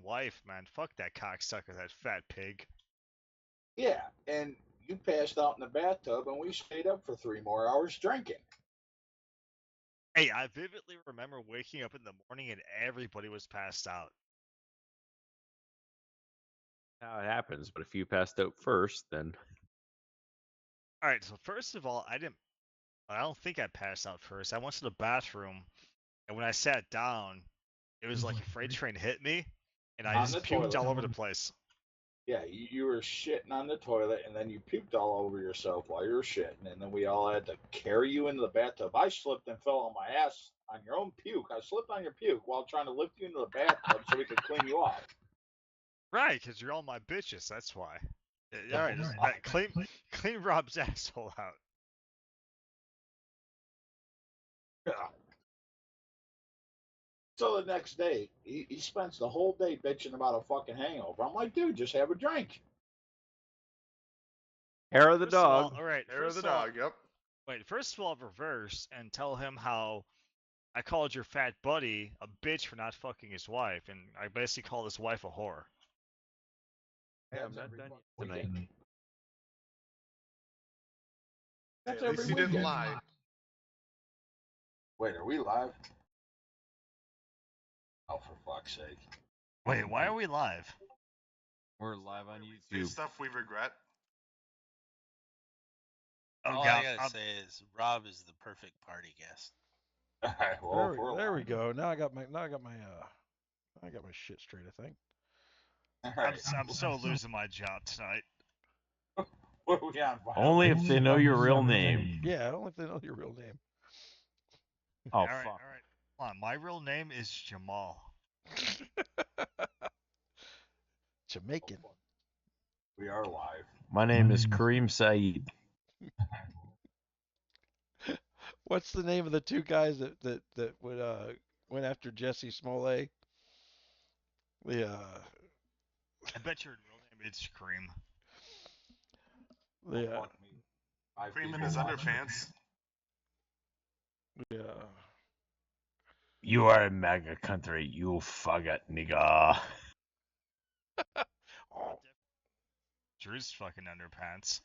own wife, man. Fuck that cocksucker, that fat pig. Yeah, and you passed out in the bathtub, and we stayed up for 3 more hours drinking. Hey, I vividly remember waking up in the morning and everybody was passed out. How it happens, but if you passed out first, then All right, so first of all, I don't think I passed out first. I went to the bathroom, and when I sat down, it was like a freight train hit me, and I On just the puked toilet. all over the place. Yeah, you were shitting on the toilet, and then you puked all over yourself while you were shitting, and then we all had to carry you into the bathtub. I slipped and fell on my ass on your own puke. I slipped on your puke while trying to lift you into the bathtub so we could clean you off. Right, because you're all my bitches, that's why. All right, clean Rob's asshole out. Yeah. So the next day, he spends the whole day bitching about a fucking hangover. I'm like, dude, just have a drink. hair of the First of all, dog. all right, Hair of first the of all, dog, yep. wait, first of all, reverse and tell him how I called your fat buddy a bitch for not fucking his wife, and I basically called his wife a whore. Yeah, I'm not done yet tonight. That's At least every he didn't weekend. lie. Wait, are we live? Oh, for fuck's sake. Wait, why are we live? We're live on Say YouTube. stuff we regret. Oh All god, I gotta say is Rob is the perfect party guest. All right, well, there we go. Now I got my shit straight, I think. All right. I'm so losing my job tonight. What are we on? Only if they know your real name. Yeah, only if they know your real name. Oh, All right, fuck. all right. Come on, my real name is Jamal. Jamaican. We are live. My name is Kareem Saeed. What's the name of the two guys that would went after Jesse Smollett? The I bet your real name is Cream. the Cream in his underpants. yeah. You are a MAGA country, you faggot nigga. Oh. Drew's fucking underpants.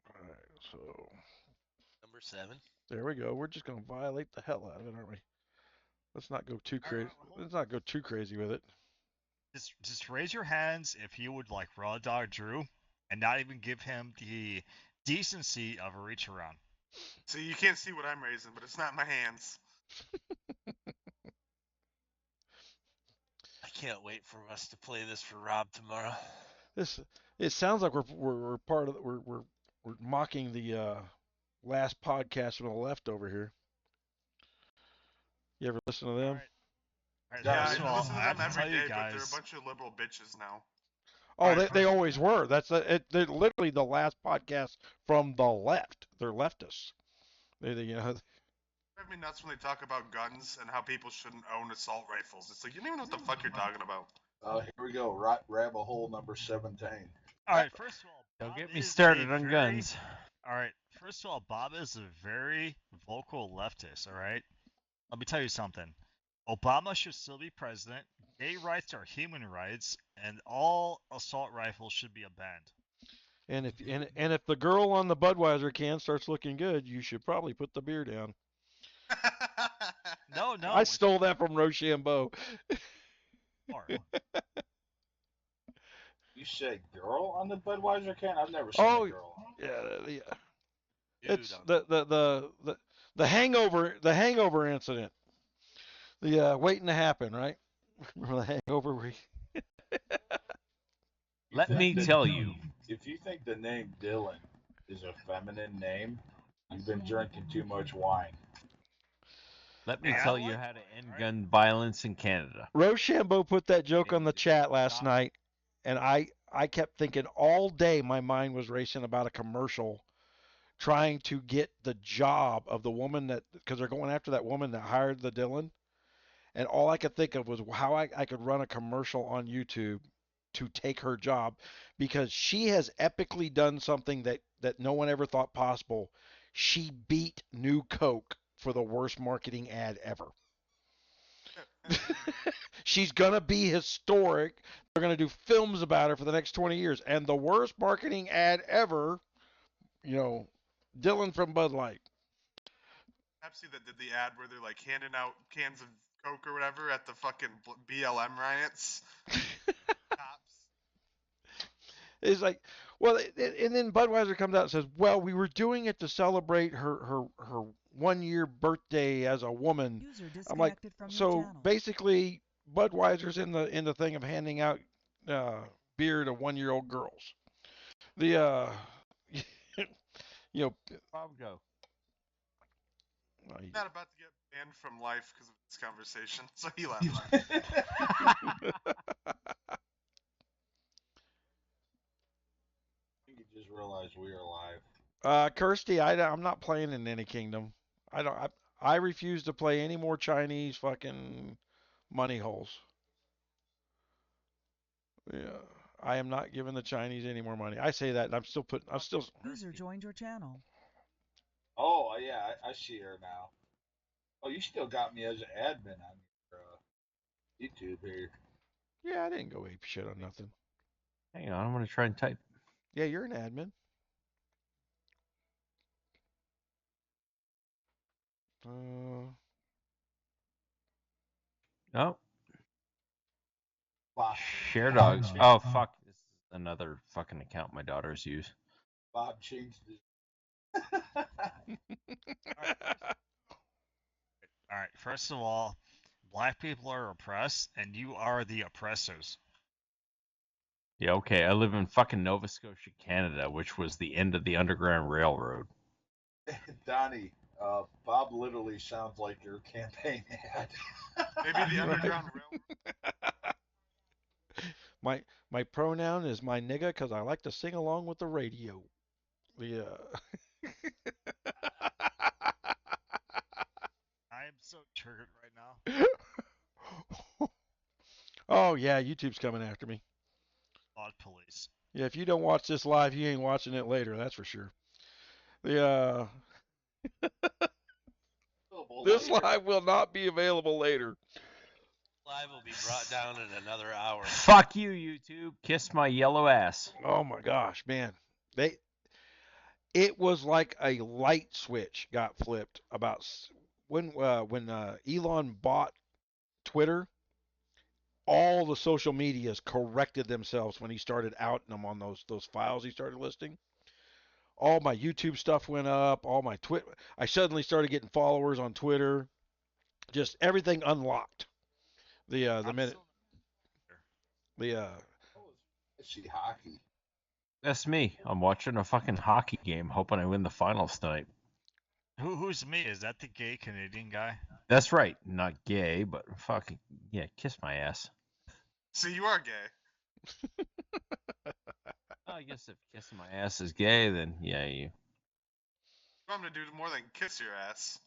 All right, so Number 7. there we go. We're just gonna violate the hell out of it, aren't we? Let's not go too crazy. Let's not go too crazy with it. Just raise your hands if you would like raw dog Drew, and not even give him the decency of a reach around. See, you can't see what I'm raising, but it's not my hands. I can't wait for us to play this for Rob tomorrow. It sounds like we're part of we're mocking the last podcast from the left over here. You ever listen to them? All right, Yeah, first of I all, listen to I have them to tell every you day, but they're a guys. bunch of liberal bitches now. Oh, Alright, they always were. They're literally the last podcast from the left. They're leftists. They Drive me nuts when they talk about guns and how people shouldn't own assault rifles. It's like, you don't even know what the fuck you're talking about. Here we go. Rabbit hole number 17. All right, first of all, Don't Bob get me is started a on very- guns. All right, first of all, Bob is a very vocal leftist. All right, let me tell you something. Obama should still be president. Gay rights are human rights, and all assault rifles should be banned. and if the girl on the Budweiser can starts looking good, you should probably put the beer down. No, I stole that from Rochambeau. You say girl on the Budweiser can? I've never seen a girl. Yeah. Dude, It's the hangover incident. The waiting to happen, right? Remember the hangover? Let me tell you. If you think the name Dylan is a feminine name, you've been drinking too much wine. Let me tell you how to end gun violence in Canada. Rochambeau put that joke on the chat last night, and I kept thinking all day. My mind was racing about a commercial trying to get the job of the woman because they're going after that woman that hired the Dylan. And all I could think of was how I could run a commercial on YouTube to take her job, because she has epically done something that no one ever thought possible. She beat New Coke for the worst marketing ad ever. She's gonna be historic. They're gonna do films about her for the next 20 years. And the worst marketing ad ever, Dylan from Bud Light. Pepsi that did the ad where they're like handing out cans of Coke or whatever at the fucking BLM riots. Cops. It's like, well, and then Budweiser comes out and says, well, we were doing it to celebrate her 1 year birthday as a woman. I'm like, so basically Budweiser's in the thing of handing out beer to 1-year-old girls. The Bob, go. He's not about to get banned from life because of this conversation, so he left. You just realized we are live. Kirsty, I'm not playing in any kingdom. I refuse to play any more Chinese fucking money holes. Yeah, I am not giving the Chinese any more money. I say that, and I'm still. User joined your channel. Oh, yeah, I see her now. Oh, you still got me as an admin on your YouTube here. Yeah, I didn't go ape shit on nothing. Hang on, I'm gonna try and type. Yeah, you're an admin. Oh, Bob. share dogs. Oh fuck, this is another fucking account my daughters use. Bob changed it. All right. First of all, black people are oppressed, and you are the oppressors. Yeah, okay. I live in fucking Nova Scotia, Canada, which was the end of the Underground Railroad. Donnie, Bob literally sounds like your campaign ad. Maybe the Underground Railroad. My pronoun is my nigga because I like to sing along with the radio. Yeah. I am so triggered right now. Oh yeah, YouTube's coming after me. Odd police. Yeah, if you don't watch this live, you ain't watching it later. That's for sure. The this live will not be available later. Live will be brought down in another hour. Fuck you, YouTube. Kiss my yellow ass. Oh my gosh, man. It was like a light switch got flipped about when Elon bought Twitter. All the social medias corrected themselves when he started outing them on those files he started listing. All my YouTube stuff went up. All my Twitter. I suddenly started getting followers on Twitter. Just everything unlocked. The minute. I see hockey. That's me. I'm watching a fucking hockey game, hoping I win the finals tonight. Who's me? Is that the gay Canadian guy? That's right. Not gay, but fucking yeah, kiss my ass. See, you are gay. I guess if kissing my ass is gay, then yeah, you. You want him to do more than kiss your ass.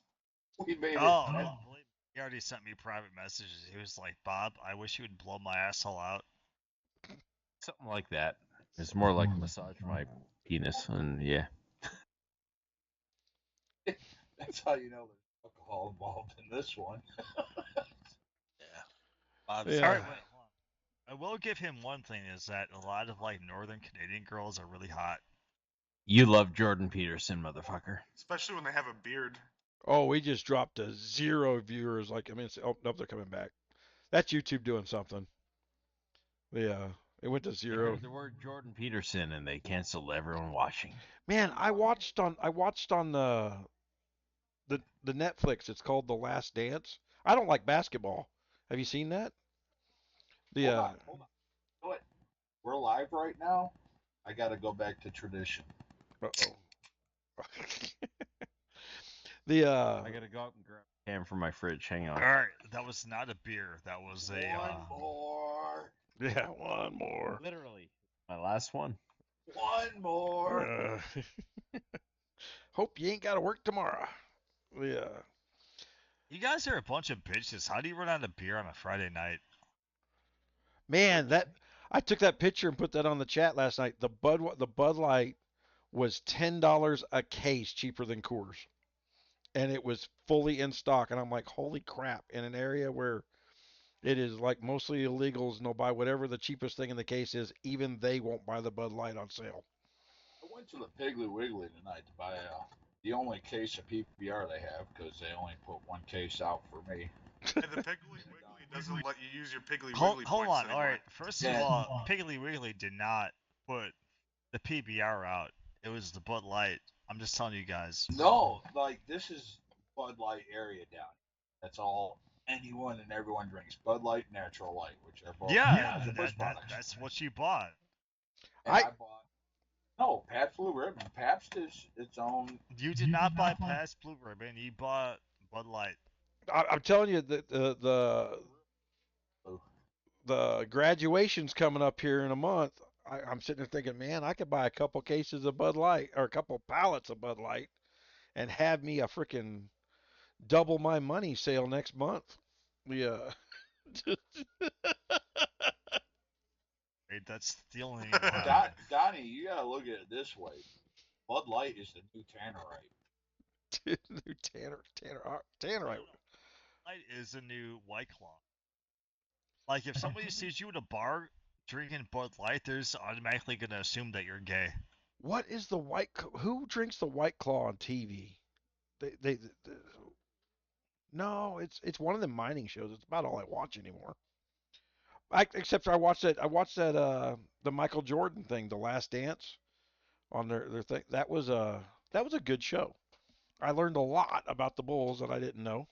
We made Oh, it. believe me, he already sent me private messages. He was like, Bob, I wish you would blow my asshole out. Something like that. It's more like massage my penis, and yeah. That's how you know there's alcohol involved in this one. Yeah. Bob's Yeah. All right, wait, hold on. I will give him one thing is that a lot of like northern Canadian girls are really hot. You love Jordan Peterson, motherfucker. Especially when they have a beard. Oh, we just dropped to 0 viewers. Like I mean, nope, they're coming back. That's YouTube doing something. Yeah, it went to They 0. heard the word Jordan Peterson, and they canceled everyone watching. Man, I watched on the Netflix. It's called The Last Dance. I don't like basketball. Have you seen that? Hold on. Do it. We're live right now. I got to go back to tradition. Uh-oh. I gotta go out and grab a can from my fridge. Hang on. All right, that was not a beer. That was a. One more. Yeah, one more. Literally, my last one. One more. Hope you ain't got to work tomorrow. Yeah. You guys are a bunch of bitches. How do you run out of beer on a Friday night? Man, I took that picture and put that on the chat last night. The Bud Light was $10 a case cheaper than Coors, and it was fully in stock. And I'm like, holy crap! In an area where It is like mostly illegals, and they'll buy whatever the cheapest thing in the case is. Even they won't buy the Bud Light on sale. I went to the Piggly Wiggly tonight to buy the only case of PBR they have because they only put one case out for me. Hey, the Piggly Wiggly doesn't let you use your Piggly Hold Wiggly on. points All anymore. right. First of Yeah. all, Piggly Wiggly did not put the PBR out. It was the Bud Light. I'm just telling you guys. No, like this is Bud Light area down. That's all anyone and everyone drinks. Bud Light, Natural Light, which are both the first products. That's what you bought. And I bought. No, Pabst Blue Ribbon. Pabst is its own. You did not buy Pabst Blue Ribbon. You bought Bud Light. I'm telling you that the graduation's coming up here in a month. I'm sitting there thinking, man, I could buy a couple cases of Bud Light or a couple pallets of Bud Light and have me a freaking double my money sale next month. Yeah. Right, that's the only. Donnie, you gotta look at it this way. Bud Light is the new Tannerite. New Tannerite. Light is a new White Claw. Like if somebody sees you at a bar drinking Bud Light, they're just automatically gonna assume that you're gay. What is the who drinks the White Claw on TV? They no, it's one of the mining shows. It's about all I watch anymore. Except for I watched that the Michael Jordan thing, The Last Dance, on their thing. That was a good show. I learned a lot about the Bulls that I didn't know.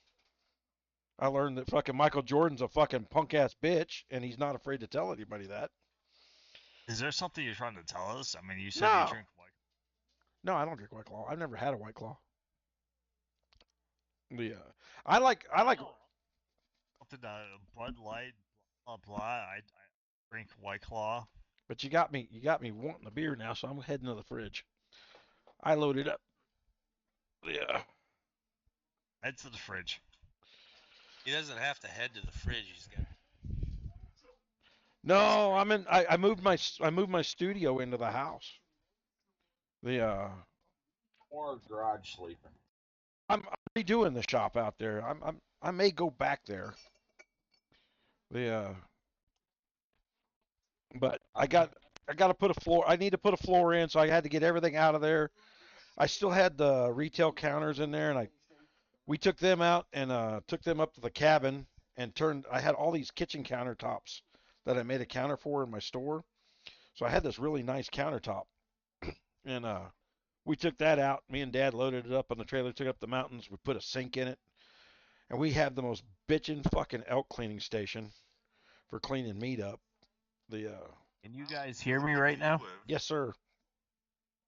I learned that fucking Michael Jordan's a fucking punk ass bitch, and he's not afraid to tell anybody that. Is there something you're trying to tell us? I mean, you said No. you drink White Claw. No, I don't drink White Claw. I've never had a White Claw. Yeah, I like Something Bud Light, blah blah. I drink White Claw. But you got me wanting a beer now, so I'm heading to the fridge. I loaded up. Yeah. Head to the fridge. He doesn't have to head to the fridge. He's got. No, I moved my studio into the house. More garage sleeping. I'm redoing the shop out there. I may go back there. But I got to put a floor. I need to put a floor in, so I had to get everything out of there. I still had the retail counters in there, and we took them out and took them up to the cabin and I had all these kitchen countertops that I made a counter for in my store. So I had this really nice countertop. And we took that out. Me and Dad loaded it up on the trailer, took it up the mountains. We put a sink in it. And we have the most bitchin' fucking elk cleaning station for cleaning meat up. Can you guys hear me right now? Yes, sir.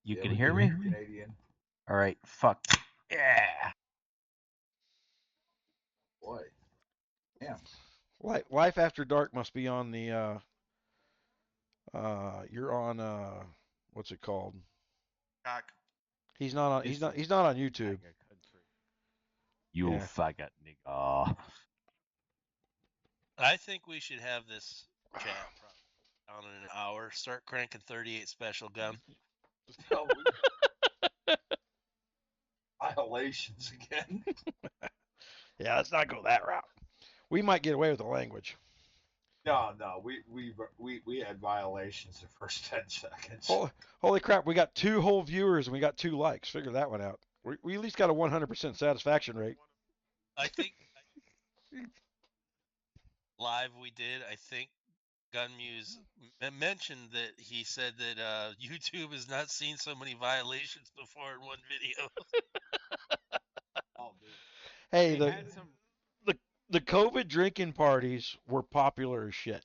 You can hear me? Canadian. All right. Fuck. Yeah. Boy. Yeah. Life After Dark must be on the you're on what's it called? Cock. He's not on YouTube. You Yeah. faggot nigga. I think we should have this chat down in an hour. Start cranking 38 special gun. So violations again. Yeah, let's not go that route. We might get away with the language. No, we had violations the first 10 seconds. Holy crap, we got 2 whole viewers and we got 2 likes. Figure that one out. We at least got a 100% satisfaction rate. I think live we did. I think GunMuse mentioned that he said that YouTube has not seen so many violations before in one video. Oh, dude. Hey, the COVID drinking parties were popular as shit.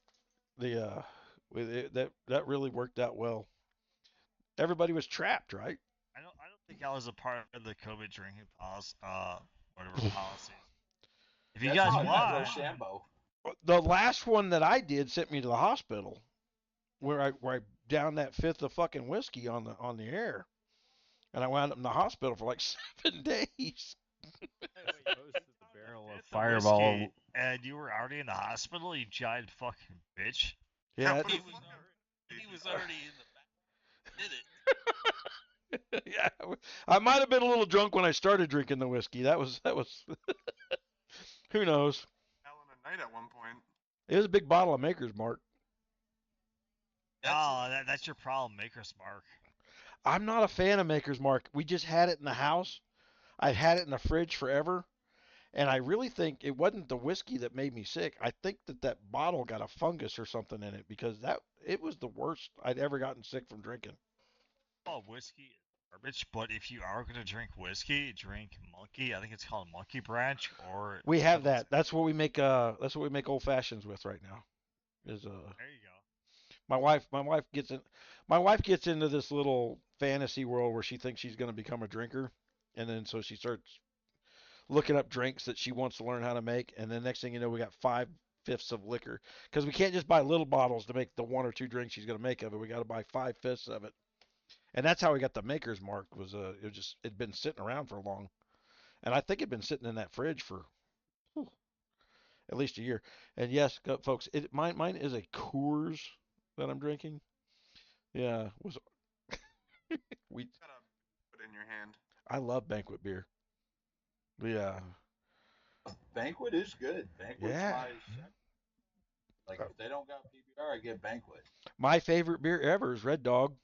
That really worked out well. Everybody was trapped, right? I don't think I was a part of the COVID drinking policy. Whatever policies. If you guys want, Rochambeau. The last one that I did sent me to the hospital, where I downed that 5th of fucking whiskey on the air, and I wound up in the hospital for like 7 days. Barrel of Fireball. whiskey, and you were already in the hospital, you giant fucking bitch. Yeah, he was already in the back. Did it? yeah. I might have been a little drunk when I started drinking the whiskey. That was. Who knows? Hell in a night at one point. It was a big bottle of Maker's Mark. That's your problem, Maker's Mark. I'm not a fan of Maker's Mark. We just had it in the house. I'd had it in the fridge forever. And I really think it wasn't the whiskey that made me sick. I think that bottle got a fungus or something in it because it was the worst I'd ever gotten sick from drinking. Oh, whiskey is garbage, but if you are gonna drink whiskey, drink Monkey. I think it's called Monkey Branch, or We have that. That's what we make. That's what we make old fashions with right now. Is There you go. my wife gets into this little fantasy world where she thinks she's going to become a drinker, and then so she starts looking up drinks that she wants to learn how to make, and then next thing you know, we got 5/5 of liquor because we can't just buy little bottles to make the one or two drinks she's going to make of it. We got to buy 5/5 of it, and that's how we got the Maker's Mark. It'd been sitting around for long, and I think it'd been sitting in that fridge for at least a year. And yes, folks, mine is a Coors that I'm drinking. Yeah, was we Gotta put it in your hand. I love banquet beer. Yeah. Banquet is good. Banquet's Yeah. like if they don't got PBR, I get Banquet. My favorite beer ever is Red Dog.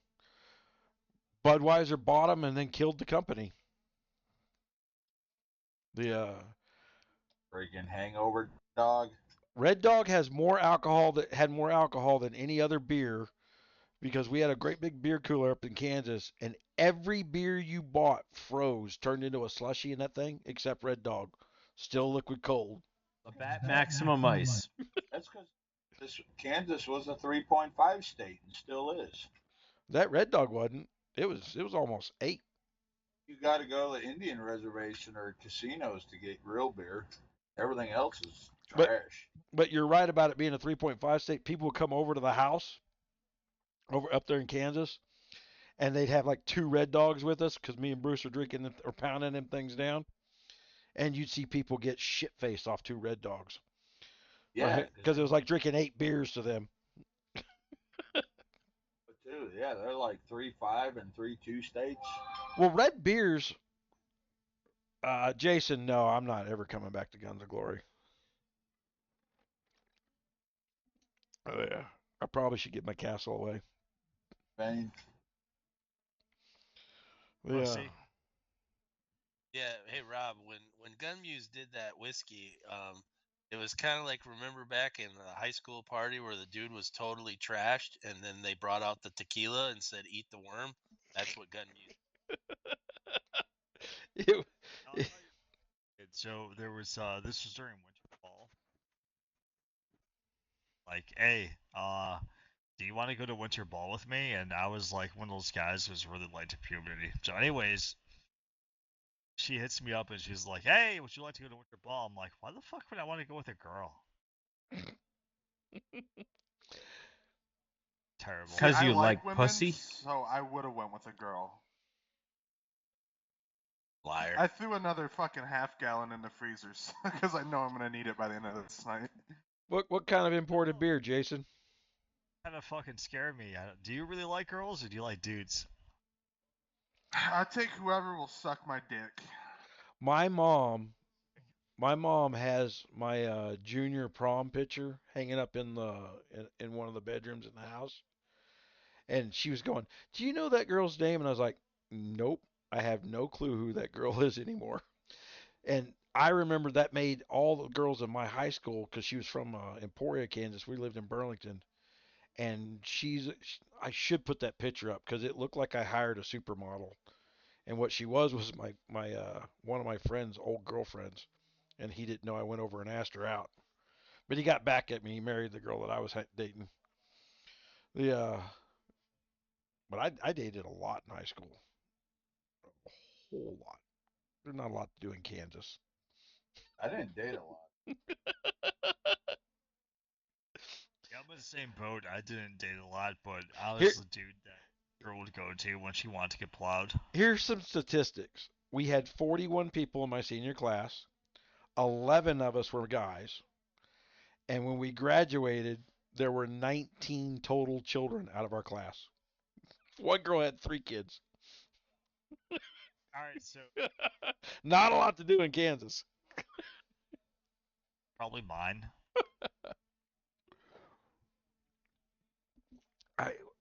Budweiser bought them and then killed the company. The Freaking Hangover dog. Red Dog had more alcohol than any other beer because we had a great big beer cooler up in Kansas, and every beer you bought froze, turned into a slushy in that thing, except Red Dog, still liquid cold. Labatt Maximum Ice. That's because Kansas was a 3.5 state and still is. That Red Dog wasn't. It was almost 8. You got to go to the Indian reservation or casinos to get real beer. Everything else is trash. But you're right about it being a 3.5 state. People would come over to the house over up there in Kansas, and they'd have like 2 Red Dogs with us because me and Bruce are drinking or pounding them things down, and you'd see people get shit faced off 2 Red Dogs. Yeah, because it was like drinking 8 beers to them. Dude, yeah, they're like 3.5 and 3.2 states. Well, red beers. Jason, no, I'm not ever coming back to Guns of Glory. Oh yeah, I probably should get my castle away. Bang. Yeah. Yeah, hey Rob, when GunMuse did that whiskey, it was kind of like, remember back in the high school party where the dude was totally trashed, and then they brought out the tequila and said, "Eat the worm." That's what GunMuse. So there was this was during winter fall. Like, hey, do you want to go to winter ball with me? And I was like one of those guys who's really late to puberty. So anyways, she hits me up and she's like, "Hey, would you like to go to winter ball?" I'm like, "Why the fuck would I want to go with a girl?" Terrible. Because you like women, pussy? So I would have went with a girl. Liar. I threw another fucking half gallon in the freezers because I know I'm gonna need it by the end of this night. What kind of imported beer, Jason? Kind of fucking scared me. Do you really like girls or do you like dudes? I take whoever will suck my dick. My mom has my junior prom picture hanging up in one of the bedrooms in the house, and she was going, "Do you know that girl's name?" And I was like, "Nope, I have no clue who that girl is anymore." And I remember that made all the girls in my high school, because she was from Emporia, Kansas. We lived in Burlington, and I should put that picture up because it looked like I hired a supermodel. And what she was my one of my friend's old girlfriends, and he didn't know I went over and asked her out. But he got back at me. He married the girl that I was dating. But I dated a lot in high school, a whole lot. There's not a lot to do in Kansas. I didn't date a lot. Yeah, I'm in the same boat. I didn't date a lot, but I was the dude that girl would go to when she wanted to get plowed. Here's some statistics. We had 41 people in my senior class. 11 of us were guys. And when we graduated, there were 19 total children out of our class. One girl had 3 kids. All right, so not a lot to do in Kansas. probably mine.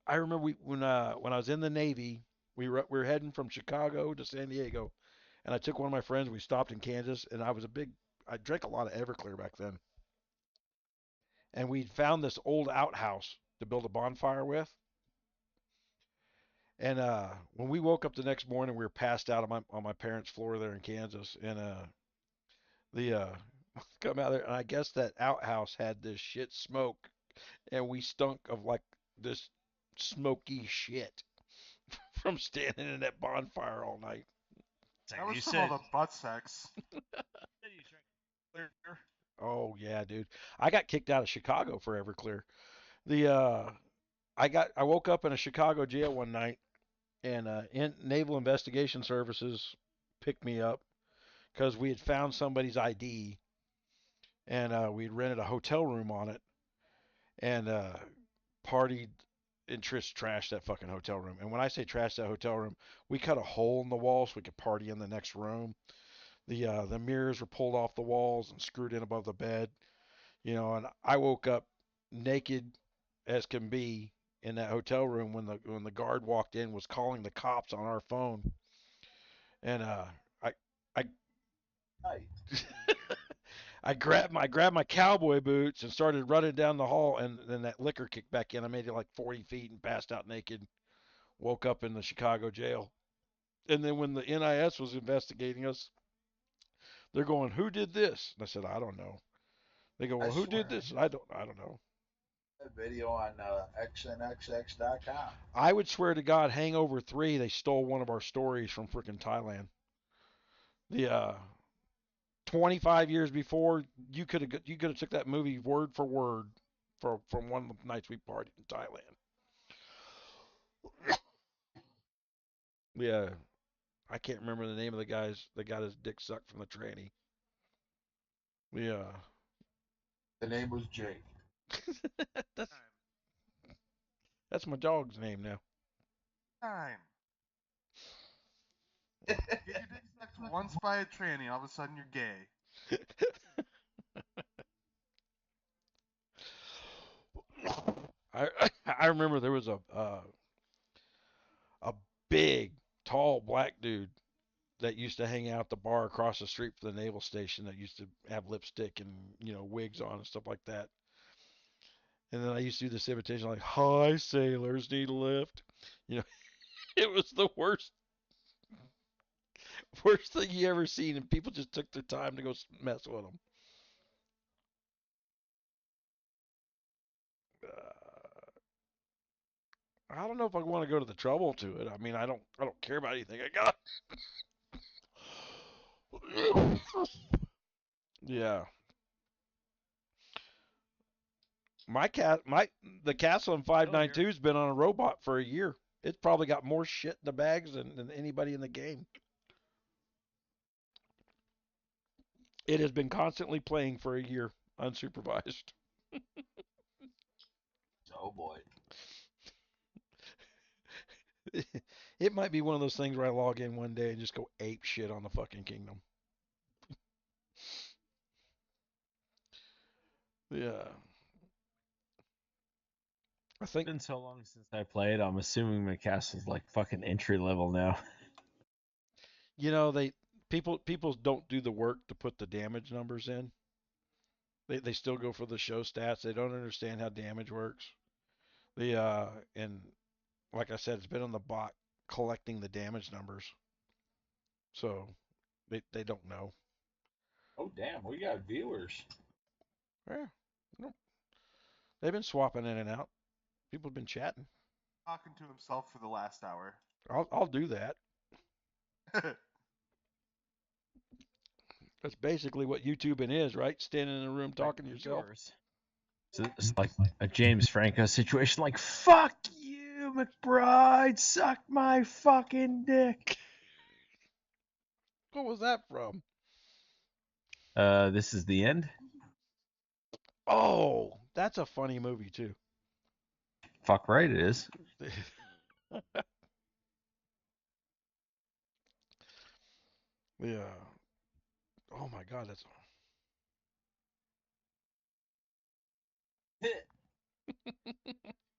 I remember when I was in the Navy, we were heading from Chicago to San Diego, and I took one of my friends. We stopped in Kansas, and I drank a lot of Everclear back then, and we found this old outhouse to build a bonfire with. And when we woke up the next morning, we were passed out on my parents' floor there in Kansas, and the come out there, and I guess that outhouse had this shit smoke, and we stunk of like this smoky shit from standing in that bonfire all night. That was You from all said the butt sex. you drank clear. Oh yeah, dude. I got kicked out of Chicago for Everclear. The I woke up in a Chicago jail one night, and Naval Investigation Services picked me up because we had found somebody's ID, and we'd rented a hotel room on it, and partied and trashed that fucking hotel room. And when I say trash that hotel room, we cut a hole in the wall so we could party in the next room. The mirrors were pulled off the walls and screwed in above the bed, and I woke up naked as can be in that hotel room when the guard walked in, was calling the cops on our phone. And I I Night. I grabbed my cowboy boots and started running down the hall, and then that liquor kicked back in. I made it like 40 feet and passed out naked. Woke up in the Chicago jail. And then when the NIS was investigating us, they're going, "Who did this?" And I said, "I don't know." They go, I "Well, who did swear. this?" And I don't know. A video on xnxx.com. I would swear to God, Hangover 3, they stole one of our stories from freaking Thailand. The 25 years before, you could have took that movie word for word from one of the nights we partied in Thailand. Yeah, I can't remember the name of the guys that got his dick sucked from the tranny. Yeah, The name was Jake. that's that's my dog's name now. Time. Get your dick sucked once by a tranny, all of a sudden you're gay. I I remember there was a big, tall black dude that used to hang out at the bar across the street from the naval station that used to have lipstick and wigs on and stuff like that. And then I used to do this imitation like, "Hi, sailors, need a lift?" You know, it was the worst thing you ever seen, and people just took their time to go mess with them. I don't know if I want to go to the trouble to it. I mean, I don't care about anything I got. Yeah, the castle in 592's been on a robot for a year. It's probably got more shit in the bags than anybody in the game. It has been constantly playing for a year, unsupervised. Oh boy. It might be one of those things where I log in one day and just go ape shit on the fucking kingdom. Yeah. I think It's been so long since I played. I'm assuming my castle's like fucking entry level now. they people don't do the work to put the damage numbers in. They still go for the show stats. They don't understand how damage works. And like I said, it's been on the bot collecting the damage numbers. So they don't know. Oh damn, we got viewers. Yeah. No. They've been swapping in and out. People have been chatting. Talking to himself for the last hour. I'll do that. That's basically what YouTubing is, right? Standing in a room talking to yourself. So it's like a James Franco situation. Like, fuck you, McBride. Suck my fucking dick. What was that from? This is the end. Oh, that's a funny movie too. Fuck right it is. Yeah. Oh my God, that's.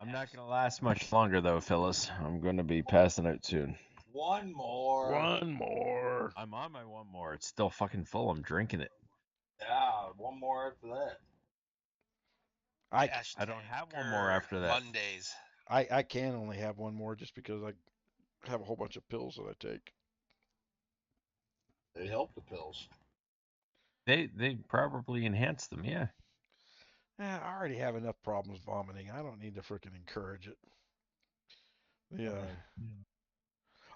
I'm not going to last much longer, though, Phyllis. I'm going to be passing out soon. One more. One more. I'm on my one more. It's still fucking full. I'm drinking it. Yeah, one more after that. I don't have one more after that. Mondays. I can only have one more just because I have a whole bunch of pills that I take. They help the pills. They probably enhance them, yeah. I already have enough problems vomiting. I don't need to freaking encourage it. Yeah.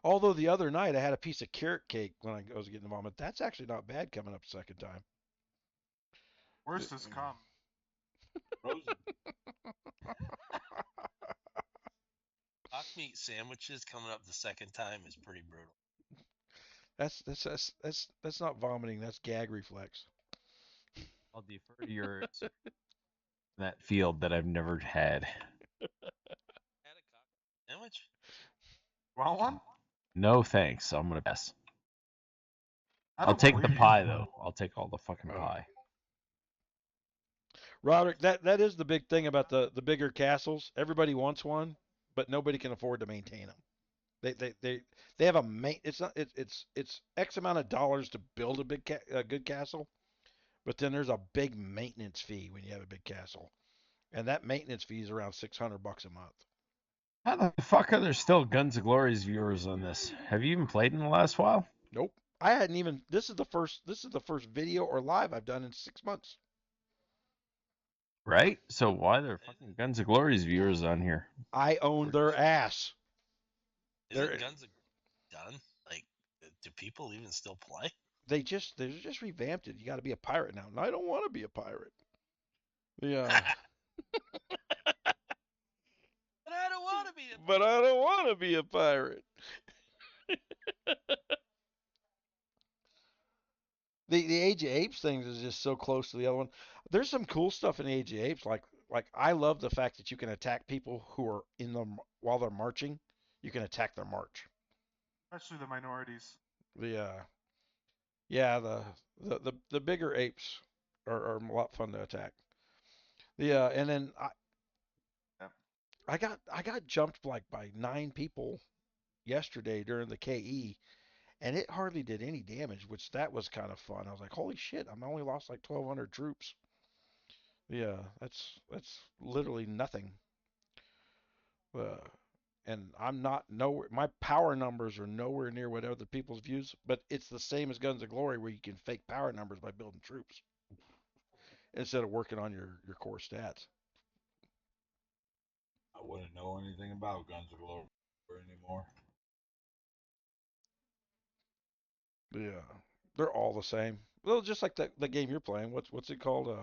Although the other night I had a piece of carrot cake when I was getting the vomit. That's actually not bad coming up a second time. Worst has come. Frozen. Hawk meat sandwiches coming up the second time is pretty brutal. That's not vomiting. That's gag reflex. I'll defer to your that field that I've never had. Had a cocktail sandwich? Want one? No thanks. I'm gonna pass. I I'll don't take the believe you. pie though. I'll take all the fucking Oh. pie. Roderick, that is the big thing about the bigger castles. Everybody wants one, but nobody can afford to maintain them. They have it's X amount of dollars to build a good castle, but then there's a big maintenance fee when you have a big castle, and that maintenance fee is around $600 a month. How the fuck are there still Guns of Glory's viewers on this? Have you even played in the last while? Nope, I hadn't even. This is the first video or live I've done in 6 months. Right? So why are there fucking Guns of Glory's viewers on here? I own their ass. Isn't Guns done? Like, do people even still play? They just revamped it. You got to be a pirate now. And I don't want to be a pirate. Yeah. But I don't want to be a But I don't want to be a pirate. The Age of Apes things is just so close to the other one. There's some cool stuff in the Age of Apes. Like I love the fact that you can attack people who are in them while they're marching. You can attack their march. Especially the minorities. The bigger apes are a lot fun to attack. And then I got jumped like by 9 people yesterday during the KE, and it hardly did any damage, which that was kind of fun. I was like, holy shit, I'm only lost like 1,200 troops. Yeah, that's literally nothing. And I'm not nowhere. My power numbers are nowhere near what other people's views, but it's the same as Guns of Glory, where you can fake power numbers by building troops instead of working on your core stats. I wouldn't know anything about Guns of Glory anymore. Yeah, they're all the same. Well, just like the game you're playing. What's it called?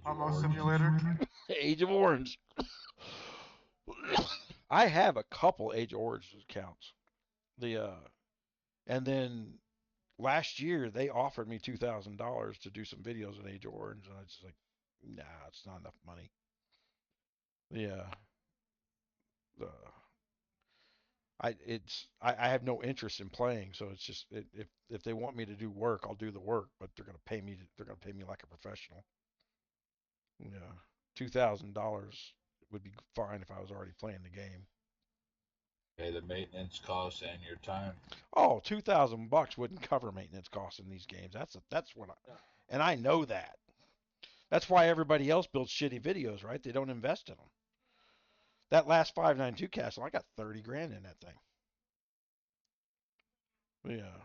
Almost Simulator. Age of Orange. I have a couple Age of Orange accounts. And then last year they offered me $2,000 to do some videos on Age of Orange, and I was just like, nah, it's not enough money. I have no interest in playing, so it's just if they want me to do work, I'll do the work, but they're gonna pay me like a professional. Yeah, $2,000 would be fine if I was already playing the game. Pay the maintenance costs and your time. Oh, $2,000 wouldn't cover maintenance costs in these games. That's what and I know that. That's why everybody else builds shitty videos, right? They don't invest in them. That last 592 castle, I got 30 grand in that thing. Yeah.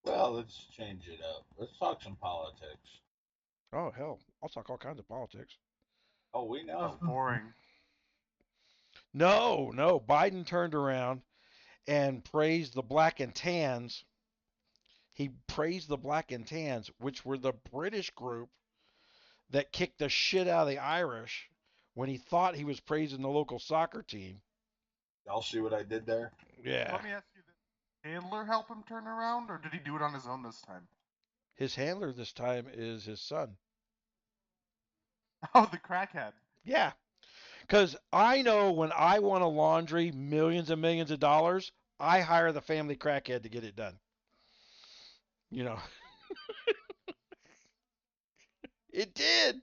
Well, let's change it up. Let's talk some politics. Oh hell, I'll talk all kinds of politics. Oh, we know. That's boring. No, Biden turned around and praised the black and tans. He praised the black and tans, which were the British group that kicked the shit out of the Irish when he thought he was praising the local soccer team. Y'all see what I did there? Yeah. Let me ask you, did handler help him turn around, or did he do it on his own this time? His handler this time is his son. Oh, the crackhead. Yeah. Because I know when I want to laundry millions and millions of dollars, I hire the family crackhead to get it done. You know. It did.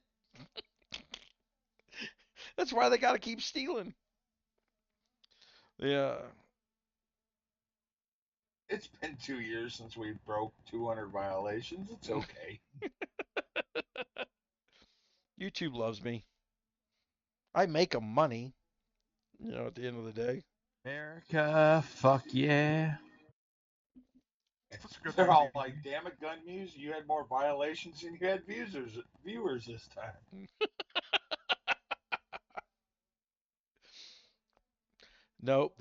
That's why they got to keep stealing. Yeah. It's been 2 years since we broke 200 violations. It's okay. YouTube loves me. I make them money, at the end of the day. America, fuck yeah. Such a good They're thing all to- like, damn it, GunMuse, you had more violations than you had viewers this time. Nope,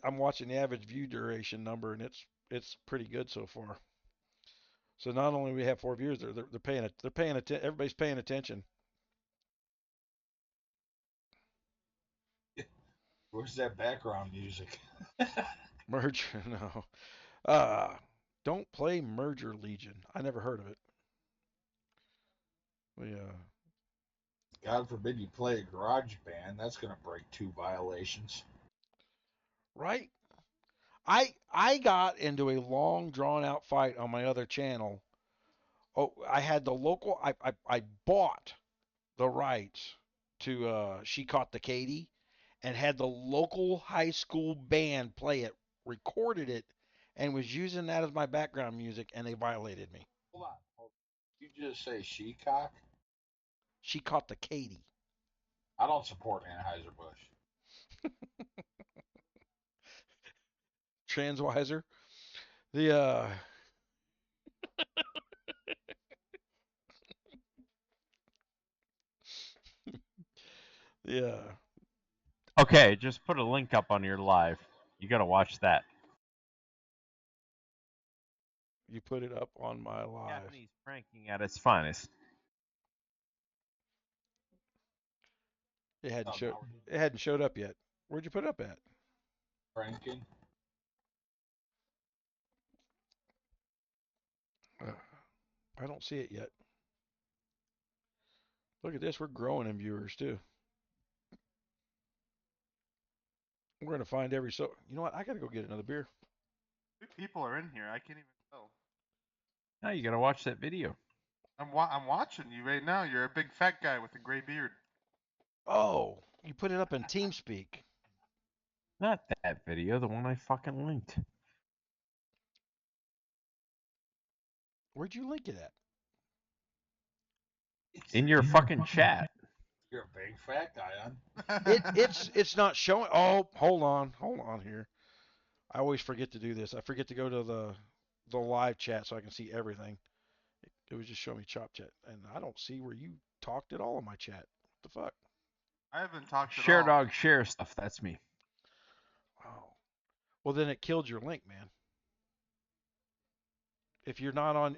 I'm watching the average view duration number, and it's pretty good so far. So not only we have 4 viewers, they're paying attention. Everybody's paying attention. Where's that background music? Merger, no. Don't play Merger Legion. I never heard of it. Yeah. God forbid you play a garage band. That's going to break 2 violations. Right? I got into a long drawn out fight on my other channel. Oh, I had the local I bought the rights to She Caught the Katy and had the local high school band play it, recorded it, and was using that as my background music, and they violated me. Hold on. You just say Shecock? She Caught the Katy. I don't support Anheuser-Busch. Transwiser. The yeah. Okay, just put a link up on your live. You gotta watch that. You put it up on my live. Japanese pranking at its finest. It hadn't showed up yet. Where'd you put it up at? Franken? I don't see it yet. Look at this. We're growing in viewers too. We're gonna find every so. You know what? I gotta go get another beer. How many people are in here? I can't even tell. Now you gotta watch that video. I'm watching you right now. You're a big fat guy with a gray beard. Oh, you put it up in TeamSpeak. Not that video, the one I fucking linked. Where'd you link it at? In your fucking chat. You're a big fat guy, huh? It's not showing. Oh, hold on here. I always forget to do this. I forget to go to the live chat so I can see everything. It was just showing me Chop Chat, and I don't see where you talked at all in my chat. What the fuck? I haven't talked at Share all. dog share stuff, that's me. Oh, well then it killed your link, man. If you're not on,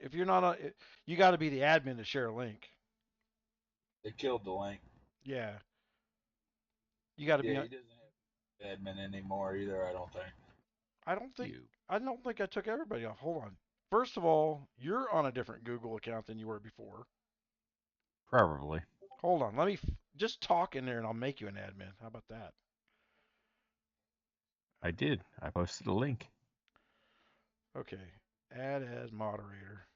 you got to be the admin to share a link. They killed the link. Yeah. You got to be. Yeah, he doesn't have admin anymore either, I don't think. I don't think I took everybody off. Hold on. First of all, you're on a different Google account than you were before. Probably. Hold on. Let me just talk in there and I'll make you an admin. How about that? I did. I posted a link. Okay. Add as moderator.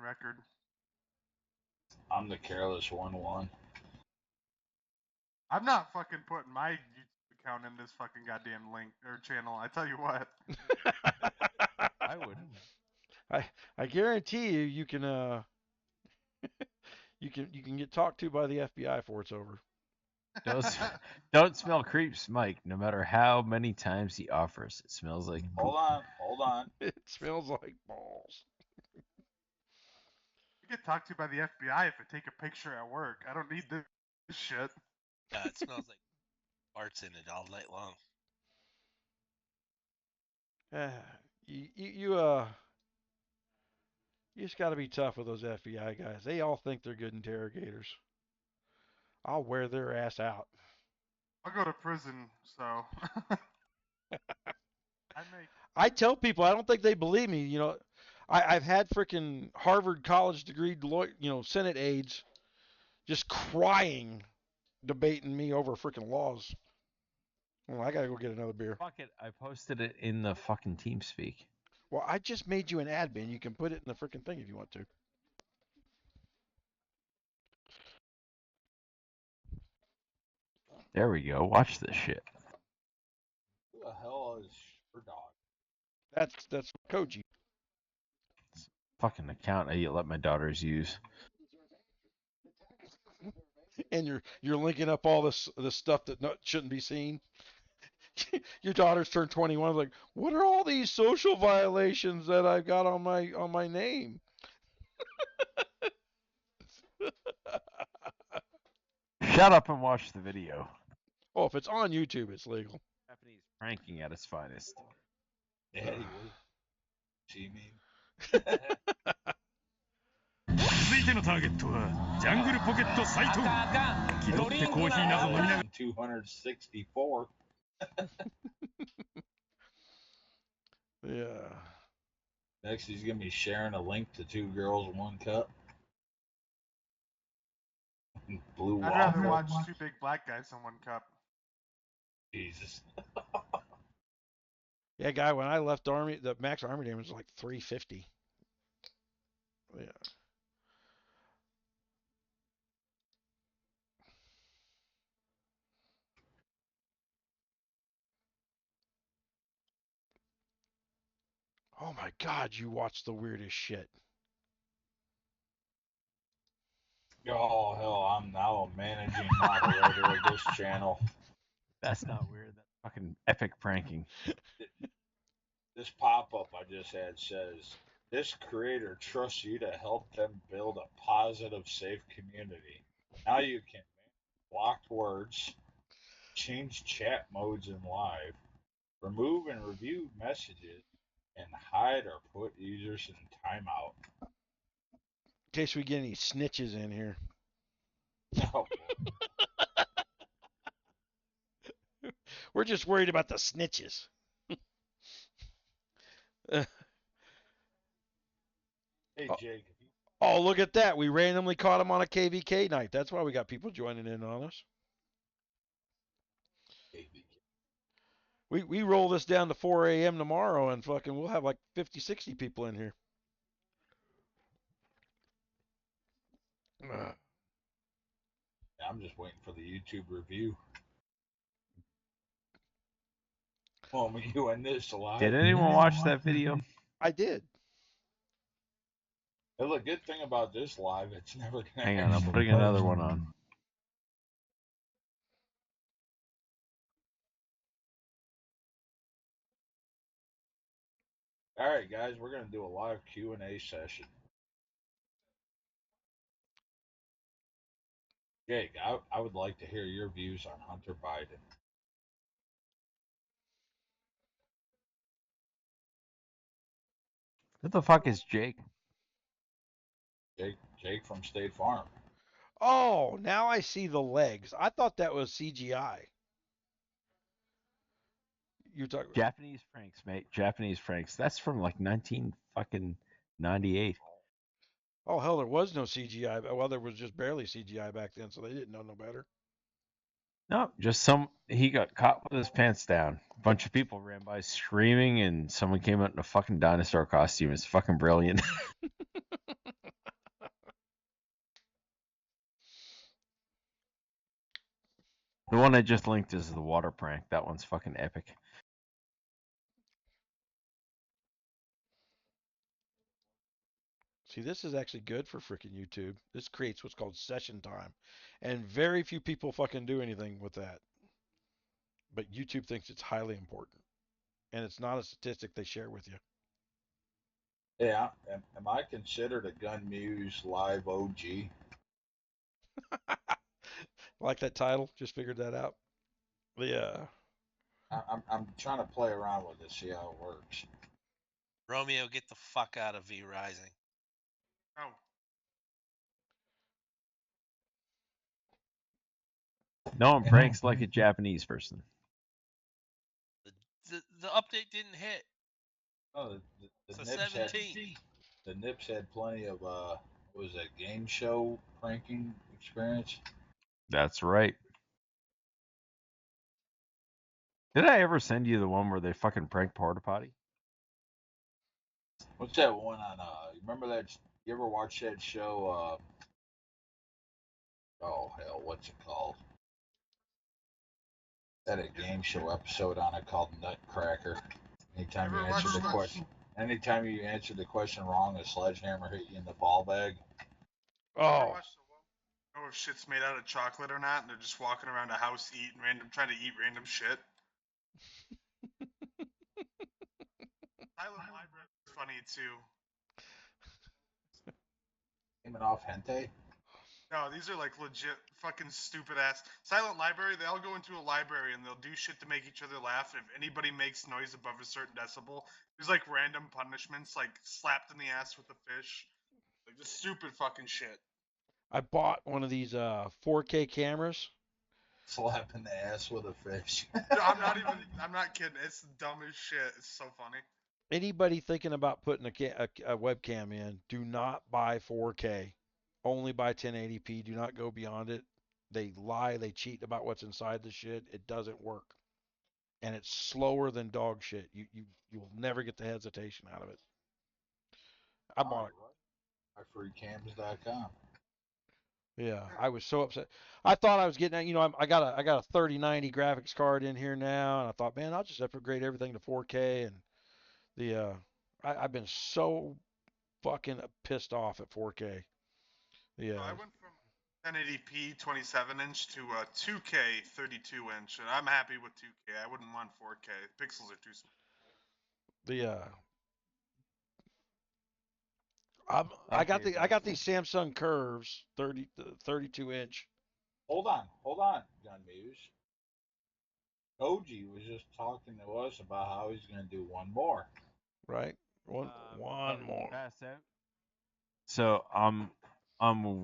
Record. I'm the careless 1-1. I'm not fucking putting my YouTube account in this fucking goddamn link or channel. I tell you what. I wouldn't. I guarantee you can you can get talked to by the FBI before it's over. Don't smell creeps, Mike. No matter how many times he offers, it smells like poop. Hold on. It smells like balls. You get talked to by the FBI if I take a picture at work. I don't need this shit. Yeah, it smells like farts in it all night long. You just got to be tough with those FBI guys. They all think they're good interrogators. I'll wear their ass out. I'll go to prison, so. I tell people, I don't think they believe me. I've had freaking Harvard College degree, Senate aides just crying, debating me over freaking laws. Well, I gotta go get another beer. Fuck it, I posted it in the fucking TeamSpeak. Well, I just made you an admin. You can put it in the freaking thing if you want to. There we go. Watch this shit. Who the hell is your dog? That's Koji. Fucking account I let my daughters use. And you're linking up all this stuff that shouldn't be seen. Your daughter's turned 21. Like, what are all these social violations that I've got on my name? Shut up and watch the video. Oh, if it's on YouTube, it's legal. Japanese pranking at its finest. Daddy, what? See me? 続いてのターゲットはジャングルポケット斉藤。気取ってコーヒーなど飲みながら。264. Yeah. Next, he's gonna be sharing a link to 2 girls, 1 cup. Blue I'd rather waffle. watch 2 big black guys in 1 cup. Jesus. Yeah, guy. When I left Army, the max Army damage was like 350. Yeah. Oh my God, you watch the weirdest shit. Oh hell, I'm now a managing moderator of this channel. That's not weird. That's fucking epic pranking. This pop-up I just had says, this creator trusts you to help them build a positive, safe community. Now you can block words, change chat modes in live, remove and review messages, and hide or put users in timeout. In case we get any snitches in here. Oh, We're just worried about the snitches. hey Jake. Oh, look at that. We randomly caught him on a KVK night. That's why we got people joining in on us. We roll this down to 4 a.m. tomorrow and fucking we'll have like 50, 60 people in here. I'm just waiting for the YouTube review. Oh, you and this live. Did anyone watch that video? I did. Well, the good thing about this live, it's never gonna. Hang on, I'm putting another one on. All right, guys, we're gonna do a live Q&A session. Jake, I would like to hear your views on Hunter Biden. Who the fuck is Jake? Jake from State Farm. Oh, now I see the legs. I thought that was CGI. You're talking Japanese pranks, mate. Japanese pranks. That's from like 1998. Oh, hell, there was no CGI. Well, there was just barely CGI back then, so they didn't know no better. No, just he got caught with his pants down. A bunch of people ran by screaming, and someone came out in a fucking dinosaur costume. It's fucking brilliant. The one I just linked is the water prank. That one's fucking epic. See, this is actually good for freaking YouTube. This creates what's called session time. And very few people fucking do anything with that. But YouTube thinks it's highly important. And it's not a statistic they share with you. Yeah, am I considered a GunMuse live OG? Like that title? Just figured that out. Yeah. I'm trying to play around with it, see how it works. Romeo, get the fuck out of V Rising. Oh, No one pranks like a Japanese person. The update didn't hit. Oh, the So Nips 17. the Nips had plenty of what was that, game show pranking experience? That's right. Did I ever send you the one where they fucking prank porta potty? What's that one on? You remember that? You ever watch that show? Oh hell, what's it called? Had a game show episode on it called Nutcracker. Anytime Ever you answer the watched question, anytime you answer the question wrong, a sledgehammer hit you in the ball bag. Ever Oh, watched the know if shit's made out of chocolate or not, and they're just walking around a house trying to eat random shit. Silent Library is funny too. Aiming off hentai. No, these are like legit fucking stupid ass. Silent Library, they all go into a library and they'll do shit to make each other laugh. And if anybody makes noise above a certain decibel, there's like random punishments, like slapped in the ass with a fish. Like just stupid fucking shit. I bought one of these 4K cameras. Slapping the ass with a fish. I'm not kidding. It's dumb as shit. It's so funny. Anybody thinking about putting a webcam in, do not buy 4K. Only buy 1080p. Do not go beyond it. They lie, they cheat about what's inside the shit. It doesn't work. And it's slower than dog shit. You'll never get the hesitation out of it. I bought it. MyFreeCams.com. Yeah, I was so upset. I thought I was getting, I got a 3090 graphics card in here now, and I thought, man, I'll just upgrade everything to 4K. And I've been so fucking pissed off at 4K. Yeah. So I went from 1080p 27-inch to 2K 32-inch, and I'm happy with 2K. I wouldn't want 4K. Pixels are too small. I got these Samsung Curves 32-inch. Hold on, GunMuse. Koji was just talking to us about how he's going to do one more. Right, one more. Pass out. So I'm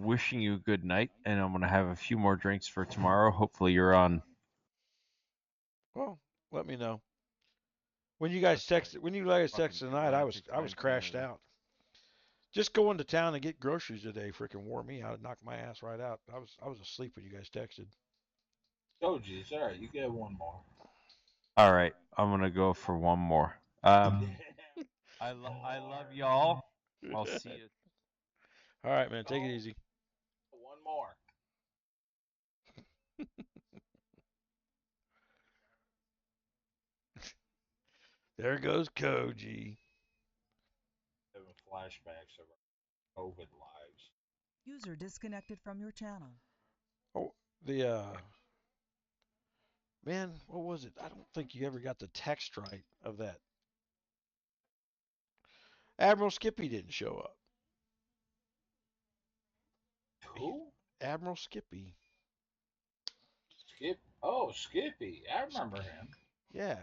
wishing you a good night, and I'm gonna have a few more drinks for tomorrow. Hopefully you're on. Well, let me know. When you guys texted tonight, I was crashed out. Just going to town and get groceries today freaking wore me out. It knocked my ass right out. I was asleep when you guys texted. Oh geez, all right, you get one more. All right, I'm gonna go for one more. I love y'all. I'll see you. All right, man, take it easy. One more. There goes Koji. Having flashbacks of our COVID lives. User disconnected from your channel. Oh, man, what was it? I don't think you ever got the text right of that. Admiral Skippy didn't show up. Who? Admiral Skippy. Skippy. I remember him. Yeah,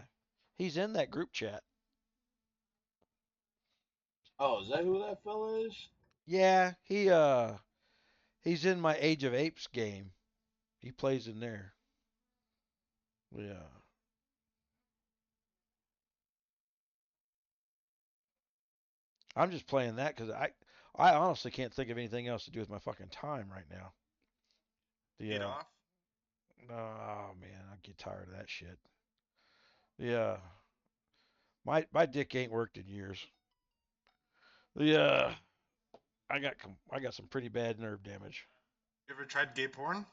he's in that group chat. Oh, is that who that fella is? Yeah, he's in my Age of Apes game. He plays in there. Yeah. I'm just playing that because I honestly can't think of anything else to do with my fucking time right now. Get off? Oh man, I get tired of that shit. Yeah. My dick ain't worked in years. Yeah. I got some pretty bad nerve damage. You ever tried gay porn?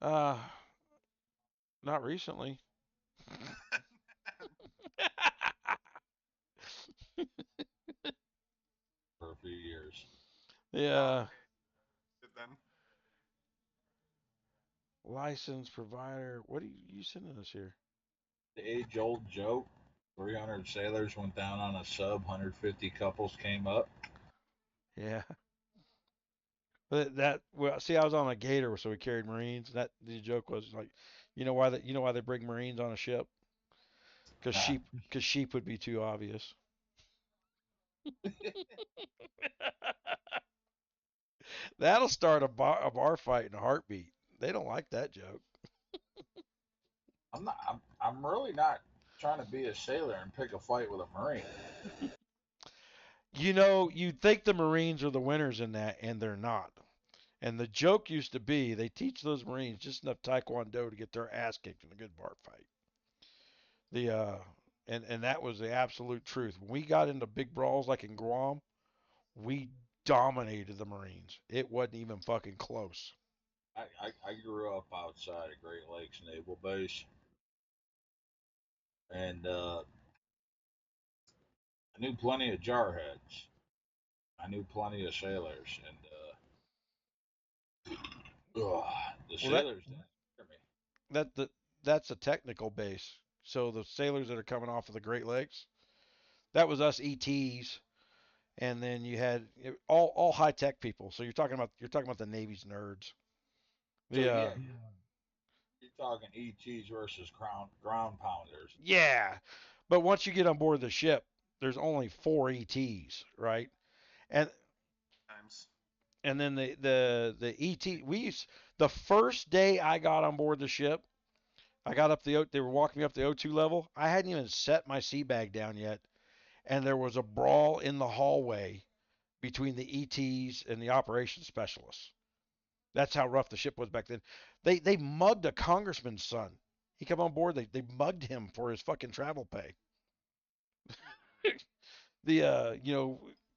Not recently. For a few years. Yeah. Then. License provider. What are you sending us here? The age-old joke. 300 sailors went down on a sub. 150 couples came up. Yeah. But see, I was on a gator, so we carried Marines. That the joke was like, you know why they bring Marines on a ship? Because sheep would be too obvious. That'll start a bar fight in a heartbeat. They don't like that joke. I'm really not trying to be a sailor and pick a fight with a Marine. You'd think the Marines are the winners in that, and they're not. And the joke used to be they teach those Marines just enough Taekwondo to get their ass kicked in a good bar fight. And that was the absolute truth. When we got into big brawls like in Guam, we dominated the Marines. It wasn't even fucking close. I grew up outside of Great Lakes Naval Base, and I knew plenty of jarheads. I knew plenty of sailors, and the Well, sailors didn't scare me. that's a technical base. So the sailors that are coming off of the Great Lakes, that was us ETs, and then you had all high tech people. So you're talking about the Navy's nerds. So The yeah, you're talking ETs versus ground pounders. yeah, but once you get on board the ship, there's only 4 ETs, right? And Times. and then the ET the first day I got on board the ship, I got up they were walking me up the O2 level. I hadn't even set my sea bag down yet, and there was a brawl in the hallway between the ETs and the operations specialists. That's how rough the ship was back then. They mugged a congressman's son. He come on board. They mugged him for his fucking travel pay.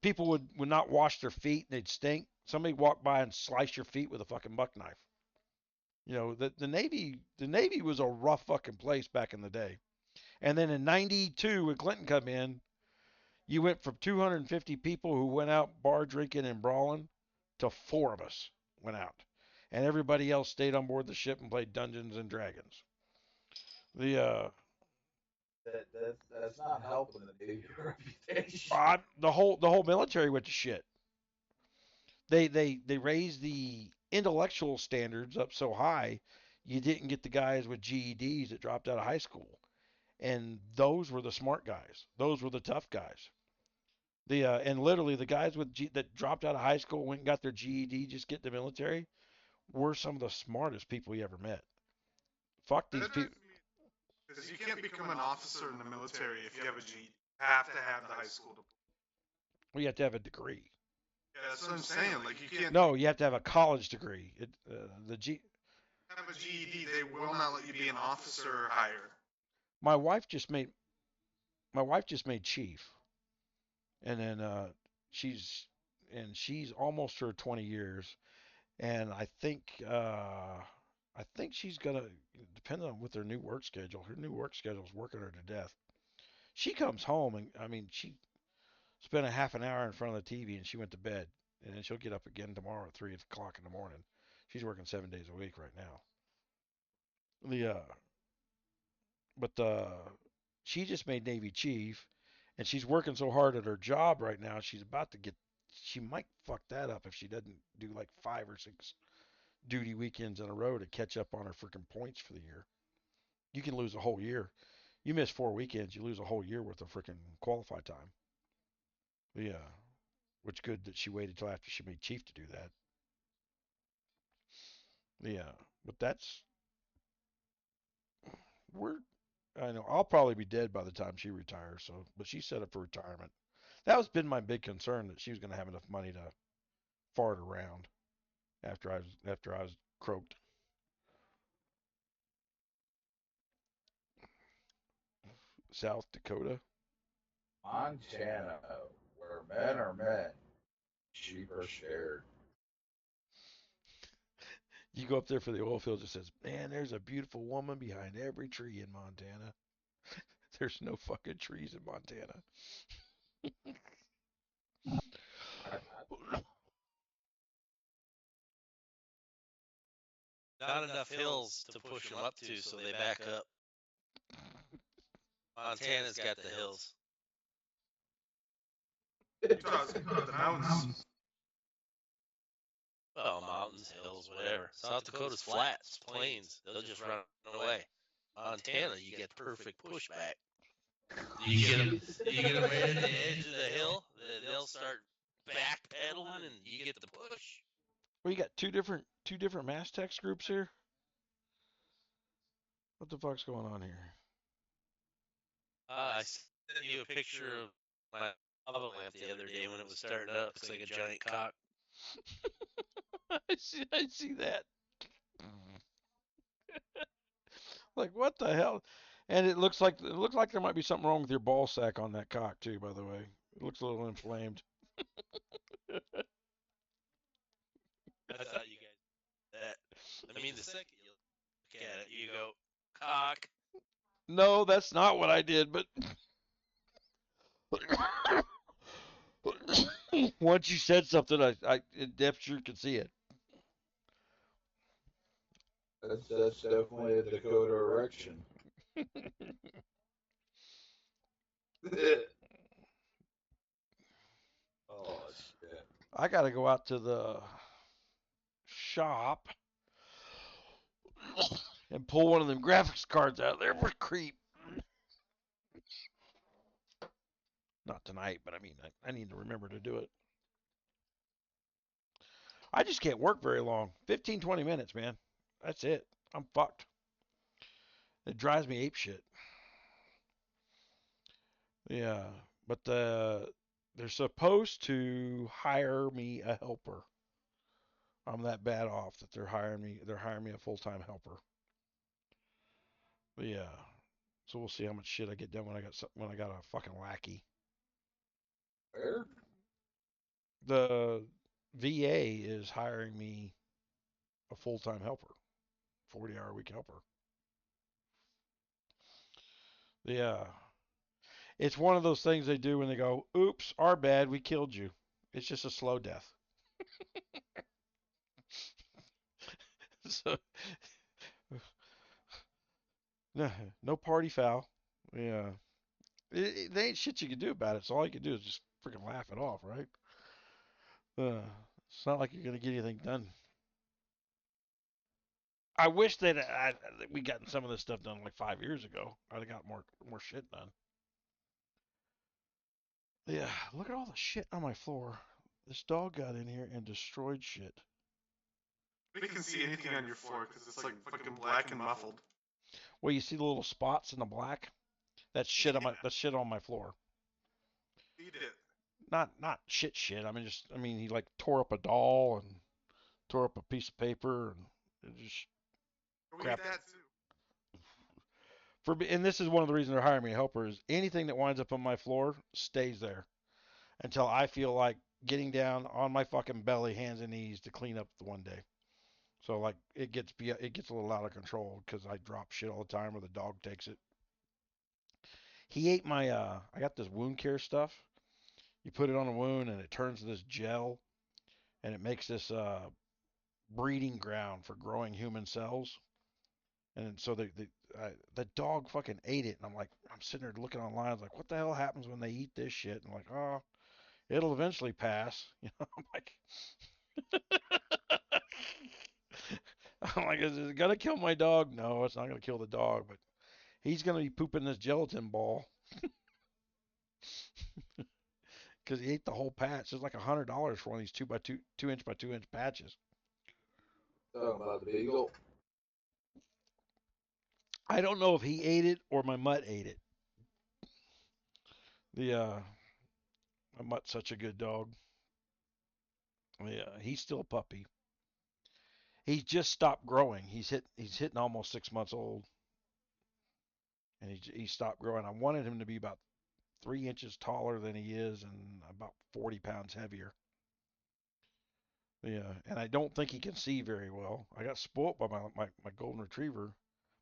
People would not wash their feet and they'd stink. Somebody walked by and sliced your feet with a fucking buck knife. The Navy was a rough fucking place back in the day. And then in '92 when Clinton come in, you went from 250 people who went out bar drinking and brawling to 4 of us went out. And everybody else stayed on board the ship and played Dungeons and Dragons. That's not helping the Navy reputation. The whole military went to shit. They raised the intellectual standards up so high, you didn't get the guys with GEDs that dropped out of high school, and those were the smart guys. Those were the tough guys. And literally the guys that dropped out of high school went and got their GED, just get the military, were some of the smartest people you ever met. Fuck these people. Because you can't become an officer in the military if you have a G. You have to have the high school diploma. Well, you have to have a degree. Yeah, that's what I'm saying. Like you can't. No, you have to have a college degree. Have a GED, they will not let you be an officer or higher. My wife just made chief, and then she's almost her 20 years, and I think she's gonna, depending on with her new work schedule. Her new work schedule is working her to death. She comes home and she spent a half an hour in front of the TV and she went to bed, and then she'll get up again tomorrow at 3 o'clock in the morning. She's working 7 days a week right now. She just made Navy chief, and she's working so hard at her job right now. She might fuck that up if she doesn't do like 5 or 6 duty weekends in a row to catch up on her freaking points for the year. You can lose a whole year. You miss 4 weekends, you lose a whole year worth of freaking qualify time. Yeah, which good that she waited till after she made chief to do that. Yeah, but I know I'll probably be dead by the time she retires. So, but she's set up for retirement. That was been my big concern, that she was going to have enough money to fart around after I was croaked. South Dakota, Montana, where men are men, sheep are scared. You go up there for the oil fields, it says, "Man, there's a beautiful woman behind every tree in Montana." There's no fucking trees in Montana. Not enough hills to push them up to, so they back up. Montana's got the hills. You're talking about the mountains. Well, mountains, hills, whatever. South Dakota's flat, it's plains. They'll just run away. Montana, you get perfect pushback. You get them right at the edge of the hill, they'll start backpedaling, and you get the push. Well, you got two different mass text groups here. What the fuck's going on here? I sent you a picture of my lava lamp the other day when it was starting up. Looks like a giant cock. I see that. Like, what the hell? And it looks like there might be something wrong with your ball sack on that cock too. By the way, it looks a little inflamed. I thought you guys did mean, the second you look at it, you go, cock. No, that's not what I did, but once you said something, I damn sure could see it. That's definitely a Dakota erection. Oh shit! I got to go out to the shop and pull one of them graphics cards out of there for creep. Not tonight, but I mean, I need to remember to do it. I just can't work very long. 15, 20 minutes, man. That's it. I'm fucked. It drives me ape shit. Yeah, but they're supposed to hire me a helper. I'm that bad off that they're hiring me. They're hiring me a full-time helper. But yeah, so we'll see how much shit I get done when I got a fucking lackey. Where? The VA is hiring me a full-time helper, 40-hour-a-week helper. Yeah, it's one of those things they do when they go, "Oops, our bad, we killed you." It's just a slow death. So no party foul. Yeah, they ain't shit you can do about it. So all you can do is just freaking laugh it off, right? It's not like you're gonna get anything done. I wish that we gotten some of this stuff done like 5 years ago. I'd have got more shit done. Yeah, look at all the shit on my floor. This dog got in here and destroyed shit. We can see anything on your floor because it's like fucking black and muffled. Well, you see the little spots in the black? That's shit on my floor. Eat it. Not shit. I mean he like tore up a doll and tore up a piece of paper and just crap. Eat that too. And this is one of the reasons they're hiring me a helper is anything that winds up on my floor stays there until I feel like getting down on my fucking belly, hands and knees to clean up the one day. So like it gets a little out of control because I drop shit all the time or the dog takes it. He ate my I got this wound care stuff. You put it on a wound and it turns to this gel and it makes this breeding ground for growing human cells. And so the dog fucking ate it, and I'm sitting there looking online. I was like, what the hell happens when they eat this shit? And I'm like, oh, it'll eventually pass. You know, I'm like, is it gonna kill my dog? No, it's not gonna kill the dog, but he's gonna be pooping this gelatin ball because he ate the whole patch. It's like $100 for one of these 2 inch by 2 inch patches. Talking about the beagle. I don't know if he ate it or my mutt ate it. My mutt's such a good dog. Yeah, he's still a puppy. He's just stopped growing. He's hitting almost 6 months old, and he stopped growing. I wanted him to be about 3 inches taller than he is, and about 40 pounds heavier. Yeah, and I don't think he can see very well. I got spoiled by my golden retriever.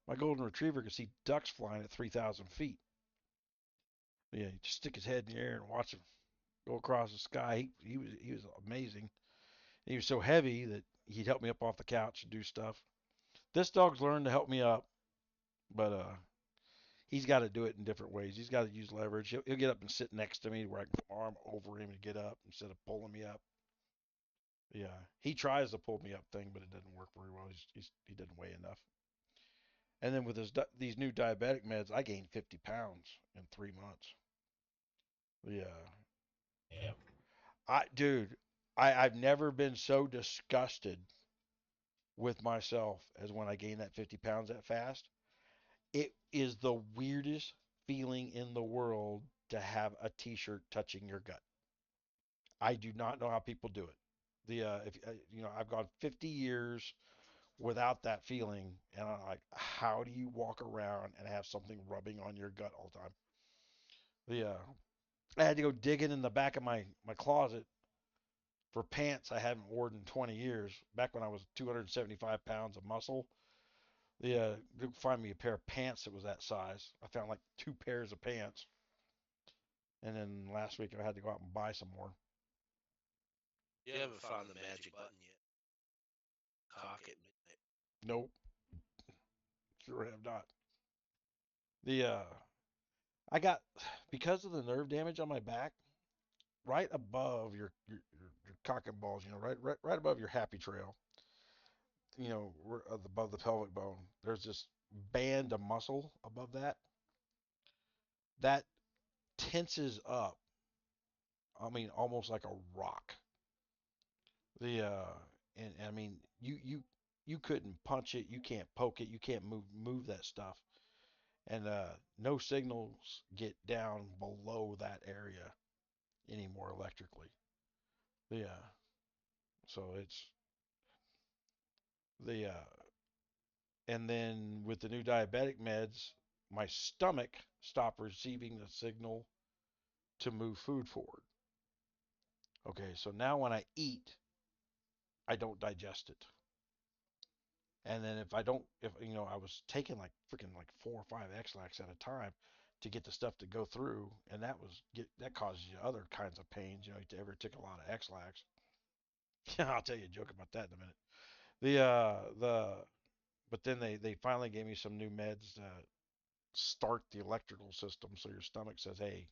My golden retriever can see ducks flying at 3,000 feet. Yeah, you just stick his head in the air and watch him go across the sky. He was amazing. He was so heavy that he'd help me up off the couch and do stuff. This dog's learned to help me up, but he's got to do it in different ways. He's got to use leverage. He'll get up and sit next to me where I can put my arm over him to get up instead of pulling me up. Yeah, he tries the pull me up thing, but it doesn't work very well. He doesn't weigh enough. And then with these new diabetic meds, I gained 50 pounds in 3 months. Yeah. Dude, I've never been so disgusted with myself as when I gained that 50 pounds that fast. It is the weirdest feeling in the world to have a t-shirt touching your gut. I do not know how people do it. If I've gone 50 years without that feeling, and I'm like, how do you walk around and have something rubbing on your gut all the time? I had to go digging in the back of my closet for pants I haven't worn in 20 years. Back when I was 275 pounds of muscle, you could find me a pair of pants that was that size. I found like 2 pairs of pants. And then last week I had to go out and buy some more. You haven't found the magic button yet. Cock at midnight. Nope. Sure have not. I got, because of the nerve damage on my back, right above your cock and balls, right above your happy trail, above the pelvic bone, there's this band of muscle above that tenses up. I mean, almost like a rock. And I mean, you couldn't punch it, you can't poke it, you can't move that stuff, and no signals get down below that area anymore electrically. So it's the and then with the new diabetic meds, my stomach stopped receiving the signal to move food forward. Okay, so now when I eat, I don't digest it. And then if I was taking like freaking like 4 or 5 X-Lax at a time to get the stuff to go through, and that causes you other kinds of pains. You ever took a lot of X-Lax? I'll tell you a joke about that in a minute. But then they finally gave me some new meds to start the electrical system, so your stomach says, "Hey,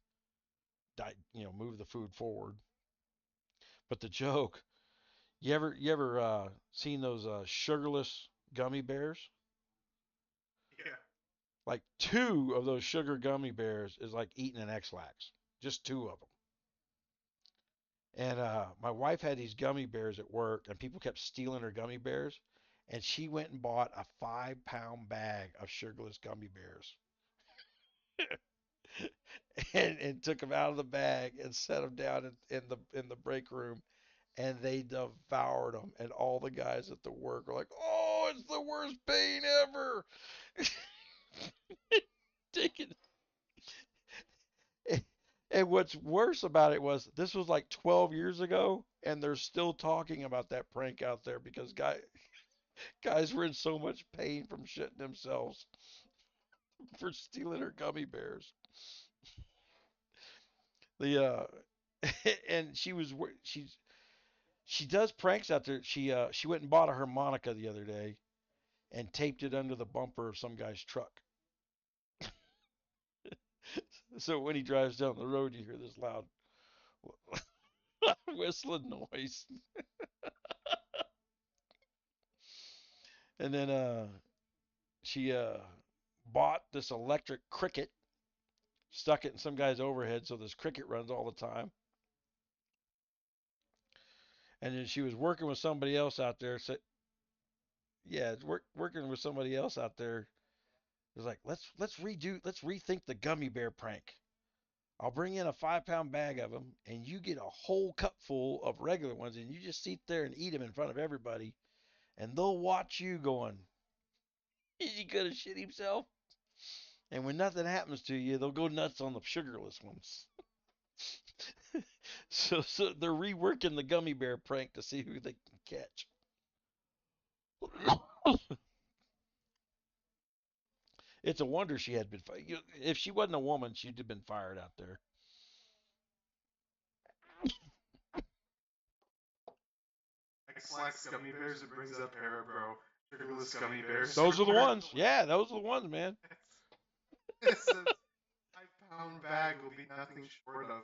move the food forward." But the joke, you ever seen those sugarless gummy bears? Yeah. Like 2 of those sugar gummy bears is like eating an X-Lax. Just 2 of them. And my wife had these gummy bears at work, and people kept stealing her gummy bears. And she went and bought a 5-pound bag of sugarless gummy bears, and took them out of the bag and set them down in the break room, and they devoured them. And all the guys at the work were like, "Oh, it's the worst pain ever." Taking And what's worse about it was this was like 12 years ago, and they're still talking about that prank out there because guys were in so much pain from shitting themselves for stealing her gummy bears. The and she does pranks out there. She went and bought a harmonica the other day and taped it under the bumper of some guy's truck. So when he drives down the road, you hear this loud whistling noise. And then she bought this electric cricket, stuck it in some guy's overhead so this cricket runs all the time. And then she was working with somebody else out there. So, yeah, working with somebody else out there. It was like, let's rethink the gummy bear prank. I'll bring in a 5-pound bag of them, and you get a whole cup full of regular ones, and you just sit there and eat them in front of everybody, and they'll watch you going, "Is he gonna shit himself?" And when nothing happens to you, they'll go nuts on the sugarless ones. So they're reworking the gummy bear prank to see who they can catch. It's a wonder she had been fired. If she wasn't a woman, she'd have been fired out there. X-Lax gummy bears, it brings up Hera, bro. Sugarless gummy bears. Those are the ones. Yeah, those are the ones, man. It says 5-pound bag will be nothing short of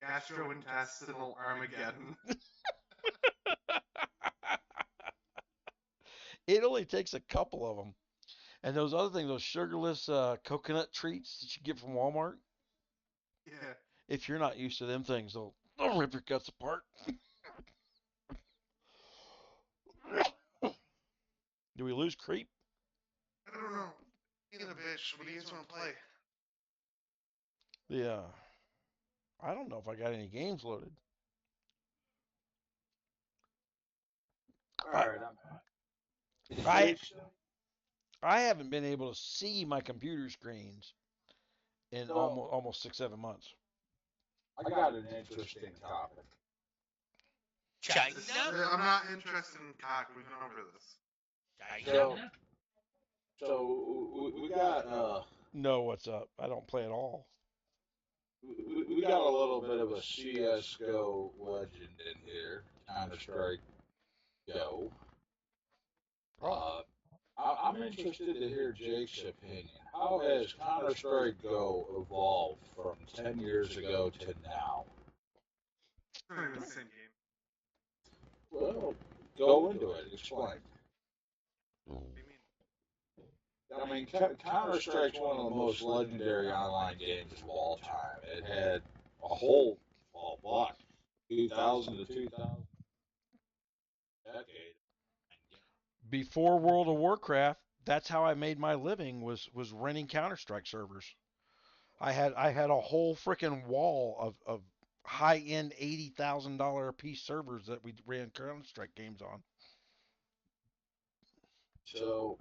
gastrointestinal Armageddon. It only takes a couple of them. And those other things, those sugarless coconut treats that you get from Walmart. Yeah. If you're not used to them things, they'll rip your guts apart. Do we lose Creep? I don't know. Being a bitch, what do you guys want to play? Yeah. I don't know if I got any games loaded. Alright, I'm back. I haven't been able to see my computer screens in almost 6-7 months. I got an interesting topic. China? I'm not interested in cock. We've been over this. China? So we got No, what's up? I don't play at all. we got a little bit of a CS:GO legend in here. Counter-Strike Go. I'm interested to hear Jake's opinion. How has Counter-Strike Go evolved from 10 years ago to now? It's not even the same game. Well, go into it. Explain. What do you mean? I mean, Counter-Strike's one of the most legendary online games of all time. It had a whole, 2000 to 2000 decade. Before World of Warcraft, that's how I made my living was renting Counter-Strike servers. I had a whole freaking wall of high-end $80,000 a piece servers that we ran Counter-Strike games on. So,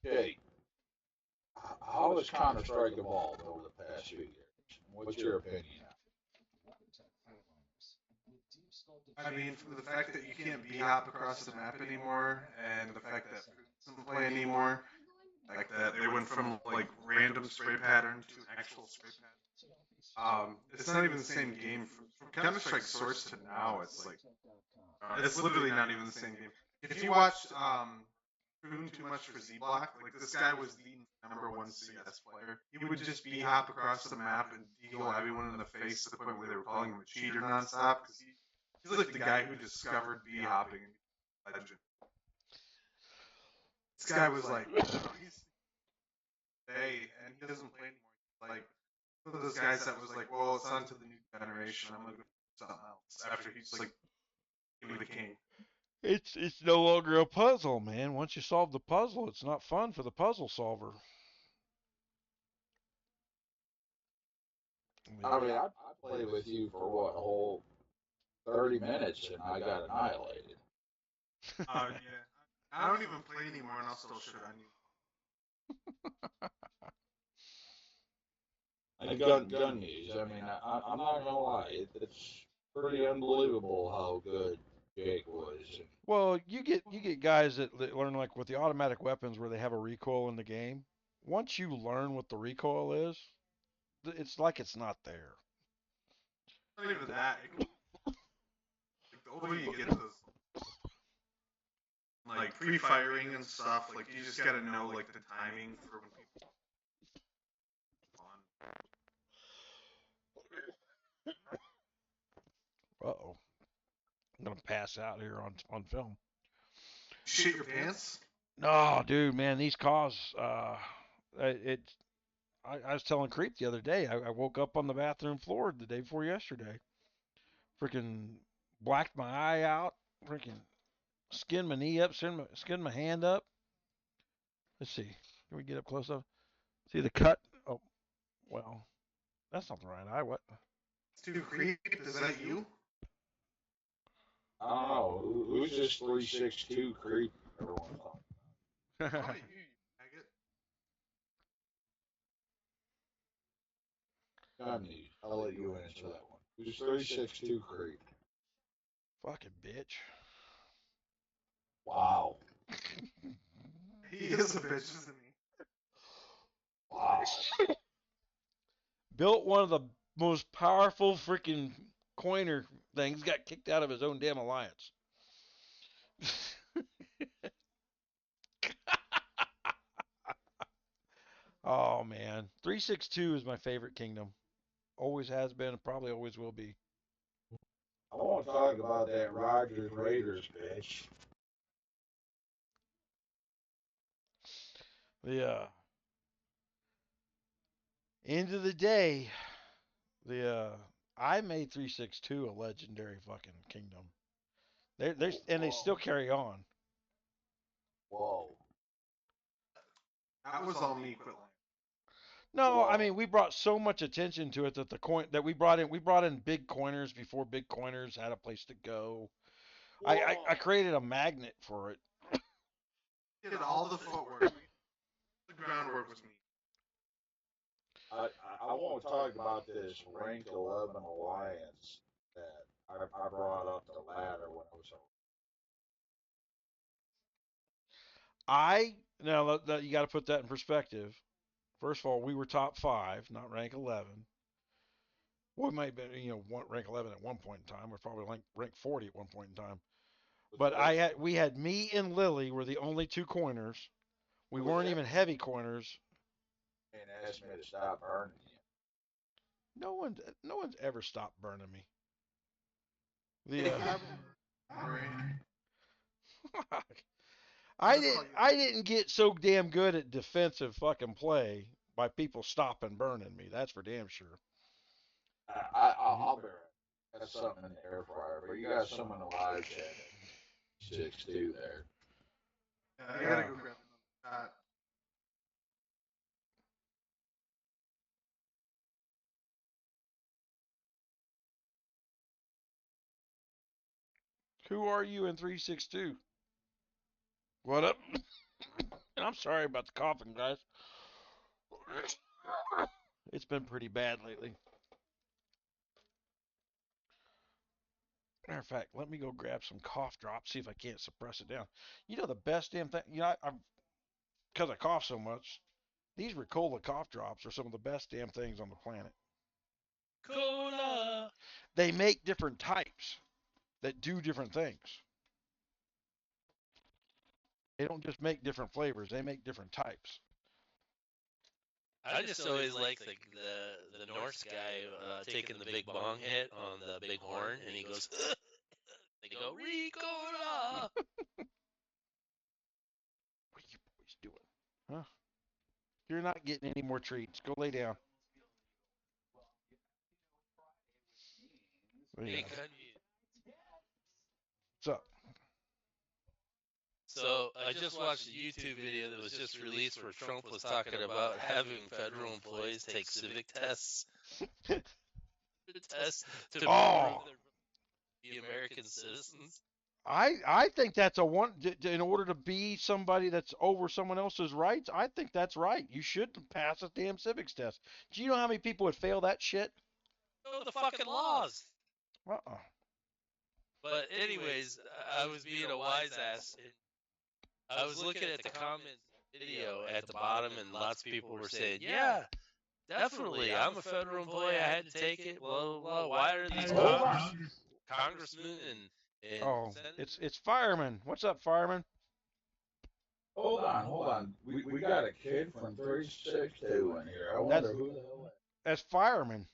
Jake, how has Counter-Strike evolved over the past few years? What's your opinion? I mean, from the fact that you can't b-hop across the map anymore, and the fact that doesn't play anymore, like that they went from like random spray pattern to actual spray pattern. It's not even the same game. From Counter-Strike Source to now, it's like it's literally not even the same game. If you watched Tune Too Much for Z-Block, like this guy was the #1 CS player. He would just b-hop across the map and deal everyone in the face to the point where they were calling him a cheater nonstop because he's like the guy who discovered b-hopping in Legend. This guy was like, he's hey, and he doesn't play anymore. He's like one of those guys that was like, well, it's on to the new generation. I'm gonna go do something else. After he's like, he the king. It's no longer a puzzle, man. Once you solve the puzzle, it's not fun for the puzzle solver. I mean, I played with you for what, a whole 30 minutes, and I got annihilated. Yeah. I don't even play anymore, and I'll still shit on you. And GunMuse, I mean, I'm not gonna lie, it's pretty unbelievable how good Jake was. Well, you get guys that learn like with the automatic weapons where they have a recoil in the game. Once you learn what the recoil is, it's like it's not there. Not even that. Like the older you get, like pre-firing and stuff, like you just gotta know like the timing for when people. Uh-oh. I'm gonna pass out here on film. Shit your pants? No, dude, man, these cause I was telling Creep the other day. I woke up on the bathroom floor the day before yesterday. Freaking blacked my eye out. Freaking skinned my knee up. Skinned my hand up. Let's see. Can we get up close up? See the cut? Oh, well, that's not the right eye. What? It's too Creep. Is that you? I don't know. Who's this 362 Creep? Everyone's talking Oh, you about. GunMuse, I'll let you answer that one. Who's 362 Creep? Fucking bitch. Wow. He is a bitch, isn't he? Wow. Built one of the most powerful freaking coiner things. Got kicked out of his own damn alliance. Oh man, 362 is my favorite kingdom. Always has been, and probably always will be. I want to talk about that Rogers Raiders bitch. The end of the day, I made 362 a legendary fucking kingdom. They still carry on. Whoa. That was all me, quit lying. No, Whoa. I mean we brought so much attention to it that the coin that we brought in big coiners before big coiners had a place to go. I created a magnet for it. Did all the footwork. The groundwork was me. I want to talk about this Rank 11 alliance that I brought up the ladder when I was Now that you got to put that in perspective. First of all, we were top 5, not rank 11. Well, we might have been, rank 11 at one point in time. We're probably rank 40 at one point in time. But we had me and Lily were the only 2 coiners. We weren't even heavy coiners. and asked me to stop burning you. No one's ever stopped burning me. I didn't get so damn good at defensive fucking play by people stopping burning me. That's for damn sure. I'll bear it. That's something in the air fryer, but you got someone in the live chat. 6'2" there. I gotta go grab that. Who are you in 362? What up? And I'm sorry about the coughing, guys. It's been pretty bad lately. Matter of fact, let me go grab some cough drops, see if I can't suppress it down. The best damn thing, because I cough so much, these Ricola cough drops are some of the best damn things on the planet. Cola. They make different types that do different things. They don't just make different flavors, they make different types. I just always like the Norse guy taking the big bong hit on the big horn, and he goes, they go, Ricola! What are you boys doing? Huh? You're not getting any more treats. Go lay down. Hey, What's up? So I just watched a YouTube video that was just released where Trump was talking about having federal employees take civic tests to prove they're the American citizens. I think that's in order to be somebody that's over someone else's rights, I think that's right. You should pass a damn civics test. Do you know how many people would fail that shit? Know the fucking laws. Uh-uh. But anyways, I was being a wise ass. I was looking at the comments video at the bottom, and lots of people were saying, yeah, definitely, I'm a federal employee, I had to take it, blah, blah, blah. Why are these congressmen and it's firemen. What's up, fireman? Hold on. We got a kid from 362 in here. I wonder who the hell that's fireman.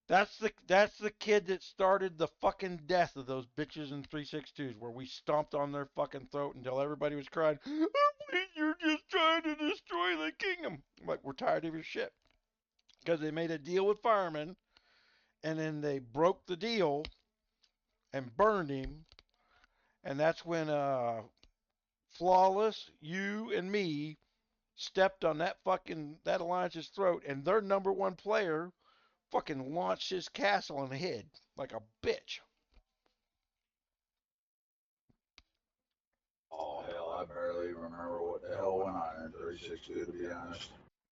That's the kid that started the fucking death of those bitches in 362s, where we stomped on their fucking throat until everybody was crying, you're just trying to destroy the kingdom. Like, we're tired of your shit. Because they made a deal with firemen, and then they broke the deal and burned him. And that's when Flawless, you and me stepped on that alliance's throat, and their number 1 player fucking launched his castle on the head like a bitch. Oh, hell, I barely remember what the hell went on in 362, to be honest.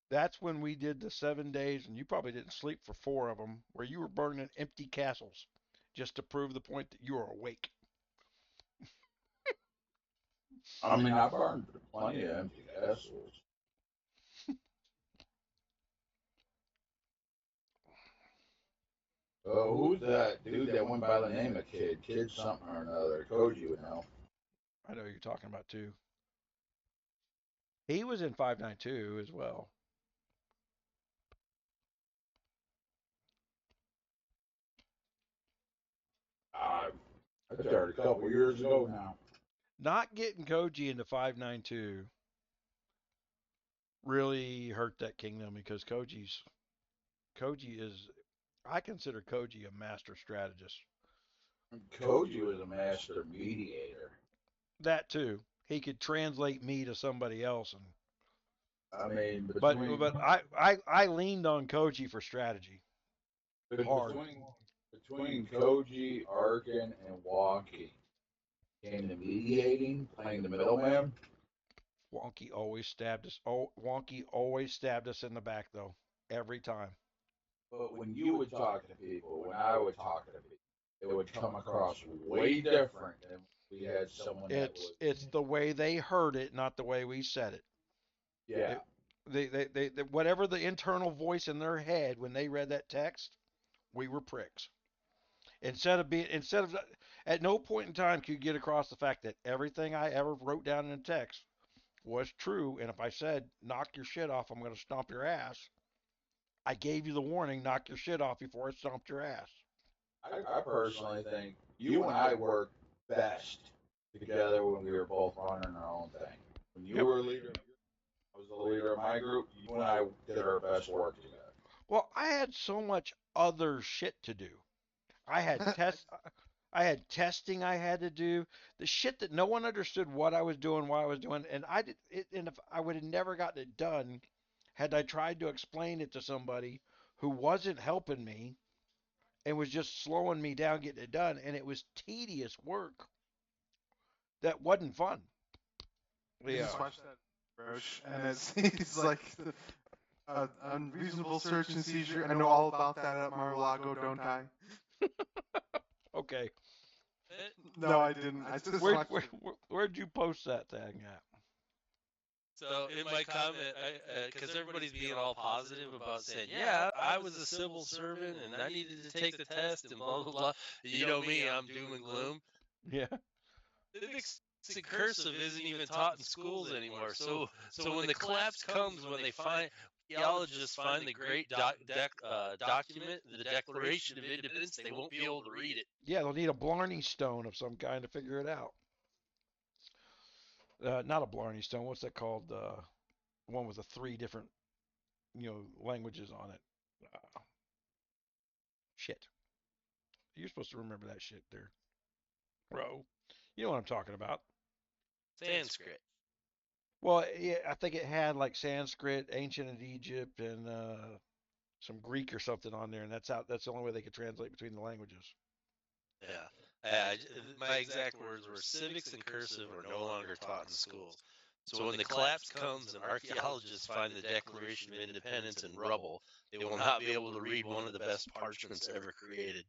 That's when we did the 7 days, and you probably didn't sleep for 4 of them, where you were burning empty castles just to prove the point that you are awake. I mean, I burned plenty of empty castles. Who's that dude that went by the name of Kid? Kid something or another. Koji would know. I know who you're talking about, too. He was in 592 as well. I started a couple years ago now. Not getting Koji into 592 really hurt that kingdom, because Koji is, I consider Koji a master strategist. Koji was a master mediator. That too. He could translate me to somebody else, and I mean, but I leaned on Koji for strategy. Hard. Between Koji, Arkin, and Wonky came the mediating, playing the middleman. Wonky always stabbed us. Oh, Wonky always stabbed us in the back, though, every time. But when you would talk to people, when I would talk to people, it would come across way different than we had someone that was. It's the way they heard it, not the way we said it. Yeah. They whatever the internal voice in their head when they read that text, we were pricks. Instead of at no point in time could you get across the fact that everything I ever wrote down in text was true, and if I said knock your shit off, I'm going to stomp your ass. I gave you the warning, knock your shit off before I stomped your ass. I personally think you and I worked best together when we were both running our own thing. When you were a leader, I was the leader of my group. You and I did our best work together. Well, I had so much other shit to do. I had testing I had to do. The shit that no one understood what I was doing, why I was doing, and I did it. And if I would have never gotten it done, had I tried to explain it to somebody who wasn't helping me and was just slowing me down getting it done, and it was tedious work. That wasn't fun. You just watch that Roche, and it's like unreasonable search and seizure. I know all about that at Mar-a-Lago, don't I? Okay. No, I didn't. I just watched it. Where'd you post that thing at? So in my comment, because everybody's being all positive about saying, yeah, I was a civil servant and I needed to take the test and blah, blah, blah. You know me, I'm doom and gloom. Yeah. Civics and cursive isn't even taught in schools anymore. So when the collapse comes, when they find, archaeologists find the great document, the Declaration of Independence, they won't be able to read it. Yeah, they'll need a Blarney Stone of some kind to figure it out. Not a Blarney Stone. What's that called? One with the 3 different, languages on it. Shit. You're supposed to remember that shit there, bro. You know what I'm talking about. Sanskrit. Well, yeah, I think it had like Sanskrit, ancient Egypt, and some Greek or something on there, and that's the only way they could translate between the languages. Yeah. My exact words were civics and cursive are no longer taught in schools. So when the collapse comes and archaeologists find the Declaration of Independence in rubble, they will not be able to read one of the best parchments ever created.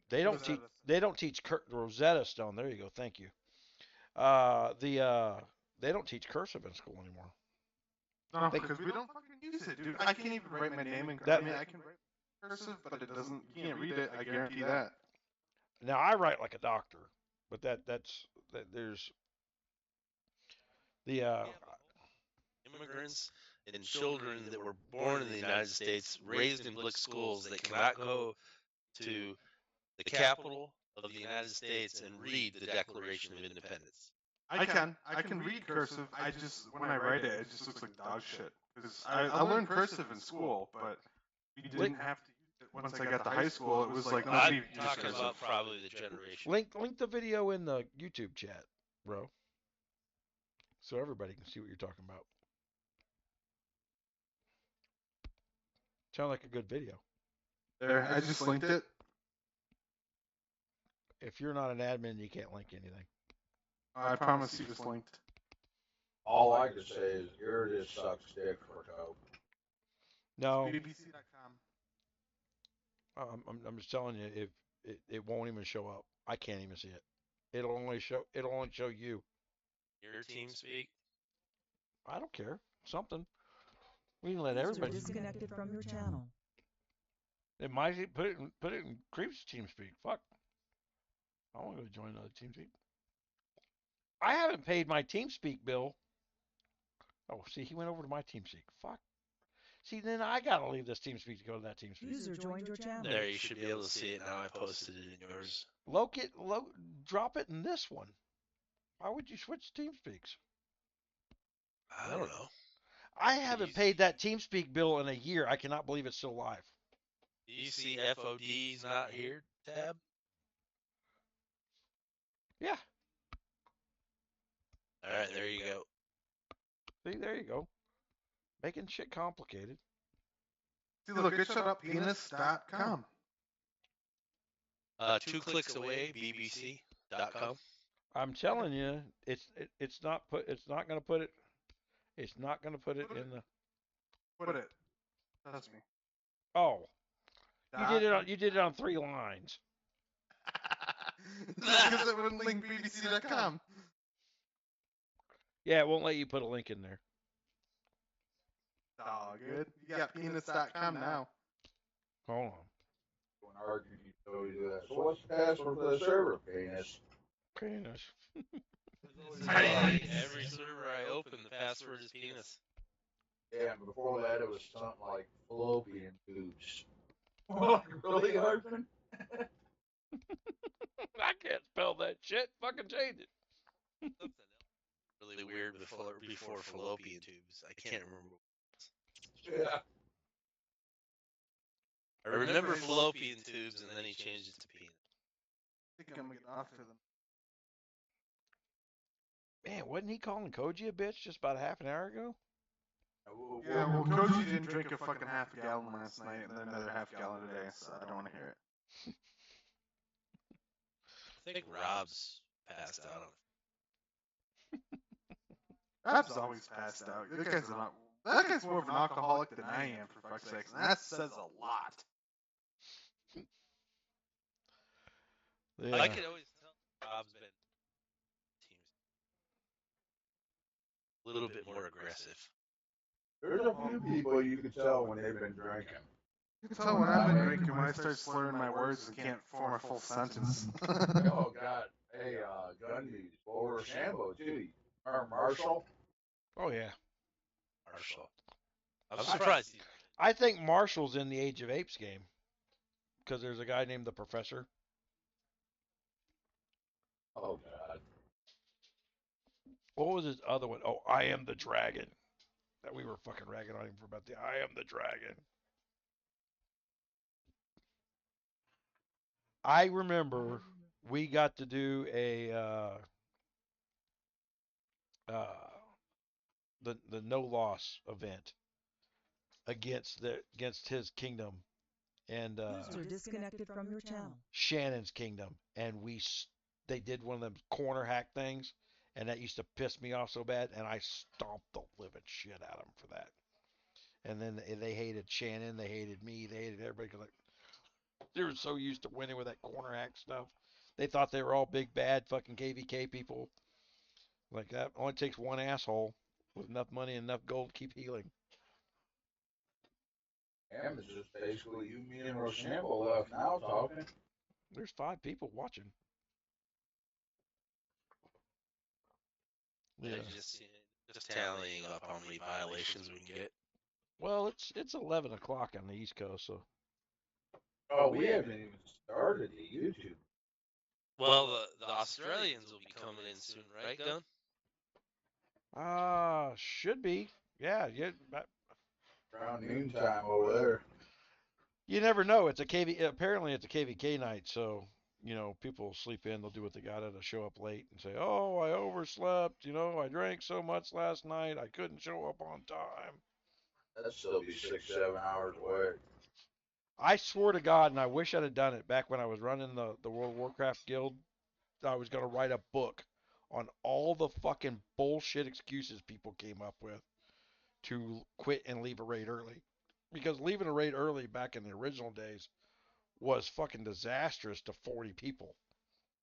They don't teach Rosetta Stone. There you go. Thank you. They don't teach cursive in school anymore. No, because we don't fucking use it, dude. I can't even write my name in cursive. I mean, I can write cursive, but it doesn't. You can't read it. I guarantee that. Now I write like a doctor, but there's the immigrants and children that were born in the United States, raised in public schools, that cannot go to the capital of the United States and read the Declaration of Independence. I can read cursive. When I write it, it just looks like dog shit. Because I learned cursive in school, but we didn't have to use it once I got to high school. It was like I'm talking about probably the generation. Link the video in the YouTube chat, bro, so everybody can see what you're talking about. Sound like a good video. There, I just linked it. If you're not an admin, you can't link anything. I promise you it's linked. All I can say is your just sucks dick for dope. No. BBC.com. I'm just telling you, if it won't even show up. I can't even see it. It'll only show you. Your team speak. I don't care. Something. We can let everybody. Disconnected from your channel. It might put it in Creep's TeamSpeak. Fuck. I want to go join another TeamSpeak. I haven't paid my TeamSpeak bill. Oh, see, he went over to my TeamSpeak. Fuck. See, then I gotta leave this TeamSpeak to go to that TeamSpeak. User joined your channel. There, you should be able to see it now. I posted it in yours. Drop it in this one. Why would you switch TeamSpeaks? I don't know. I haven't paid that TeamSpeak bill in a year. I cannot believe it's still live. Do you see FOD's not here tab? Yeah. All right, there you go. See, there you go. Making shit complicated. See, look, it shut up penis.com. 2 clicks away, bbc.com. I'm telling you, it's not gonna put it in the. Put it. That's me. Oh, you did it on 3 lines. Because it wouldn't link BBC.com. Yeah, it won't let you put a link in there. Oh, good. You got penis.com now. Hold on. When arguing, you know, you do that. So what's the password for the server? Penis. Penis. Every server I open, the password is penis. Yeah, and before that it was something like fallopian tubes. Really, Hartman? I can't spell that shit. Fucking change it. Something else really weird before fallopian tubes. I can't remember. Yeah. I remember fallopian tubes, and then he changed it to penis. I think I'm gonna get off for them. Man, wasn't he calling Koji a bitch just about a half an hour ago? Yeah, well, Koji didn't drink a fucking half a gallon last night, and then another half gallon today, so I don't want to hear it. I think Rob's passed out. Rob's always passed out. That guy's more of an alcoholic than I am, for fuck's sakes, and that says a lot. Yeah. I could always tell Rob's been a little bit more aggressive. There's a few people you can tell when they've been drinking. You can tell when I've been drinking when I start slurring my words and can't form a full sentence. Oh, God. Hey, GunMuse. Or Shambo, too. Or Marshall. Oh, yeah. Marshall. I'm surprised. I think Marshall's in the Age of Apes game. Because there's a guy named the Professor. Oh, God. What was his other one? Oh, I Am the Dragon. That we were fucking ragging on him for about the I Am the Dragon. I remember we got to do a the no loss event against his kingdom and User disconnected from your channel. Shannon's kingdom, and they did one of them corner hack things, and that used to piss me off so bad, and I stomped the living shit out of them for that. And then they hated Shannon, they hated me, they hated everybody because they were so used to winning with that corner hack stuff. They thought they were all big bad fucking KVK people. Like that only takes one asshole with enough money and enough gold to keep healing. Damn, it's just basically you, me, and Rochambeau left now talking. There's 5 people watching. Yeah. Just tallying up how many violations we can get. Well, it's 11 o'clock on the East Coast, so. Oh, we haven't even started the YouTube. Well, the Australians will be coming in soon, right, Gun? Should be. Yeah. Around noontime over there. You never know. Apparently it's a KVK night, so people sleep in. They'll do what they gotta to show up late and say, "Oh, I overslept. I drank so much last night, I couldn't show up on time." That'd still be 6-7 hours away. I swore to God, and I wish I'd have done it back when I was running the World of Warcraft guild. I was gonna write a book on all the fucking bullshit excuses people came up with to quit and leave a raid early. Because leaving a raid early back in the original days was fucking disastrous to 40 people.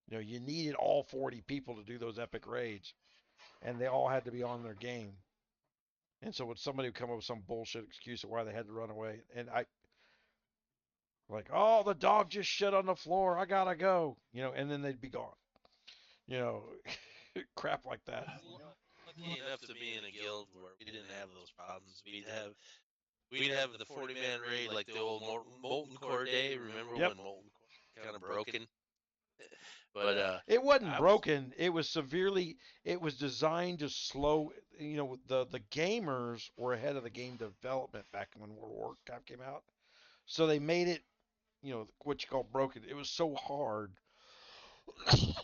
You needed all 40 people to do those epic raids, and they all had to be on their game. And so when somebody would come up with some bullshit excuse of why they had to run away, and oh, the dog just shit on the floor, I gotta go, and then they'd be gone. Crap like that. Lucky enough to be in a guild where we didn't have those problems. We'd have the 40-man raid like the old Molten Core day. Remember when Molten Core was kind of broken? But it wasn't broken. It was designed to slow. The gamers were ahead of the game development back when World of Warcraft came out, so they made it, what you call broken. It was so hard to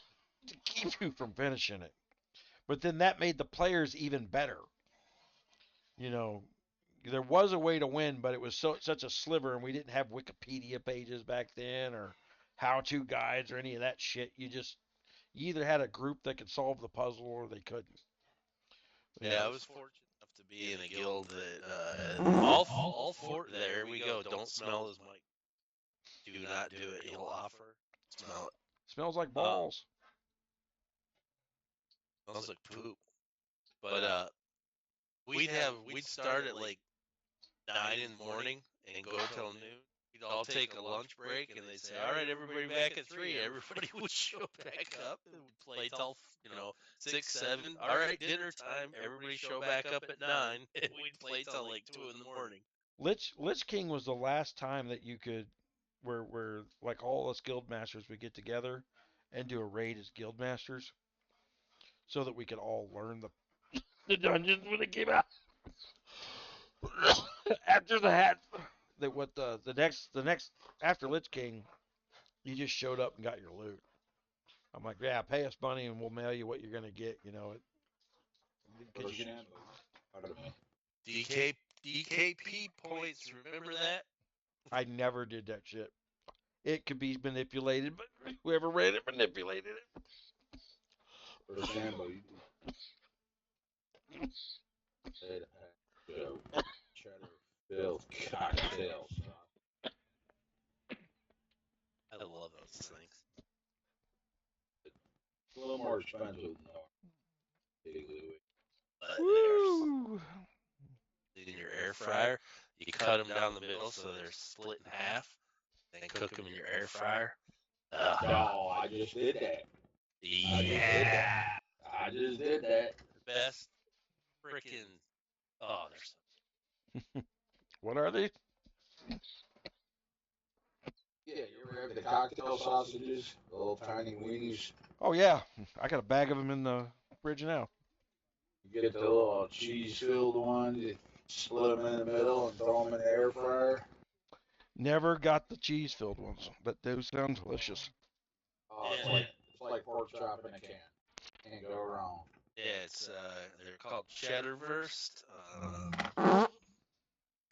keep you from finishing it. But then that made the players even better. There was a way to win, but it was such a sliver, and we didn't have Wikipedia pages back then or how-to guides or any of that shit. You either had a group that could solve the puzzle or they couldn't. Yeah, I was fortunate enough to be in a guild that all four. There we go. Don't smell his mic. Do not do it. He'll offer. Smell it. Smells like balls. Smells like poop. But we'd start at like 9 in the morning and go till noon. We'd all take a lunch break, and they'd say, "All right, everybody back at 3." Everybody would show back up, and we'd play till 6, 7. All right, dinner time. Everybody show back up at 9, and we'd play till like 2 in the morning. Lich King was the last time that you could, where like all us guild masters would get together and do a raid as guild masters, so that we could all learn the dungeons when it came out. After the next after Lich King, you just showed up and got your loot. I'm like, yeah, pay us money and we'll mail you what you're gonna get. DKP points. Remember that? I never did that shit. It could be manipulated, but whoever ran it manipulated it. Cheddar filled cocktails. I love those things. A little more expensive than Big Louie. But in your air fryer, you cut them down the middle so they're split in half, then cook them in your air fryer. No, I just did that. Yeah. I just did that. Best freaking. Oh, they're so. What are they? Yeah, you ever have the cocktail sausages, the little tiny weenies? Oh yeah, I got a bag of them in the fridge now. You get the little cheese-filled ones, you split them in the middle and throw them in the air fryer. Never got the cheese-filled ones, but those sound delicious. Oh, it's like pork chop in a can. Can't go wrong. Yeah, they're called Cheddarverst.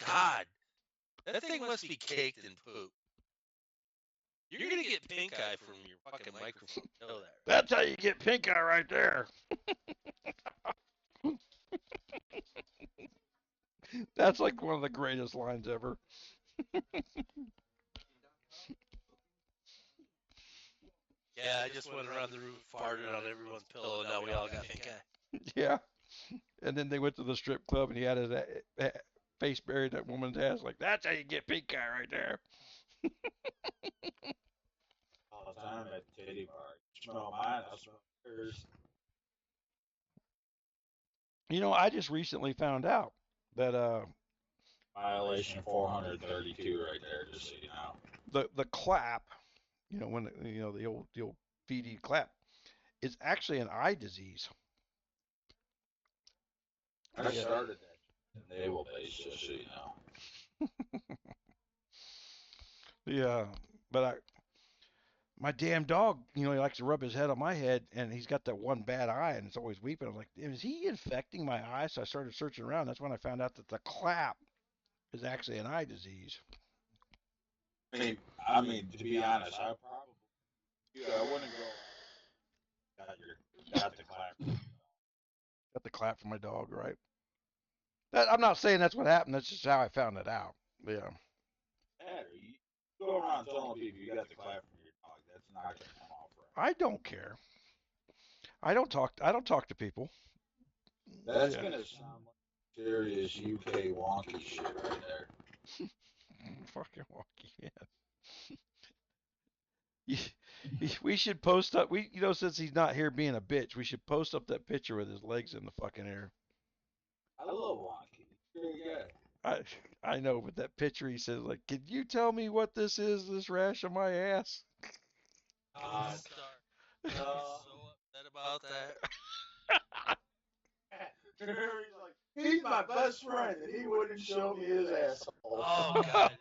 God, that thing must be caked in poop. You're gonna get pink eye from your fucking microphone. You know that. That's how you get pink eye right there. That's like one of the greatest lines ever. Yeah, I just went around the room, farted on everyone's pillow, and now we all got pink eye. Yeah. And then they went to the strip club and he had his face buried in that woman's ass. Like, that's how you get pink eye right there. All the time at the titty bar. You smell mine, I smell yours. I just recently found out that Violation 432 right there, just so you know. the clap, when the old VD clap, is actually an eye disease. I started that naval base, just so you know. Yeah, but my damn dog, he likes to rub his head on my head, and he's got that one bad eye, and it's always weeping. I was like, is he infecting my eye? So I started searching around. That's when I found out that the clap is actually an eye disease. I mean, to be honest, I wouldn't go. Got the clap. Got the clap for my dog, right? I'm not saying that's what happened. That's just how I found it out. Yeah. You go around telling people you got the clap from your dog. That's not going to come off right. I don't care. I don't talk to people. That's going to sound like serious UK wonky shit right there. Fucking wonky, yeah. We should post up. Since he's not here being a bitch, we should post up that picture with his legs in the fucking air. I love wonky. Very good. I know, but that picture, he says, like, can you tell me what this is? This rash on my ass. I'm so upset about that. He's my best friend, and he wouldn't show me his asshole. Oh God.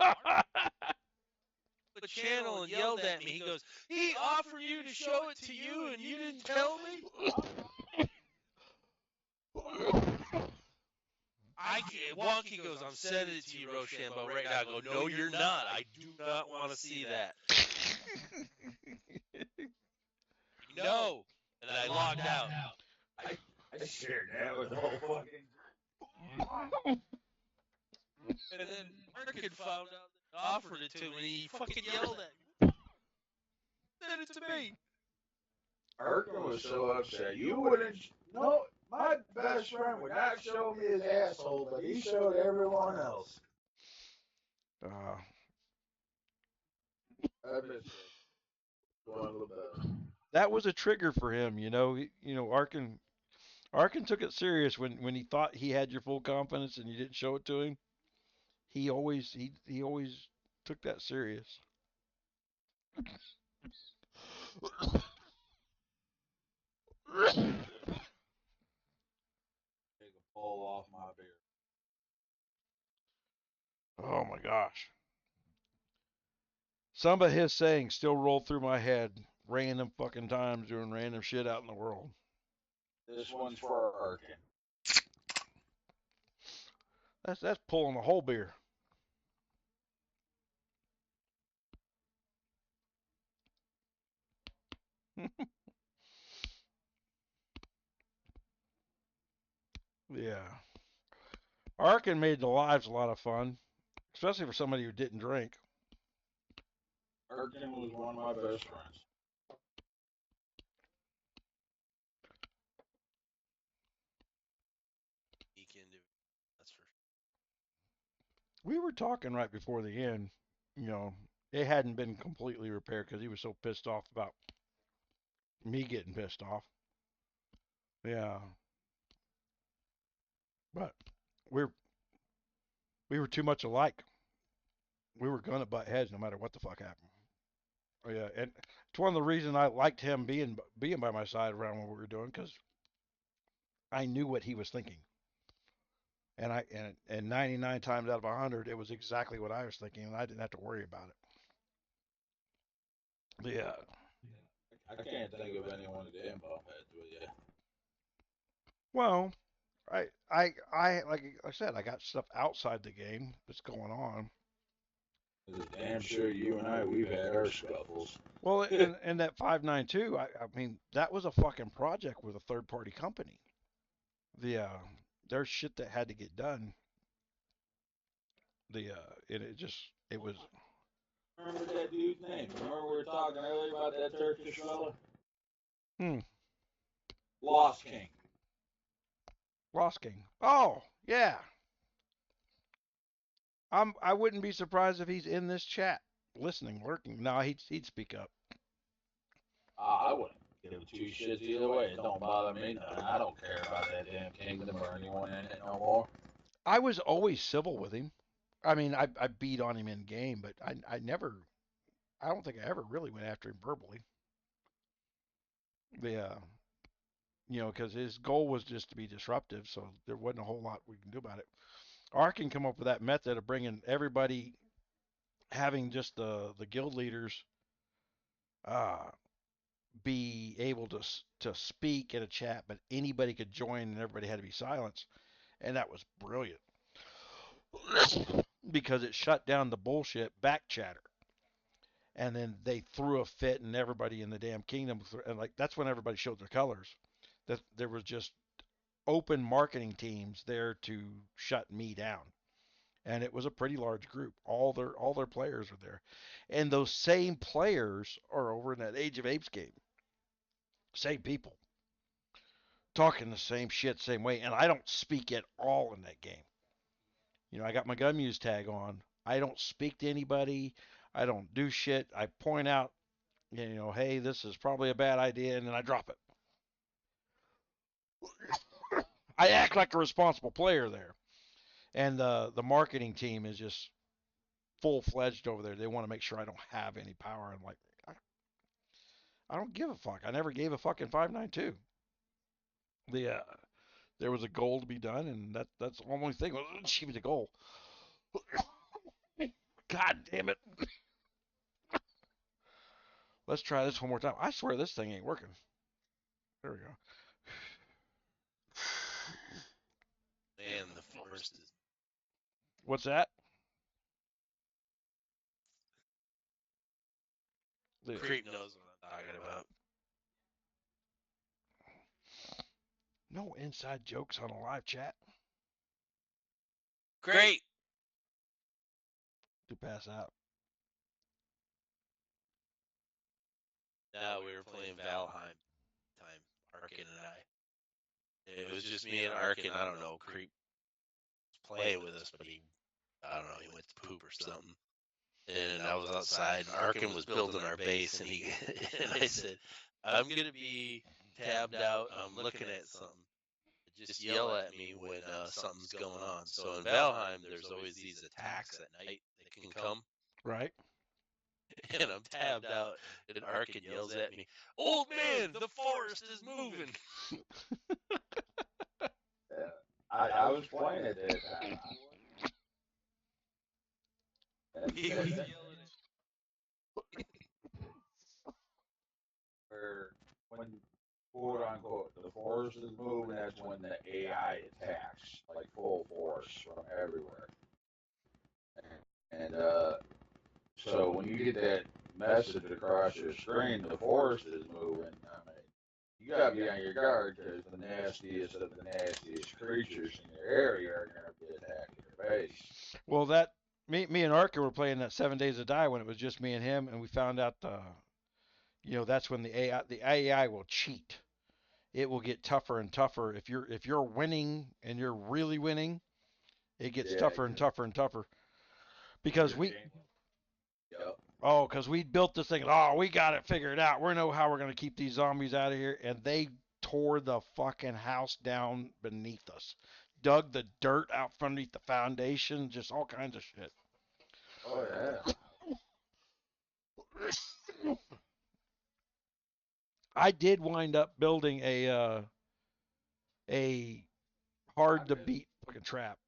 The channel and yelled at me. He goes, he offered you to show it to you, and you didn't tell me. Wonky goes, I'm sending it to you, Rochambeau, right now. I go, no, you're not. I do not want to see that. No. And I logged out. I shared that with the whole fucking. And then Markin found out that I offered it to him, and he fucking yelled at me. Send it to me. Arkin was so upset. You wouldn't. No, my best friend would not show me his asshole, but he showed everyone else. I miss him. One of the best. That was a trigger for him, you know. Arkin took it serious when he thought he had your full confidence and you didn't show it to him. He always took that serious. Take a pull off my beard. Oh my gosh. Some of his sayings still roll through my head random fucking times doing random shit out in the world. This one's for Arkin. That's pulling the whole beer. Yeah. Arkin made the lives a lot of fun, especially for somebody who didn't drink. Arkin was one of my best friends. He can do it. That's for sure. We were talking right before the end, it hadn't been completely repaired because he was so pissed off about me getting pissed off. Yeah. But we were too much alike. We were gonna butt heads no matter what the fuck happened. Oh yeah, and it's one of the reasons I liked him being by my side around what we were doing because I knew what he was thinking, and 99 times out of 100 it was exactly what I was thinking, and I didn't have to worry about it. Yeah. I can't think of anyone who didn't bump heads with you. Well, like I said, I got stuff outside the game that's going on. Damn sure you and we've had our scuffles. Well, and that 592, I mean, that was a fucking project with a third party company. There's shit that had to get done. It was. Remember that dude's name? Remember we were talking earlier about that Turkish fella? Lost King. Lost King. Oh, yeah. I wouldn't be surprised if he's in this chat, listening, lurking. No, he'd speak up. I wouldn't give two shits either way. It don't bother me none. I don't care about that damn kingdom or anyone in it no more. I was always civil with him. I mean, I beat on him in game, but I don't think I ever really went after him verbally. Because his goal was just to be disruptive, so there wasn't a whole lot we can do about it. Arkin come up with that method of bringing everybody, having just the guild leaders be able to speak in a chat, but anybody could join and everybody had to be silenced, and that was brilliant because it shut down the bullshit back chatter. And then they threw a fit, and everybody in the damn kingdom, and like that's when everybody showed their colors. That there was just open marketing teams there to shut me down, and it was a pretty large group. All their players were there, and those same players are over in that Age of Apes game. Same people talking the same shit, same way, and I don't speak at all in that game. I got my GunMuse tag on. I don't speak to anybody. I don't do shit. I point out, hey, this is probably a bad idea, and then I drop it. I act like a responsible player there. And the marketing team is just full fledged over there. They want to make sure I don't have any power. I'm like, I don't give a fuck. I never gave a fuck in 592. There was a goal to be done, and that's the only thing was achieving the goal. God damn it. Let's try this one more time. I swear this thing ain't working. There we go. Man, the forest is. What's that? Creep knows what I'm talking about. No inside jokes on a live chat. Great. To pass out. No, we were playing Valheim. Arkin and I. It was just me and Arkin. I don't know, Creep was playing with us, but I don't know, he went to poop or something. And I was outside, and Arkin was building our base, and and I said, I'm gonna be tabbed out. I'm looking at something. Just yell at me when something's going on. So in Valheim, there's always these attacks at night that can come. Right. And I'm tabbed out, and Arkin yells at me, "Old man, the forest is moving." I was playing at that time. He was yelling Where when quote unquote the force is moving, that's when the AI attacks like full force from everywhere. And so when you get that message across your screen, the forest is moving. I mean, you gotta be on your guard because the nastiest of the nastiest creatures in your area are gonna be attacking your base. Well, that me and Arkin were playing that 7 Days to Die when it was just me and him, and we found out that's when the AI will cheat. It will get tougher and tougher. If you're winning and you're really winning, it gets tougher and tougher and tougher. Because we built this thing. Oh, we got it figured out. We know how we're gonna keep these zombies out of here, and they tore the fucking house down beneath us, dug the dirt out from underneath the foundation, just all kinds of shit. Oh yeah. I did wind up building a hard to beat fucking trap.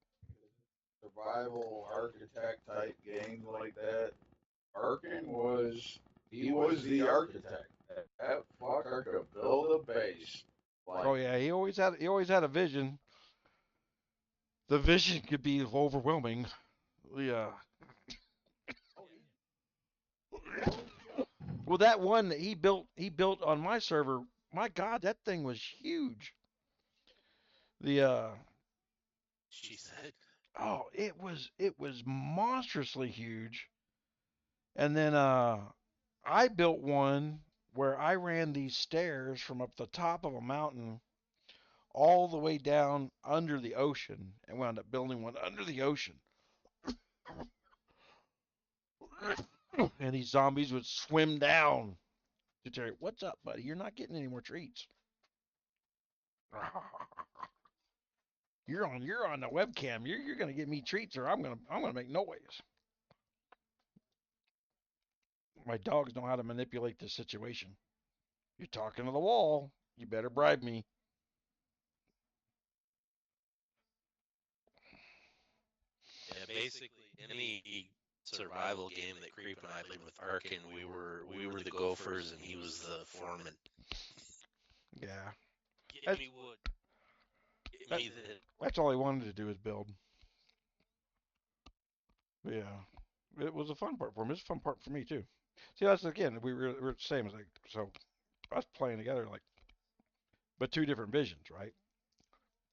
Survival architect type games like that. Arkin was the architect. That fucker could build a base. Like, Oh yeah, he always had a vision. The vision could be overwhelming. Yeah. Well, that one that he built on my server. My God, that thing was huge. She said, it was monstrously huge. And then I built one where I ran these stairs from up the top of a mountain all the way down under the ocean and wound up building one under the ocean. And these zombies would swim down to Terry. What's up, buddy? You're not getting any more treats. You're on the webcam. You're gonna give me treats, or I'm gonna make noise. My dogs know how to manipulate this situation. You're talking to the wall. You better bribe me. yeah, basically any survival game that Creep and I played with Arkin, we were the gophers and he was the foreman. Yeah. Get me wood. Get me this. That's all he wanted to do is build. Yeah. It was a fun part for him. It's a fun part for me too. See, that's again, we're the same as so us playing together but two different visions, right?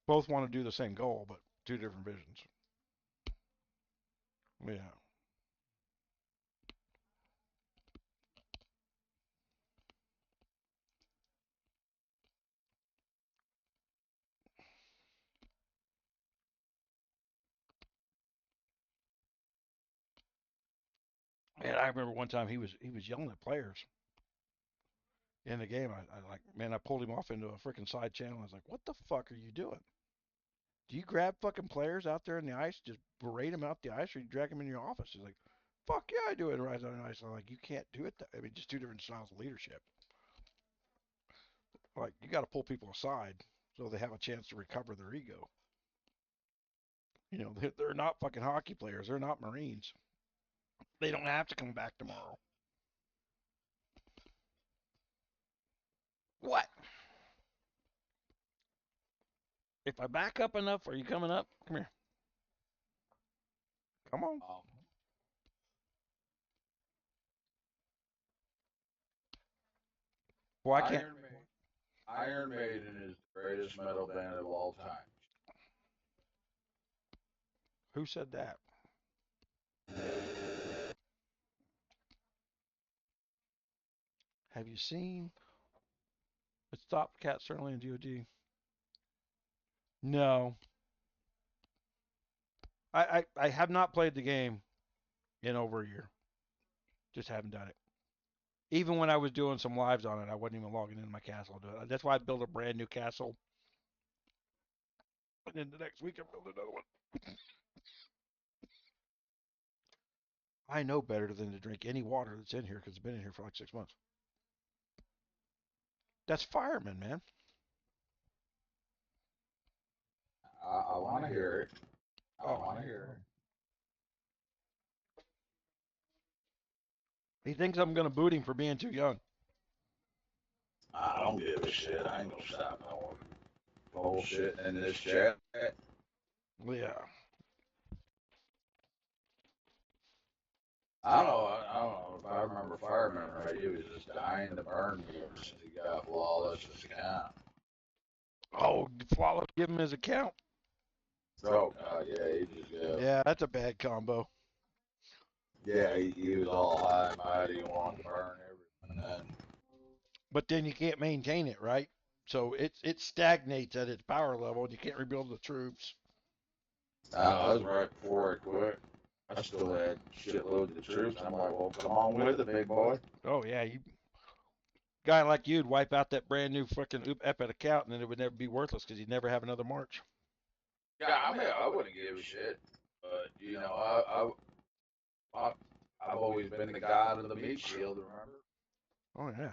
Both want to do the same goal, but two different visions. Yeah. And I remember one time he was yelling at players in the game. I pulled him off into a freaking side channel. I was like, what the fuck are you doing? Do you grab fucking players out there in the ice, just berate them out the ice, or you drag them in your office? He's like, fuck yeah, I do it right on the ice. I'm like, you can't do it. Just two different styles of leadership. Like, you got to pull people aside so they have a chance to recover their ego. They're not fucking hockey players. They're not Marines. They don't have to come back tomorrow. What? If I back up enough, are you coming up? Come here. Come on. Well, I can't. Iron Maiden is the greatest metal band of all time. Who said that? Have you seen It's Top Cat certainly in GOG. No. I have not played the game in over a year. Just haven't done it. Even when I was doing some lives on it, I wasn't even logging into my castle. That's why I built a brand new castle. And then the next week I built another one. I know better than to drink any water that's in here because it's been in here for like 6 months. That's fireman, man. I want to hear it. I Oh. want to hear it. He thinks I'm going to boot him for being too young. I don't give a shit. I ain't gonna stop no bullshit in this chat. Yeah. I don't know if I remember Fireman right. He was just dying to burn me ever since he got flawless as account. Oh, Flawless give him his account. Oh God, yeah, he just Yeah, that's a bad combo. yeah, he was all high and mighty and wanted to burn everything. But then you can't maintain it, right? So it stagnates at its power level, and you can't rebuild the troops. That was right before I quit. I still had shitloads of troops. I'm like, well, come on with it, big boy. Oh yeah, you guy like you'd wipe out that brand new fucking Epic account, and then it would never be worthless because you'd never have another march. Yeah, I mean, I wouldn't give a shit, but you know, I've always been the god of the meat shield. Remember? Oh yeah.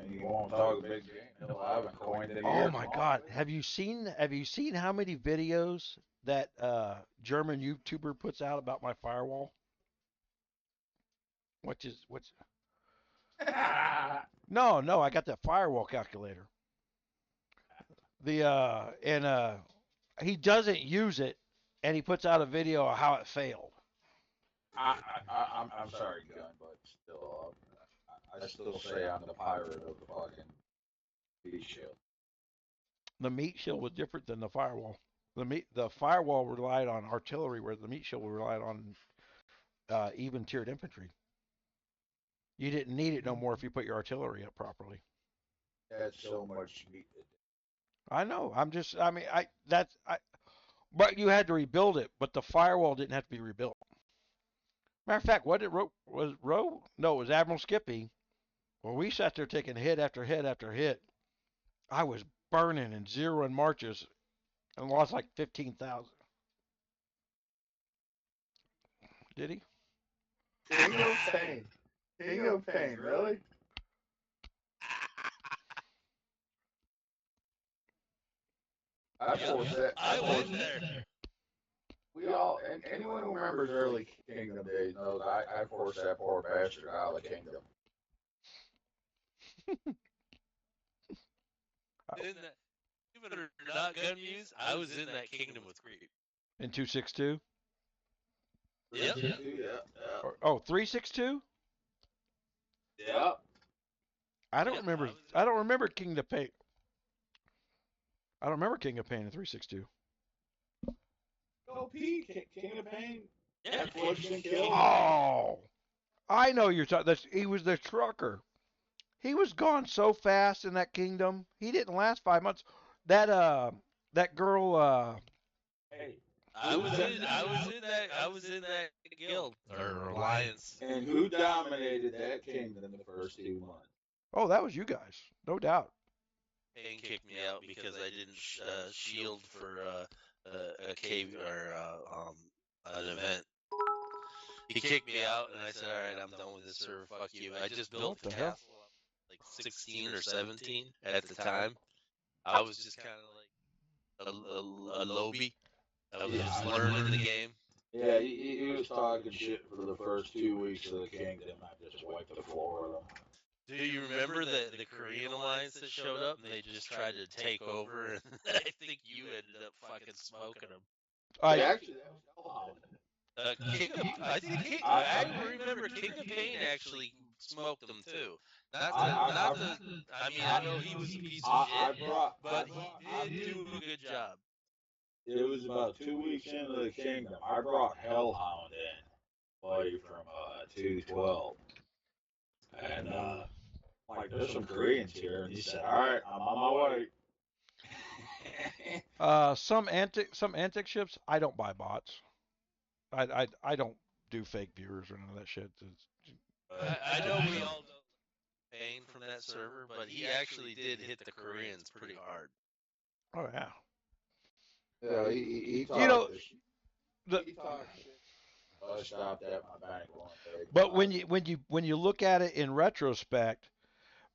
You want to talk big game? Hell, I haven't coined it. Oh my God, have you seen how many videos that German YouTuber puts out about my firewall? What's No, I got that firewall calculator. He doesn't use it, and he puts out a video of how it failed. I'm sorry, Gun, but still, I still say I'm the pirate of the fucking meat shield. The meat shield was different than the firewall. The firewall relied on artillery, where the meat shield relied on even tiered infantry. You didn't need it no more if you put your artillery up properly. That's so much meat. I know. But you had to rebuild it. But the firewall didn't have to be rebuilt. Matter of fact, what it was Roe? No, it was Admiral Skippy. Well, we sat there taking hit after hit after hit. I was burning and zeroing marches and lost like 15,000. Did he? King of pain. King of pain, really? I was there. We all, and anyone who remembers early Kingdom days knows I forced that poor bastard out of the kingdom. Even or not GunMuse, I was in that kingdom with Creep. In 262? Yep. Yeah. 362? Yeah. I don't remember King of Pain. I don't remember King of Pain in 362. Oh, Pete, King of Pain. Yeah. Oh, I know you're talking. He was the trucker. He was gone so fast in that kingdom. He didn't last 5 months. That girl. Hey. I was in that guild or alliance. And who dominated that kingdom the first 2 months? Oh, that was you guys, no doubt. Pain kicked me out because I didn't shield for a cave or an event. He kicked me out, and I said, "All right, I'm done with this server. Fuck you." I just built the castle, like 16 or 17 at the time. I was just kind of like a lobby. I was just learning the game. Yeah, he was talking shit for the first 2 weeks of the kingdom. I just wiped the floor with him. Do you remember the Korean alliance that showed up and they just tried to take over? And I think you ended up fucking smoking them. Actually, that was I remember King of Pain actually smoked them too. I know he was a piece of shit, but he did do a good job. It was about 2 weeks into the kingdom. I brought Hellhound in, buddy, from 212, and Like, there's some Koreans here, and he said, "All right, I'm on my way." Some antic ships, I don't buy bots. I don't do fake viewers or none of that shit. I know we all know pain from that server, but he actually did hit the Koreans pretty hard. Oh yeah. Yeah, he talked. You know, he talked shit. I stopped at my bank going fake. But when you look at it in retrospect,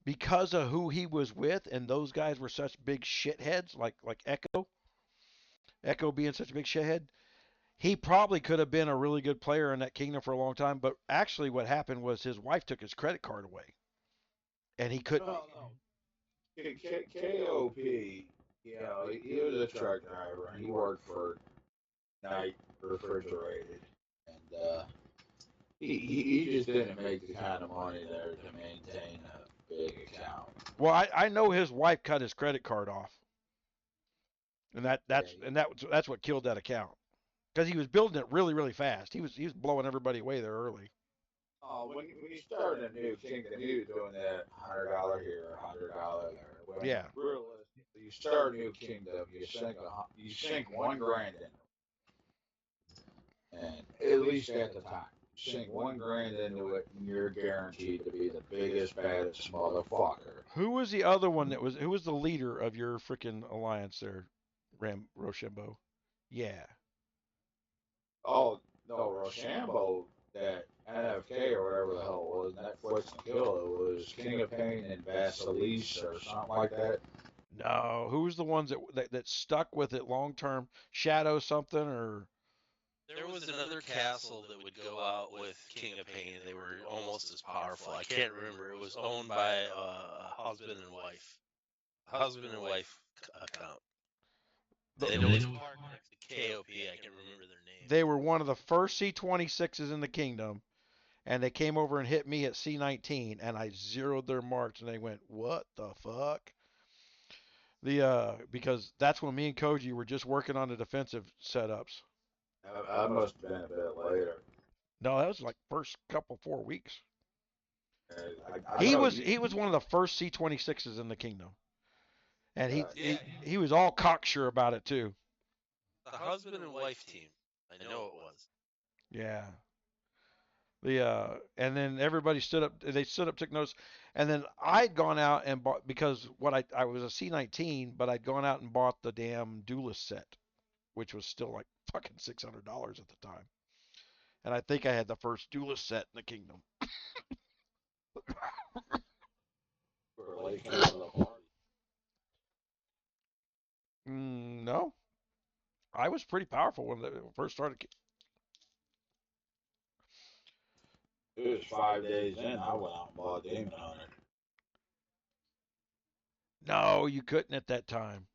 because of who he was with, and those guys were such big shitheads, like Echo being such a big shithead, he probably could have been a really good player in that kingdom for a long time. But actually, what happened was his wife took his credit card away, and he couldn't. No. KOP, you know, he was a truck driver, and he worked for Night Refrigerated, and he just didn't make the kind of money there to maintain a big account. Well, I know his wife cut his credit card off, and that's what killed that account, because he was building it really fast. He was blowing everybody away there early. Oh, when you started a new kingdom, he was doing that $100 here, $100 there. When Yeah. Realistically, you start a new kingdom, you sink $1,000 in, and at least at the time, you sink $1,000 into it, and you're guaranteed to be the biggest, baddest motherfucker. Who was the other one who was the leader of your freaking alliance there, Rochambeau? Yeah. Oh no, Rochambeau, that NFK or whatever the hell it was, Netflix and Kill, it was King of Pain and Basilice or something like that. No, who was the ones that stuck with it long term? Shadow something or? There was another castle that would go out with King of Pain, and they were almost as powerful. I can't remember. It was owned by a husband and wife. Account. They know it's part next to KOP. I can't remember their name. They were one of the first C-26s in the kingdom, and they came over and hit me at C-19, and I zeroed their marks, and they went, "What the fuck?" Because that's when me and Koji were just working on the defensive setups. I must have been a bit later. No, that was like first couple 4 weeks. He was one of the first C-26s in the kingdom, and he was all cocksure about it too. The husband and wife team. I know it was. Yeah. And then everybody stood up. They stood up, took notes, and then I'd gone out and bought, because I was a C-19, but I'd gone out and bought the damn duelist set, which was still like fucking $600 at the time. And I think I had the first duelist set in the kingdom. No, I was pretty powerful when they first started. It was 5 days in. I went out and bought Demon Hunter. No, you couldn't at that time.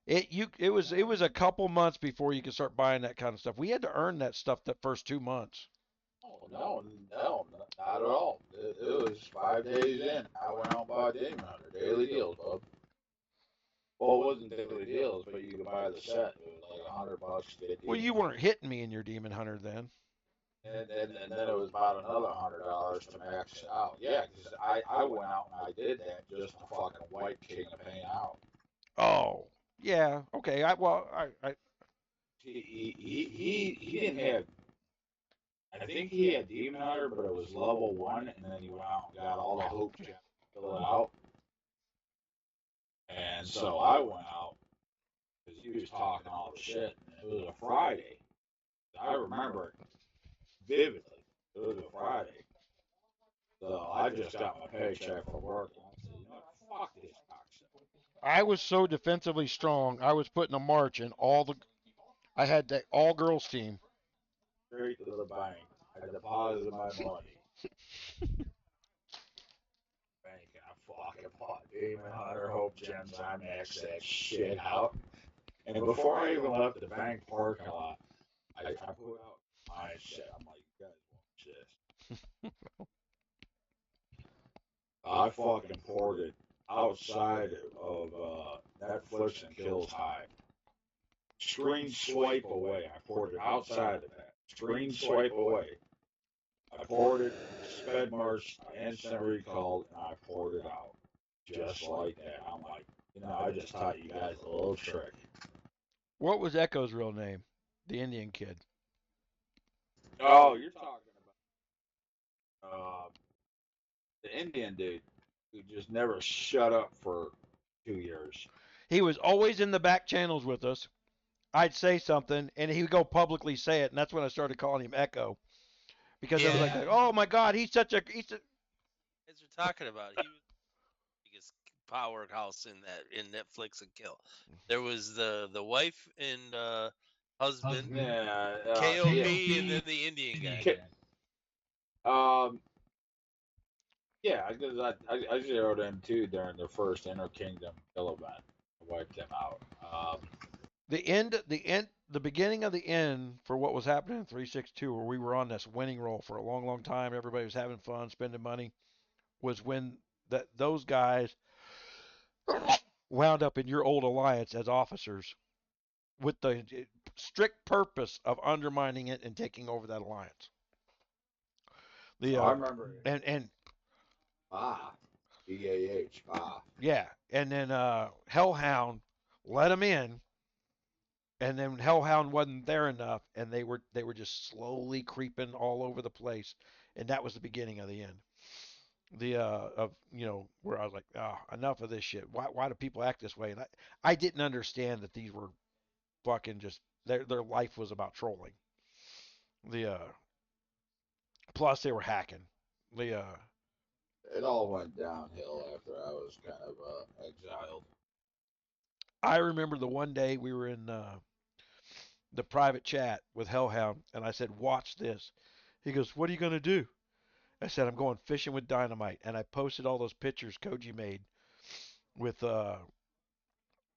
It was a couple months before you could start buying that kind of stuff. We had to earn that stuff that first 2 months. Oh, no, not at all. It was 5 days in. I went out and bought Demon Hunter. Daily deals, bub. Well, it wasn't daily deals, but you could buy the set. It was like $100 to get. Well, you weren't hitting me in your Demon Hunter then. And then it was about another $100 to max it out. Yeah, because I went out and I did that just to fucking wipe King of Pain out. Oh, yeah. Okay. He didn't have. I think he had Demon Hunter, but it was level 1, and then he went out and got all the hope gems to fill it out. And so I went out because he was talking all the shit. And it was a Friday. I remember it vividly. It was a Friday. So I just got my paycheck from work. And I said, you know what? Fuck this cocksucker. I was so defensively strong. I was putting a march in I had that all girls team. Straight to the bank. I deposited my money. Bank, and I fucking bought Demon Hunter Hope Gems. I maxed that shit out. And before I even left the bank parking lot, I put out my shit. I'm like, you guys watch this. I fucking poured it outside of Netflix and Kills High. Screen swipe away. I poured it outside of that. Screen swipe away. I poured it, sped march, instant recalled, and I poured it out. Just like that. I'm like, I just taught you guys a little trick. What was Echo's real name? The Indian kid. Oh, you're talking about the Indian dude who just never shut up for 2 years. He was always in the back channels with us. I'd say something, and he would go publicly say it, and that's when I started calling him Echo. Because I was like, oh my God, he's a. As you're talking about, he was the biggest powerhouse in Netflix and Kill. There was the wife and husband, Yeah, KOP, and then the Indian guy. Yeah, because I zeroed in too during the first Inner Kingdom kill event. I wiped him out. The beginning of the end for what was happening in 362, where we were on this winning roll for a long, long time. Everybody was having fun, spending money, was when those guys wound up in your old alliance as officers with the strict purpose of undermining it and taking over that alliance. I remember. And BAH. Yeah, and then Hellhound let him in, and then Hellhound wasn't there enough, and they were just slowly creeping all over the place, and that was the beginning of the end. Where I was like, enough of this shit. Why do people act this way? And I didn't understand that these were fucking just their life was about trolling. Plus they were hacking. It all went downhill after I was kind of exiled. I remember the one day we were in the private chat with Hellhound, and I said, "Watch this." He goes, "What are you gonna do?" I said, "I'm going fishing with dynamite," and I posted all those pictures Koji made with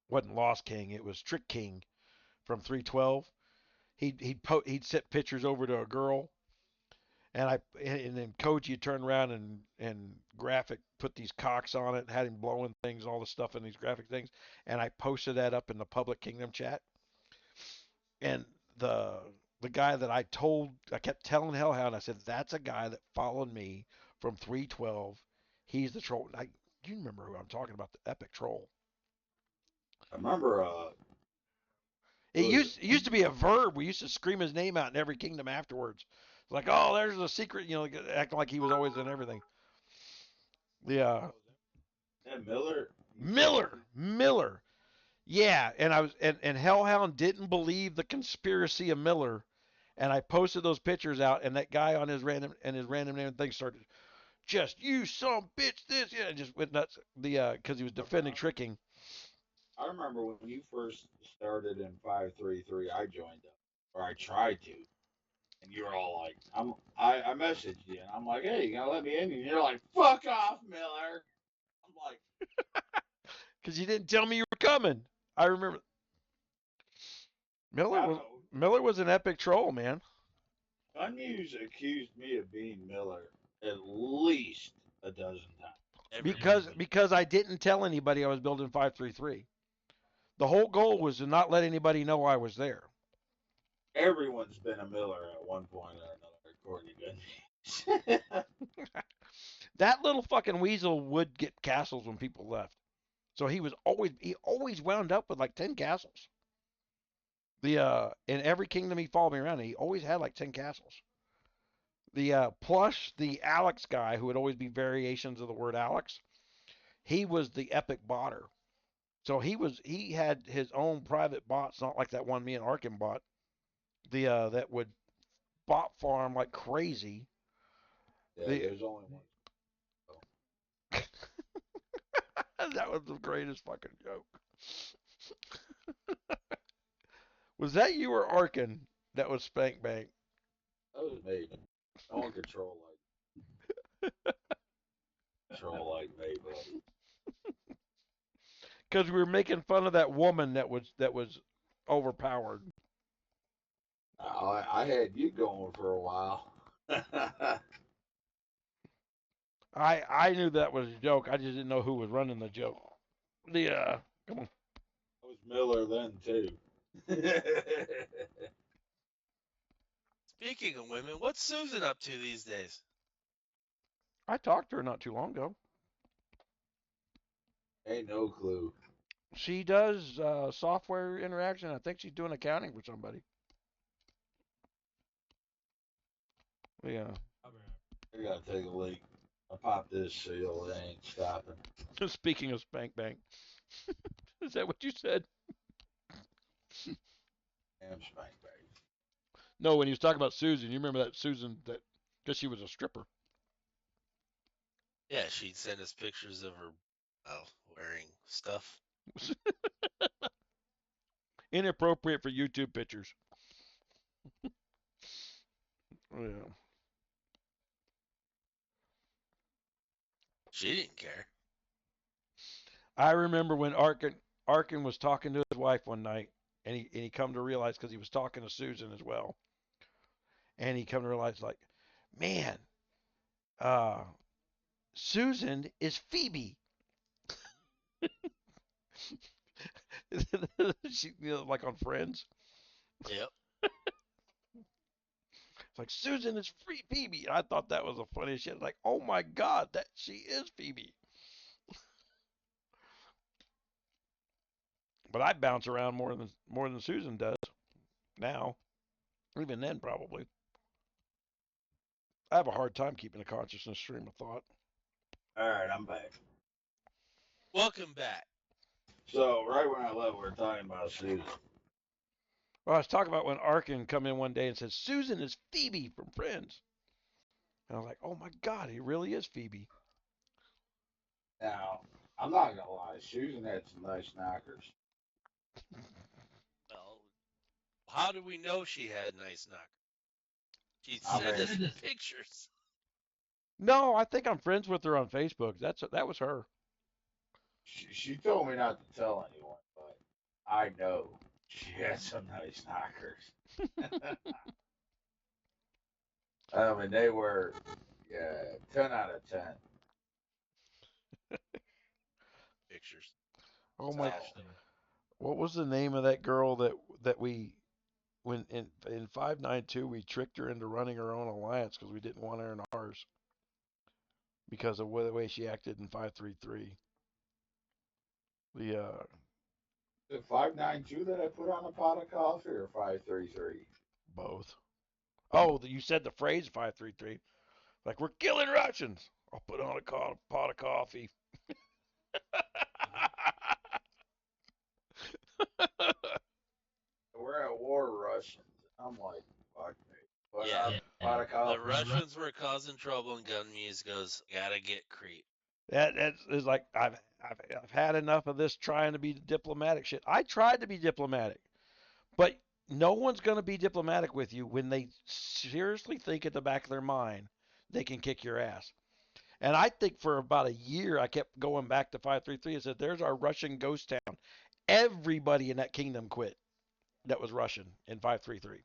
wasn't Lost King, it was Trick King from 312. He'd set pictures over to a girl, and then Koji turned around and graphic put these cocks on it, had him blowing things, all the stuff in these graphic things, and I posted that up in the public Kingdom chat. And the guy that I kept telling Hellhound, I said, that's a guy that followed me from 312. He's the troll. You remember who I'm talking about, the epic troll. I remember it used to be a verb. We used to scream his name out in every kingdom afterwards. Like, oh, there's a secret, acting like he was always in everything. Yeah, Miller. Yeah, and Hellhound didn't believe the conspiracy of Miller, and I posted those pictures out, and that guy on his random name thing started, just you some bitch this, yeah, and just went nuts. Because he was defending tricking. I remember when you first started in 533, I joined up, or I tried to, and you were all like, I messaged you, and I'm like, hey, you gonna let me in? And you're like, fuck off, Miller. I'm like, because you didn't tell me you were coming. I remember. Miller was an epic troll, man. GunMuse accused me of being Miller at least a dozen times. Because I didn't tell anybody I was building 533. The whole goal was to not let anybody know I was there. Everyone's been a Miller at one point or another, according to GunMuse. That little fucking weasel would get castles when people left. So he always wound up with like 10 castles. In every kingdom he followed me around, he always had like 10 castles. Plus the Alex guy, who would always be variations of the word Alex, he was the epic botter. So he had his own private bots, not like that one me and Arkin bought. That would bot farm like crazy. Yeah, there's only one. That was the greatest fucking joke. Was that you or Arkin that was Spank Bank? That was me. I want control like me, buddy. Because we were making fun of that woman that was overpowered. I had you going for a while. I knew that was a joke. I just didn't know who was running the joke. Come on. I was Miller then too. Speaking of women, what's Susan up to these days? I talked to her not too long ago. Ain't no clue. She does software interaction. I think she's doing accounting for somebody. Yeah. I gotta take a leak. I popped this seal. It ain't stopping. Speaking of spank bank, is that what you said? Damn spank bag. No, when he was talking about Susan, you remember that Susan that because she was a stripper. Yeah, she'd send us pictures of her wearing stuff. Inappropriate for YouTube pictures. Yeah. She didn't care. I remember when Arkin was talking to his wife one night, and he come to realize because he was talking to Susan as well, and he come to realize like, man, Susan is Phoebe. She, like on Friends. Yep. It's like Susan is Phoebe. I thought that was the funniest shit. Like, oh my god, that she is Phoebe. But I bounce around more than Susan does now. Even then, probably. I have a hard time keeping a consciousness stream of thought. All right, I'm back. Welcome back. So right when I left, we were talking about Susan. Well, I was talking about when Arkin come in one day and said, Susan is Phoebe from Friends. And I was like, oh my god, he really is Phoebe. Now, I'm not gonna lie, Susan had some nice knockers. Well, how do we know she had nice knockers? She I sent us mean- pictures. No, I think I'm friends with her on Facebook. That was her. She told me not to tell anyone, but I know she had some nice knockers. I mean, they were, 10 out of 10. Pictures. Oh my! Stashed them. What was the name of that girl that we when in 592 we tricked her into running her own alliance because we didn't want her in ours because of the way she acted in 533. The Is it 592 that I put on a pot of coffee or 533? both. Oh, you said the phrase 533. Like we're killing Russians. I'll put on a pot of coffee. We're at war, Russians. I'm like, fuck me. Put Yeah. on a pot of coffee. The Russians were causing trouble, and GunMuse goes, gotta get creep. That is like I've had enough of this trying to be diplomatic shit. I tried to be diplomatic, but no one's going to be diplomatic with you when they seriously think at the back of their mind they can kick your ass. And I think for about a year I kept going back to 533 and said, "There's our Russian ghost town." Everybody in that kingdom quit that was Russian in 533.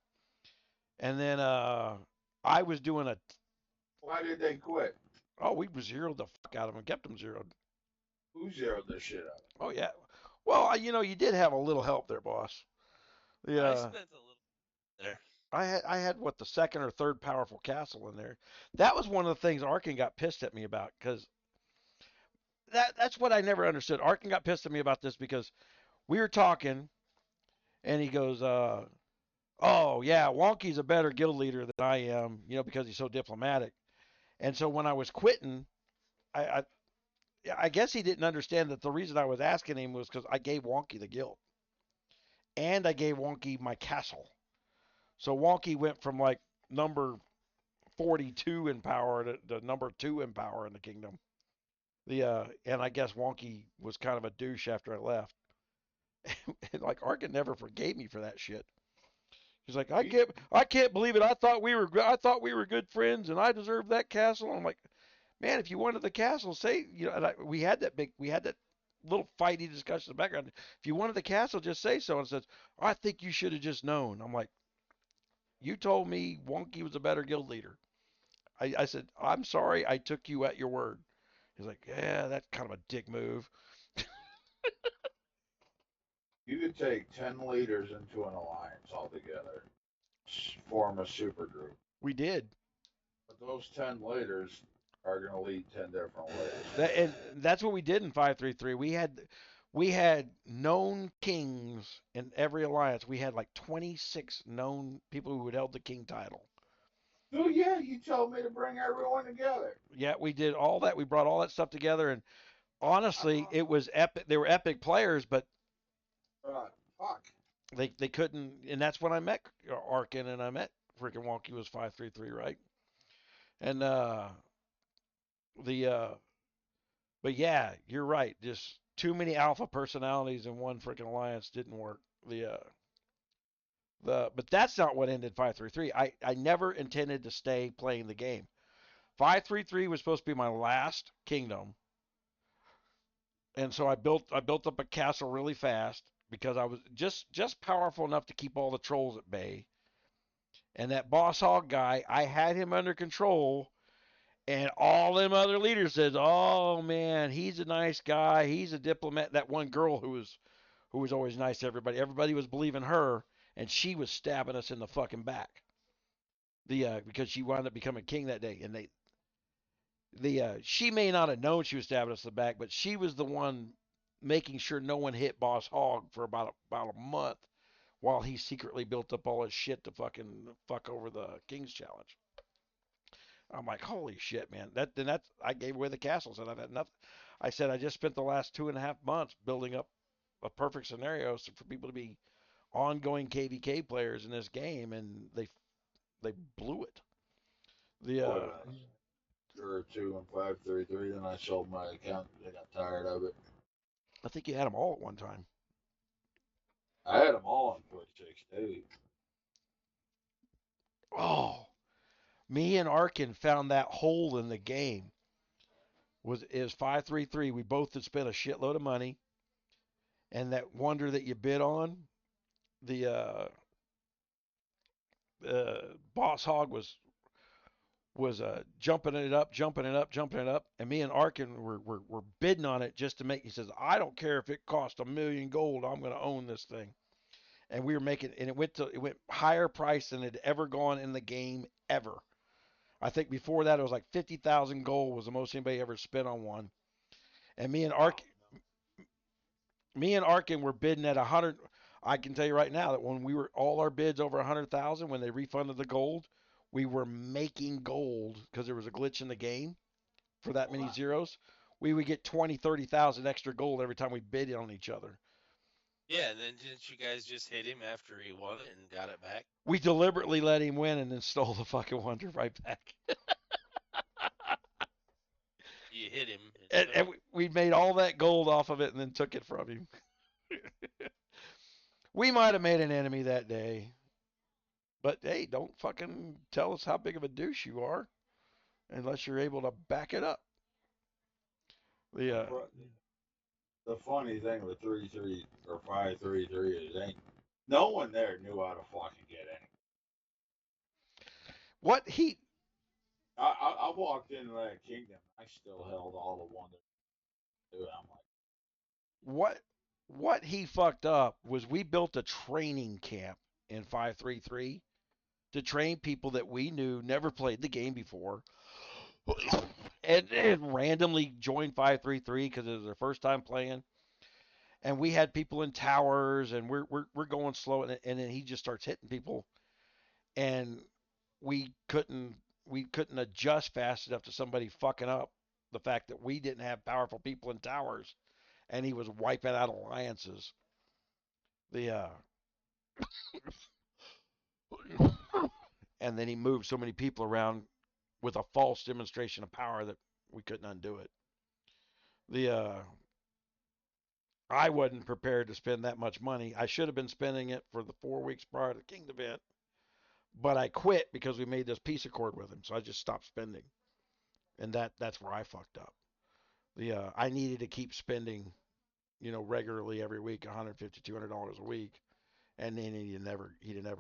And then I was doing a Why did they quit? we zeroed the fuck out of them, kept them zeroed. Who zeroed this shit out? Oh yeah. Well, you did have a little help there, boss. I Yeah. spent a little there. I had what the second or third powerful castle in there. That was one of the things Arkin got pissed at me about because that's what I never understood. Arkin got pissed at me about this because we were talking and he goes, "Oh yeah, Wonky's a better guild leader than I am, because he's so diplomatic." And so when I was quitting, I I guess he didn't understand that the reason I was asking him was because I gave Wonky the guild and I gave Wonky my castle. So Wonky went from like number 42 in power to number 2 in power in the kingdom. And I guess Wonky was kind of a douche after I left. And like Arkin never forgave me for that shit. He's like, I can't believe it. I thought we were good friends, and I deserved that castle. I'm like, man, if you wanted the castle, say, and we had that little fighty discussion in the background. If you wanted the castle, just say so. And says, I think you should have just known. I'm like, you told me Wonky was a better guild leader. I said, I'm sorry, I took you at your word. He's like, yeah, that's kind of a dick move. You could take 10 leaders into an alliance altogether. form a supergroup. We did. But those 10 leaders are going to lead 10 different ways. And that's what we did in 533. We had known kings in every alliance. We had like 26 known people who had held the king title. Oh yeah, you told me to bring everyone together. Yeah, we did all that. We brought all that stuff together, and honestly, it was epic. They were epic players, but Fuck. they couldn't. And that's when I met Arkin, and I met freaking Wonky was 533, right? And the but yeah, you're right. Just too many alpha personalities in one freaking alliance didn't work. But that's not what ended 533. I never intended to stay playing the game. 533 was supposed to be my last kingdom, and so I built up a castle really fast because I was just powerful enough to keep all the trolls at bay. And that boss hog guy, I had him under control, and all them other leaders said, "Oh man, he's a nice guy. He's a diplomat." That one girl who was always nice to everybody. Everybody was believing her, and she was stabbing us in the fucking back. Because she wound up becoming king that day, and she may not have known she was stabbing us in the back, but she was the one making sure no one hit Boss Hog for about a month while he secretly built up all his shit to fucking fuck over the King's Challenge. I'm like, holy shit, man. That's I gave away the castles, and I've had nothing. I said I just spent the last 2.5 months building up a perfect scenario for people to be ongoing KVK players in this game, and they blew it. Or 2 and 533, then I sold my account. I got tired of it. I think you had them all at one time. I had them all on Quick 6 Oh, me and Arkin found that hole in the game. Is 533. We both had spent a shitload of money, and that wonder that you bid on, the Boss Hog was jumping it up, and me and Arkin were bidding on it just to make. He says, "I don't care if it cost $1 million gold. I'm going to own this thing." And we were making, and it went higher price than it had ever gone in the game ever. I think before that it was like 50,000 gold was the most anybody ever spent on one. And me and Arkin were bidding at 100. I can tell you right now that when we were all our bids over 100,000, when they refunded the gold, we were making gold because there was a glitch in the game for that many zeros. We would get 20, 30,000 extra gold every time we bid on each other. Yeah, and then didn't you guys just hit him after he won it and got it back? We deliberately let him win and then stole the fucking wonder right back. You hit him. And we made all that gold off of it and then took it from him. We might have made an enemy that day. But hey, don't fucking tell us how big of a douche you are unless you're able to back it up. The funny thing with 3-3 or 5-3-3 is no one there knew how to fucking get any. What he I walked into that kingdom. I still held all the wonder. I'm like, what he fucked up was we built a training camp in 533 to train people that we knew never played the game before and randomly joined 533 because it was their first time playing. And we had people in towers, and we're going slow, and then he just starts hitting people, and we couldn't adjust fast enough to somebody fucking up the fact that we didn't have powerful people in towers, and he was wiping out alliances. And then he moved so many people around with a false demonstration of power that we couldn't undo it. I wasn't prepared to spend that much money. I should have been spending it for the 4 weeks prior to the King event, but I quit because we made this peace accord with him. So I just stopped spending, and that's where I fucked up. I needed to keep spending, regularly every week, $150, $200 a week, and then he'd never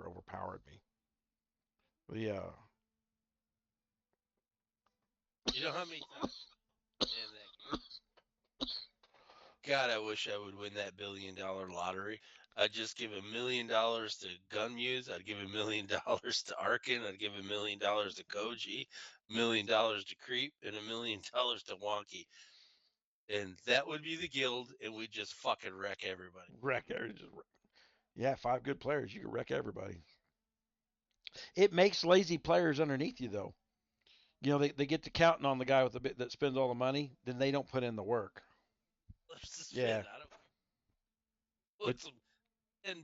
overpowered me. You know how many times? God, I wish I would win that $1 billion lottery. I'd just give $1 million to GunMuse. I'd give $1 million to Arkin. I'd give $1 million to Koji, $1 million to Creep, and $1 million to Wonky. And that would be the guild, and we'd just fucking wreck everybody. Yeah, 5 good players, you can wreck everybody. It makes lazy players underneath you, though. You know, they get to counting on the guy with the bit that spends all the money, then they don't put in the work. Yeah. Put some $10.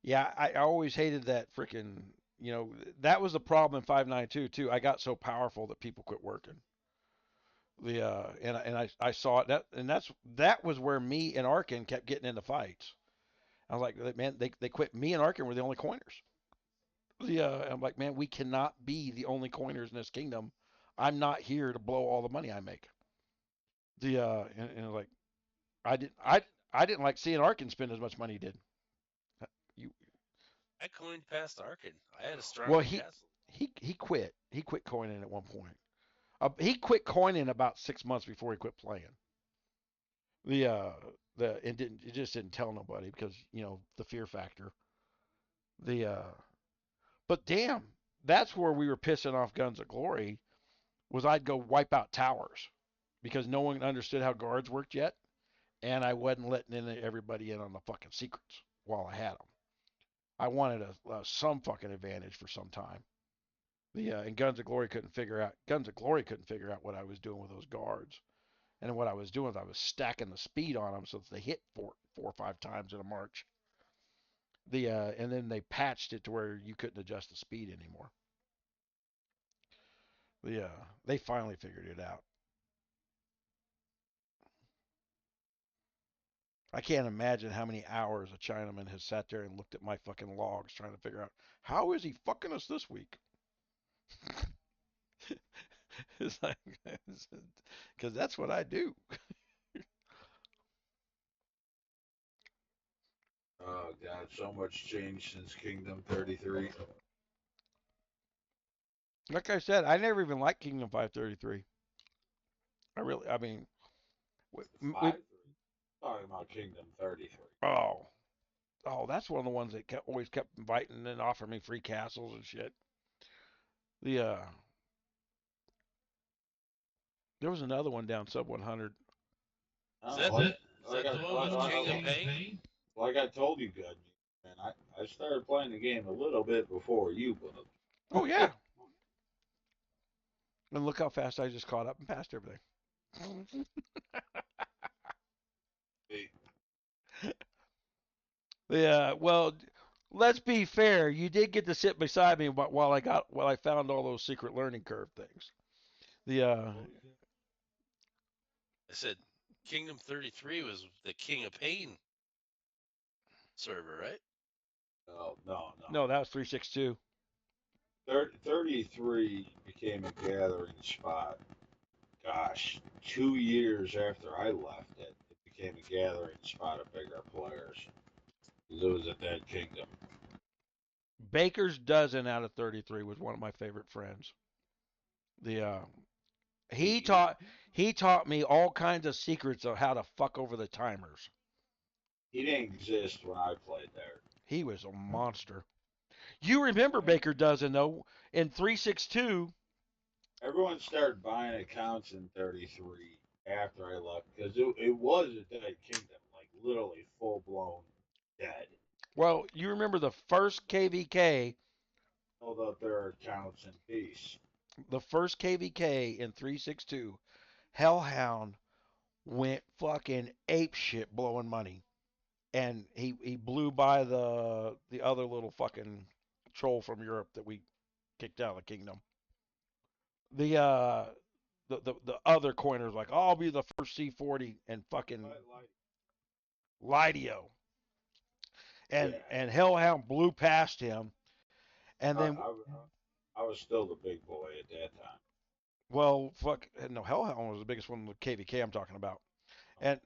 Yeah, I always hated that freaking. You know, that was the problem in 592 too. I got so powerful that people quit working. I saw it that was where me and Arkin kept getting into fights. I was like, man, they quit. Me and Arkin were the only coiners. I'm like, man, we cannot be the only coiners in this kingdom. I'm not here to blow all the money I make. Like, I didn't like seeing Arkin spend as much money he did. You I coined past Arkin. I had a strong Well, castle. he quit. He quit coining at one point. He quit coining about 6 months before he quit playing. It just didn't tell nobody because the fear factor. But damn, that's where we were pissing off Guns of Glory. Was I'd go wipe out towers because no one understood how guards worked yet, and I wasn't letting everybody in on the fucking secrets while I had them. I wanted some fucking advantage for some time. And Guns of Glory couldn't figure out what I was doing with those guards. And what I was doing is I was stacking the speed on them so that they hit four or 5 times in a march. And then they patched it to where you couldn't adjust the speed anymore. They finally figured it out. I can't imagine how many hours a Chinaman has sat there and looked at my fucking logs trying to figure out how is he fucking us this week. It's like, because that's what I do. Oh God, so much change since Kingdom 33. Like I said, I never even liked Kingdom 533. I mean, Talking about Kingdom 33. oh, that's one of the ones that always kept inviting and offering me free castles and shit. There was another one down sub 100. Is that the one with King of Pain? Like I told you, good man. I started playing the game a little bit before you, but. Oh yeah. And look how fast I just caught up and passed everything. Yeah, well, let's be fair. You did get to sit beside me while I found all those secret learning curve things. I said Kingdom 33 was the King of Pain server, right? No, that was 362. 33 became a gathering spot. Gosh, 2 years after I left it became a gathering spot of bigger players. It was a dead kingdom. Baker's dozen out of 33 was one of my favorite friends. He taught me all kinds of secrets of how to fuck over the timers. He didn't exist when I played there. He was a monster. You remember Baker dozen though in 362. Everyone started buying accounts in 33 after I left because it was a dead kingdom, like literally full blown dead. Well, you remember the first KVK. Held up their accounts in peace. The first KVK in 362, Hellhound went fucking ape shit blowing money, and he blew by the other little fucking troll from Europe that we kicked out of the kingdom. The other coiners like, oh, I'll be the first C40 and fucking Lydio. And Hellhound blew past him, and then I was still the big boy at that time. Well, fuck no, Hellhound was the biggest one with KVK I'm talking about, and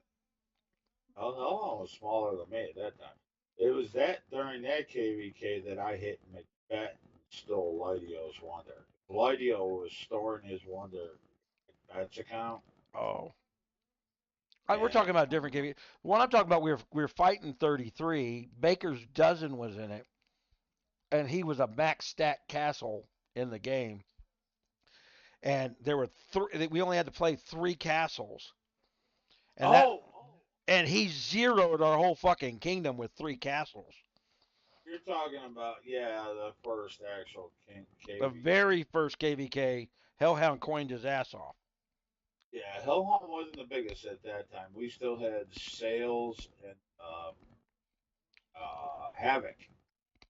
Hellhound was smaller than me at that time. It was during that KVK that I hit Macbeth and stole Lydio's wonder. Lydio was storing his wonder in Macbeth's account. Oh. We're talking about a different game. One I'm talking about, we were fighting 33. Baker's Dozen was in it, and he was a max stat castle in the game. And there were we only had to play 3 castles, and and he zeroed our whole fucking kingdom with 3 castles. You're talking about, the first actual KVK. The very first KVK, Hellhound coined his ass off. Yeah, Hellhound wasn't the biggest at that time. We still had Sales and Havoc.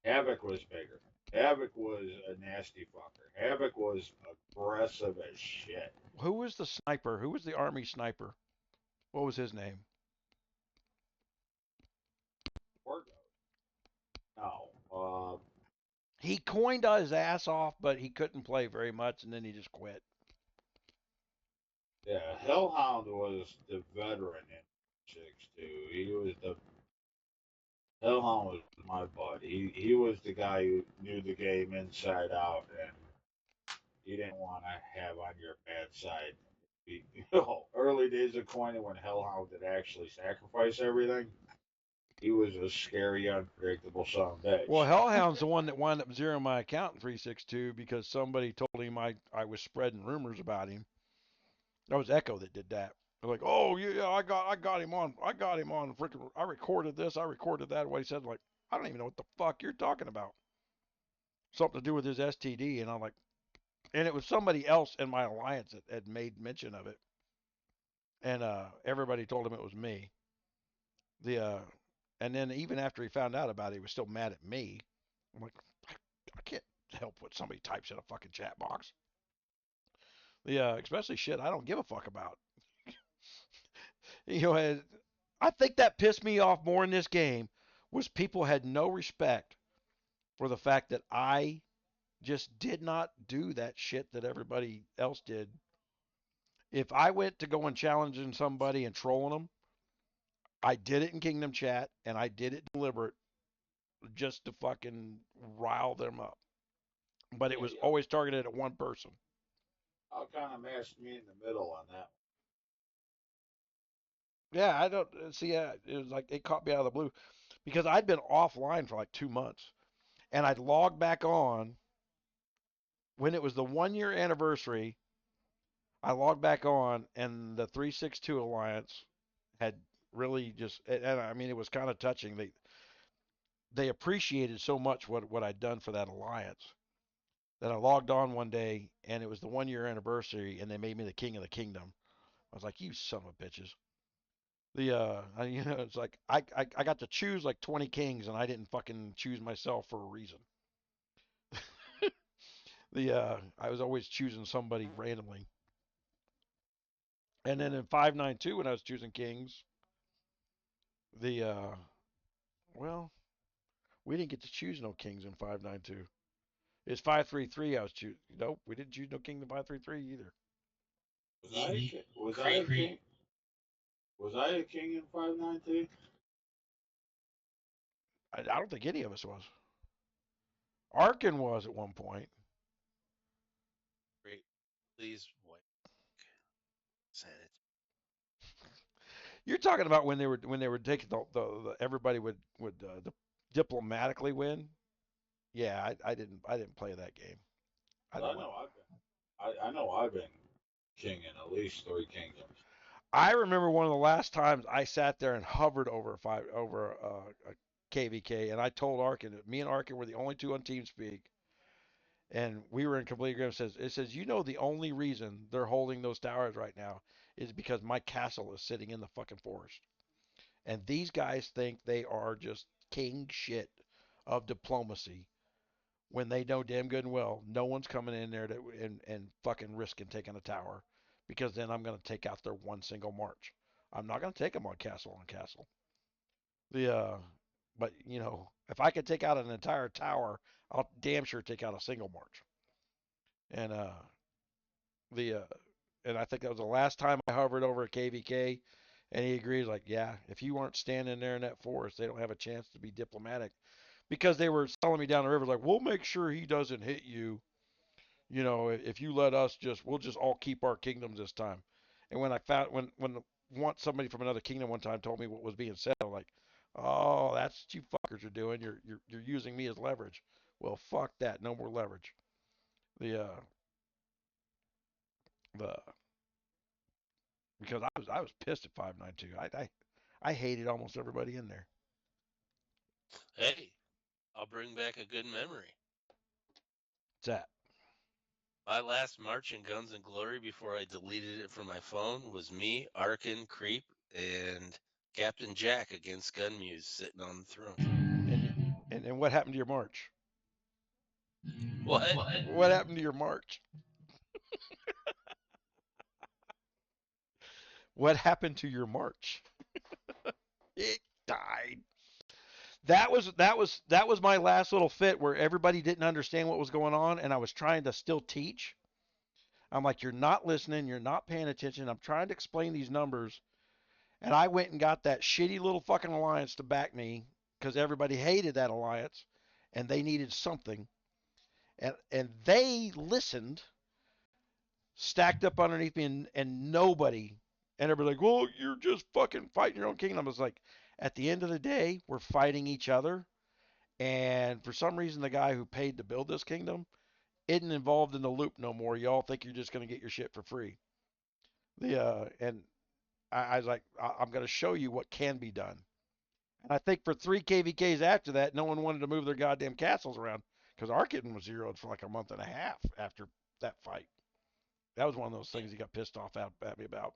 Havoc was bigger. Havoc was a nasty fucker. Havoc was aggressive as shit. Who was the sniper? Who was the army sniper? What was his name? No. He coined his ass off, but he couldn't play very much, and then he just quit. Yeah, Hellhound was the veteran in 6-2. He was the Hellhound was my buddy. He was the guy who knew the game inside out, and he didn't want to have on your bad side. Early days of coining when Hellhound did actually sacrifice everything, he was a scary, unpredictable son of a bitch. Well, Hellhound's the one that wound up zeroing my account in 362 because somebody told him I was spreading rumors about him. That was Echo that did that. They're like, oh yeah, I got him on. Freaking, I recorded this. I recorded that. What he said, like, I don't even know what the fuck you're talking about. Something to do with his STD, and I'm like, and it was somebody else in my alliance that had made mention of it, and everybody told him it was me. And then even after he found out about it, he was still mad at me. I'm like, I can't help what somebody types in a fucking chat box. Especially shit I don't give a fuck about. I think that pissed me off more in this game was people had no respect for the fact that I just did not do that shit that everybody else did. If I went to go and challenging somebody and trolling them, I did it in Kingdom Chat and I did it deliberate just to fucking rile them up. But it was always targeted at one person. I'll kind of match me in the middle on that. Yeah, I don't see. It was like it caught me out of the blue because I'd been offline for like 2 months, and I'd log back on when it was the 1 year anniversary. I logged back on, and the 362 Alliance had really just, and I mean, it was kind of touching. They appreciated so much what I'd done for that alliance that I logged on one day, and it was the 1 year anniversary, and they made me the king of the kingdom. I was like, you son of a bitches. It's like I got to choose like 20 kings, and I didn't fucking choose myself for a reason. I was always choosing somebody randomly. And then in 592, when I was choosing kings, well, we didn't get to choose no kings in 592. It's 533. I was choosing. Nope, we didn't choose no king in 533 either. Was I a king? Was I a king in 592? I don't think any of us was. Arkin was at one point. Great. Please wait. Said it. You're talking about when they were taking the everybody would diplomatically win. Yeah, I didn't play that game. I know I've been king in at least 3 kingdoms. I remember one of the last times I sat there and hovered over a KVK, and I told Arkin that me and Arkin were the only 2 on TeamSpeak, and we were in complete agreement. It says the only reason they're holding those towers right now is because my castle is sitting in the fucking forest, and these guys think they are just king shit of diplomacy when they know damn good and well no one's coming in there and fucking risking taking a tower, because then I'm going to take out their one single march. I'm not going to take them on castle. But if I could take out an entire tower, I'll damn sure take out a single march. And and I think that was the last time I hovered over a KVK, and he agrees, like, yeah, if you weren't standing there in that forest, they don't have a chance to be diplomatic, because they were selling me down the river, like, we'll make sure he doesn't hit you. If you let us we'll just all keep our kingdoms this time. And when I found when somebody from another kingdom one time told me what was being said. I'm like, oh, that's what you fuckers are doing. You're using me as leverage. Well, fuck that. No more leverage. The because I was pissed at 592. I hated almost everybody in there. Hey, I'll bring back a good memory. What's that? My last march in Guns and Glory before I deleted it from my phone was me, Arkin, Creep, and Captain Jack against GunMuse sitting on the throne. And what happened to your march? What? What happened to your march? What happened to your march? It died. That was my last little fit where everybody didn't understand what was going on, and I was trying to still teach. I'm like, you're not listening, you're not paying attention. I'm trying to explain these numbers, and I went and got that shitty little fucking alliance to back me because everybody hated that alliance, and they needed something, and they listened, stacked up underneath me, and nobody, and everybody like, well, you're just fucking fighting your own kingdom. I was like, at the end of the day, we're fighting each other. And for some reason, the guy who paid to build this kingdom isn't involved in the loop no more. Y'all think you're just going to get your shit for free. And I was like, I'm going to show you what can be done. And I think for 3 KVKs after that, no one wanted to move their goddamn castles around because Arkin was zeroed for like a month and a half after that fight. That was one of those things he got pissed off at me about.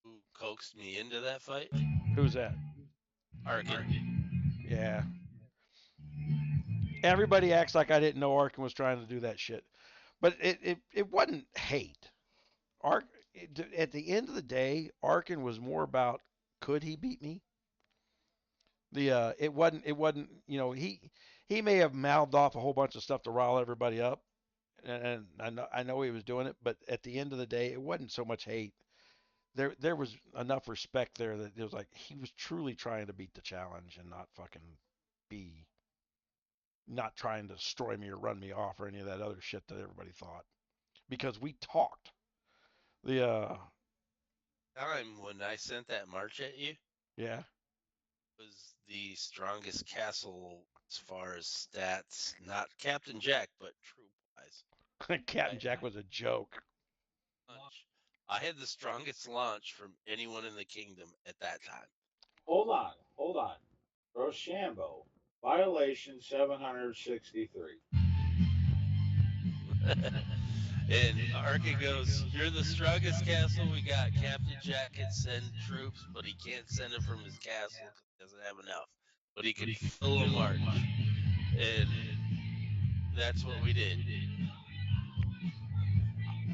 Who coaxed me into that fight? Who's that? Arkin. Yeah. Everybody acts like I didn't know Arkin was trying to do that shit. But it wasn't hate. At the end of the day, Arkin was more about could he beat me? It wasn't he may have mouthed off a whole bunch of stuff to rile everybody up, and I know he was doing it, but at the end of the day, it wasn't so much hate. There was enough respect there that it was like he was truly trying to beat the challenge and not fucking be not trying to destroy me or run me off or any of that other shit that everybody thought. Because we talked. Time when I sent that march at you Yeah. was the strongest castle as far as stats, not Captain Jack, but troop wise. Captain Jack was a joke. I had the strongest launch from anyone in the kingdom at that time. Hold on. Rochambeau, violation 763. And Arkin goes, you're the strongest castle we got. Captain Jack can send troops, but he can't send them from his castle because he doesn't have enough. But he can fill a march. And that's what we did.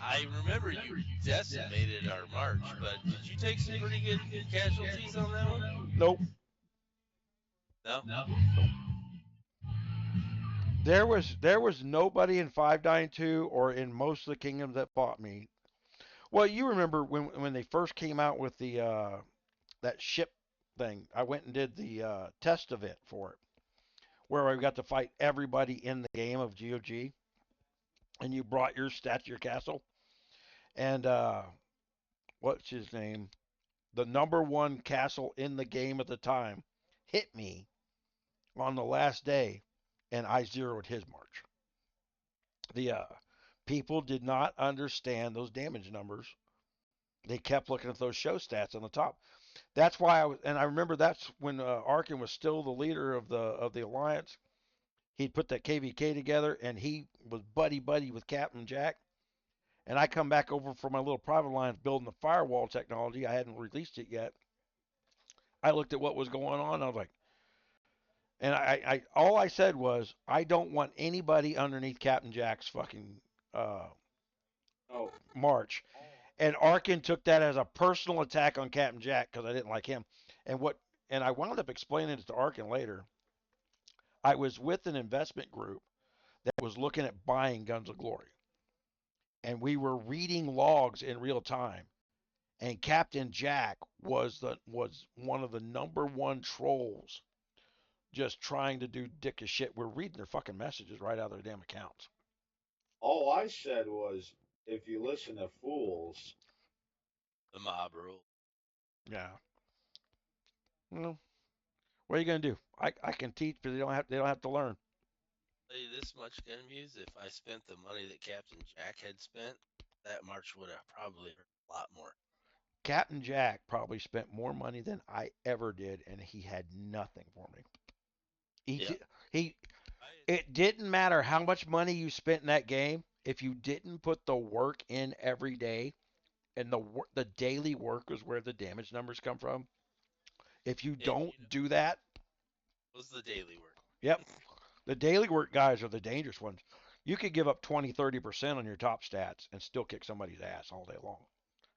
I remember you decimated our march, but did you take some pretty good casualties on that one? Nope. No? There was nobody in 592 or in most of the kingdoms that fought me. Well, you remember when they first came out with the that ship thing. I went and did the test event for it, where I got to fight everybody in the game of GOG, and you brought your stat to your castle. And what's his name? The number 1 castle in the game at the time hit me on the last day, and I zeroed his march. The people did not understand those damage numbers. They kept looking at those show stats on the top. That's why I remember that's when Arkin was still the leader of the alliance. He'd put that KVK together, and he was buddy with Captain Jack. And I come back over for my little private alliance building the firewall technology. I hadn't released it yet. I looked at what was going on. I was like, and I all I said was, I don't want anybody underneath Captain Jack's fucking march. And Arkin took that as a personal attack on Captain Jack because I didn't like him. And I wound up explaining it to Arkin later. I was with an investment group that was looking at buying Guns of Glory. And we were reading logs in real time. And Captain Jack was one of the number 1 trolls just trying to do dickish shit. We're reading their fucking messages right out of their damn accounts. All I said was, if you listen to fools, the mob rule. Yeah. Well, what are you gonna do? I can teach, but they don't have to learn. Tell you this much, GunMuse, if I spent the money that Captain Jack had spent, that march would have probably hurt a lot more. Captain Jack probably spent more money than I ever did, and he had nothing for me. He it didn't matter how much money you spent in that game if you didn't put the work in every day, and the daily work is where the damage numbers come from. If you don't do that, was the daily work. Yep. The daily work guys are the dangerous ones. You could give up 20, 30% on your top stats and still kick somebody's ass all day long.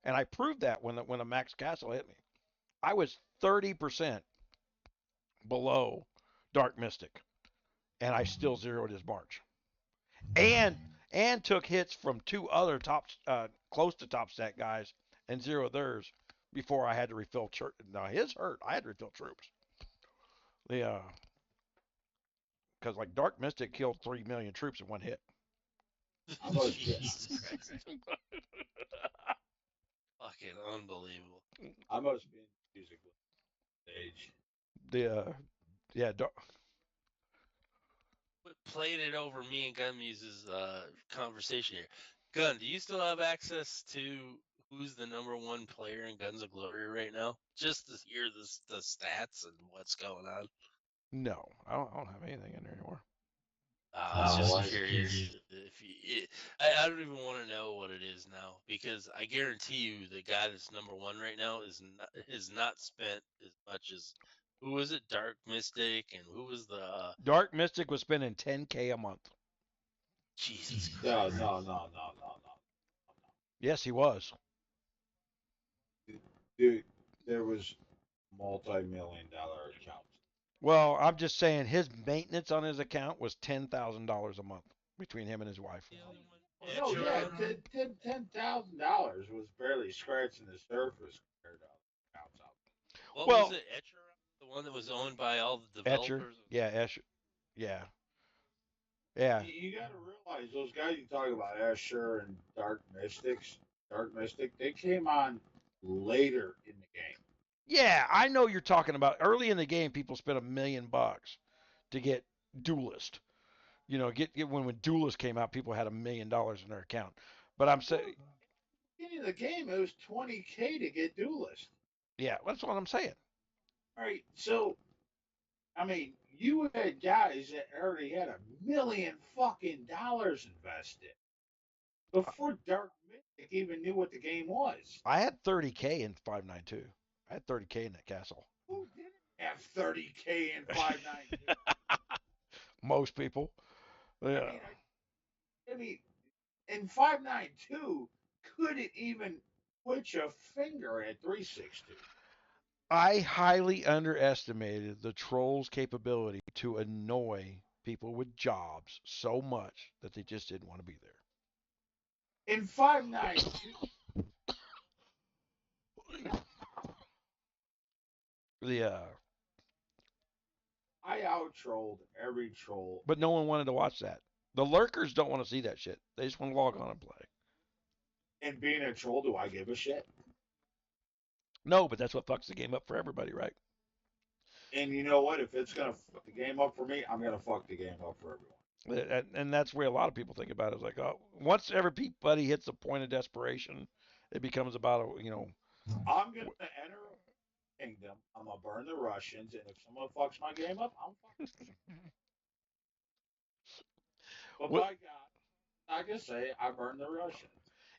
And I proved that when a Max Castle hit me. I was 30% below Dark Mystic, and I still zeroed his march. And took hits from two other close to top stat guys and zeroed theirs before I had to refill troops. Now his hurt. I had to refill troops. Because like Dark Mystic killed 3 million troops in one hit. Jesus Christ. Fucking unbelievable. I must be in music age. Yeah. Played it over me and GunMuse's conversation here. Gun, do you still have access to who's the #1 player in Guns of Glory right now? Just to hear the stats and what's going on. No, I don't have anything in there anymore. I was just curious. I don't even want to know what it is now, because I guarantee you the guy that's #1 right now has not spent as much as, who was it? Dark Mystic, and who was the Dark Mystic was spending $10K a month. Jesus Christ. No. Yes, he was. Dude, there was multi-million-dollar accounts. Well, I'm just saying his maintenance on his account was $10,000 a month between him and his wife. No, yeah, $10,000 was barely scratching the surface compared to other accounts out there. What was it? Etcher, the one that was owned by all the developers? Escher. Yeah. You got to realize those guys you talk about, Escher and Dark Mystic, they came on later in the game. Yeah, I know you're talking about. Early in the game, people spent $1 million to get Duelist. You know, when Duelist came out, people had $1 million in their account. But I'm saying, beginning of the game, it was $20K to get Duelist. Yeah, that's what I'm saying. All right, so I mean, you had guys that already had $1 million fucking invested before Dark Mystic even knew what the game was. I had 30K in 592. I had 30K in that castle. Who didn't have 30K in 592? Most people. Yeah. I mean, in 592, couldn't even twitch a finger at 360. I highly underestimated the troll's capability to annoy people with jobs so much that they just didn't want to be there. In 592, I out-trolled every troll. But no one wanted to watch that. The lurkers don't want to see that shit. They just want to log on and play. And being a troll, do I give a shit? No, but that's what fucks the game up for everybody, right? And you know what? If it's going to fuck the game up for me, I'm going to fuck the game up for everyone. And that's where a lot of people think about it. It's like, oh, once everybody hits a point of desperation, it becomes about, I'm going to enter a kingdom. I'm going to burn the Russians. And if someone fucks my game up, I'm fucking. But by God, I can say I burned the Russians.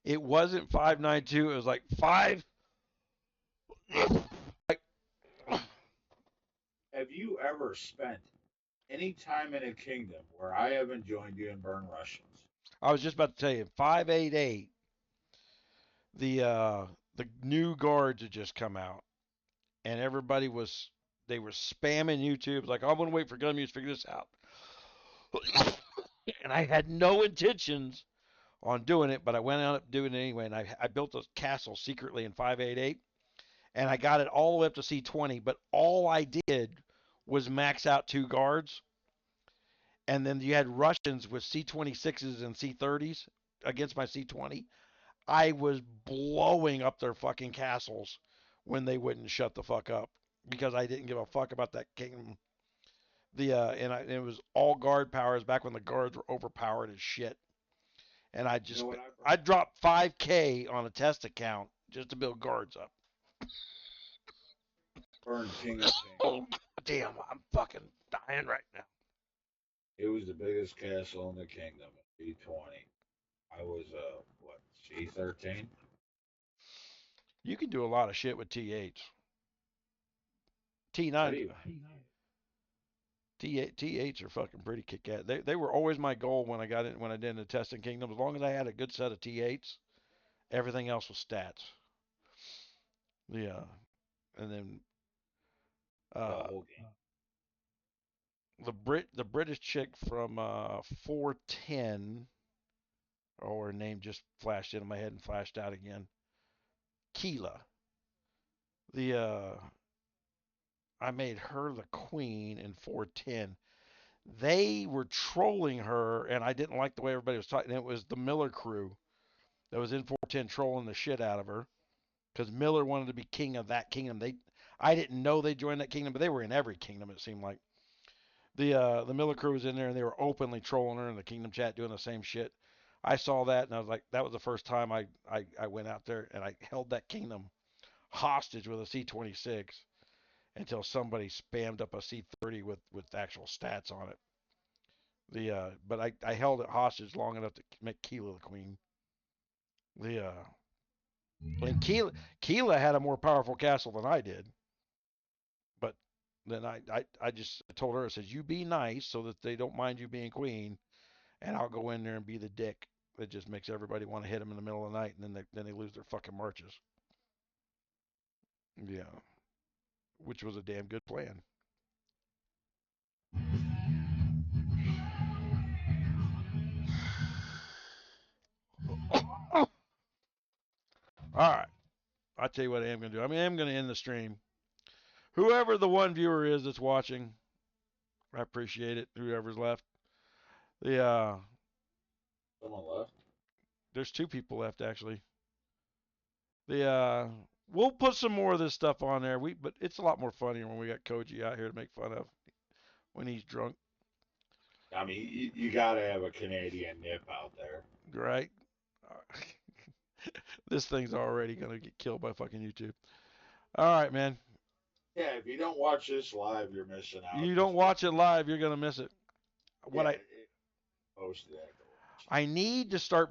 It wasn't 592. It was like 5. Have you ever spent any time in a kingdom where I haven't joined you and burned Russians? I was just about to tell you, 588. The new guards had just come out, and everybody were spamming YouTube like, I'm gonna wait for GunMuse to figure this out. And I had no intentions on doing it, but I went out doing it anyway, and I built a castle secretly in 588, and I got it all the way up to C20, but all I did was max out 2 guards, and then you had Russians with C26s and C30s against my C20. I was blowing up their fucking castles when they wouldn't shut the fuck up because I didn't give a fuck about that kingdom. It was all guard powers back when the guards were overpowered as shit. And I dropped $5K on a test account just to build guards up. Burned King of Oh, damn, I'm fucking dying right now. It was the biggest castle in the kingdom, B20. I was, C13? You can do a lot of shit with T8s. T9s. T8s are fucking pretty kick-ass. They were always my goal when I did in the testing kingdom. As long as I had a good set of T8s, everything else was stats. Yeah, and then the British chick from 410. Oh, her name just flashed into my head and flashed out again. 𝙂𝙪𝙣𝙈𝙪𝙨. I made her the queen in 410. They were trolling her, and I didn't like the way everybody was talking. It was the Miller crew that was in 410 trolling the shit out of her because Miller wanted to be king of that kingdom. I didn't know they joined that kingdom, but they were in every kingdom, it seemed like. The Miller crew was in there, and they were openly trolling her in the kingdom chat doing the same shit. I saw that, and I was like, that was the first time I went out there, and I held that kingdom hostage with a C26 until somebody spammed up a C30 with actual stats on it. But I held it hostage long enough to make 𝙂𝙪𝙣 the queen. And 𝙂𝙪𝙣 had a more powerful castle than I did. But then I just told her, I said, you be nice so that they don't mind you being queen, and I'll go in there and be the dick that just makes everybody want to hit them in the middle of the night, and then they lose their fucking marches. Yeah. Which was a damn good plan. All right. I'll tell you what I am going to do. I am going to end the stream. Whoever the one viewer is that's watching, I appreciate it. Whoever's left. Someone left? There's 2 people left, actually. We'll put some more of this stuff on there. But it's a lot more funnier when we got Koji out here to make fun of when he's drunk. I mean, you got to have a Canadian nip out there. Right? This thing's already going to get killed by fucking YouTube. All right, man. Yeah, if you don't watch this live, you're missing out. You don't watch it live, you're going to miss it. Posted that. I need to start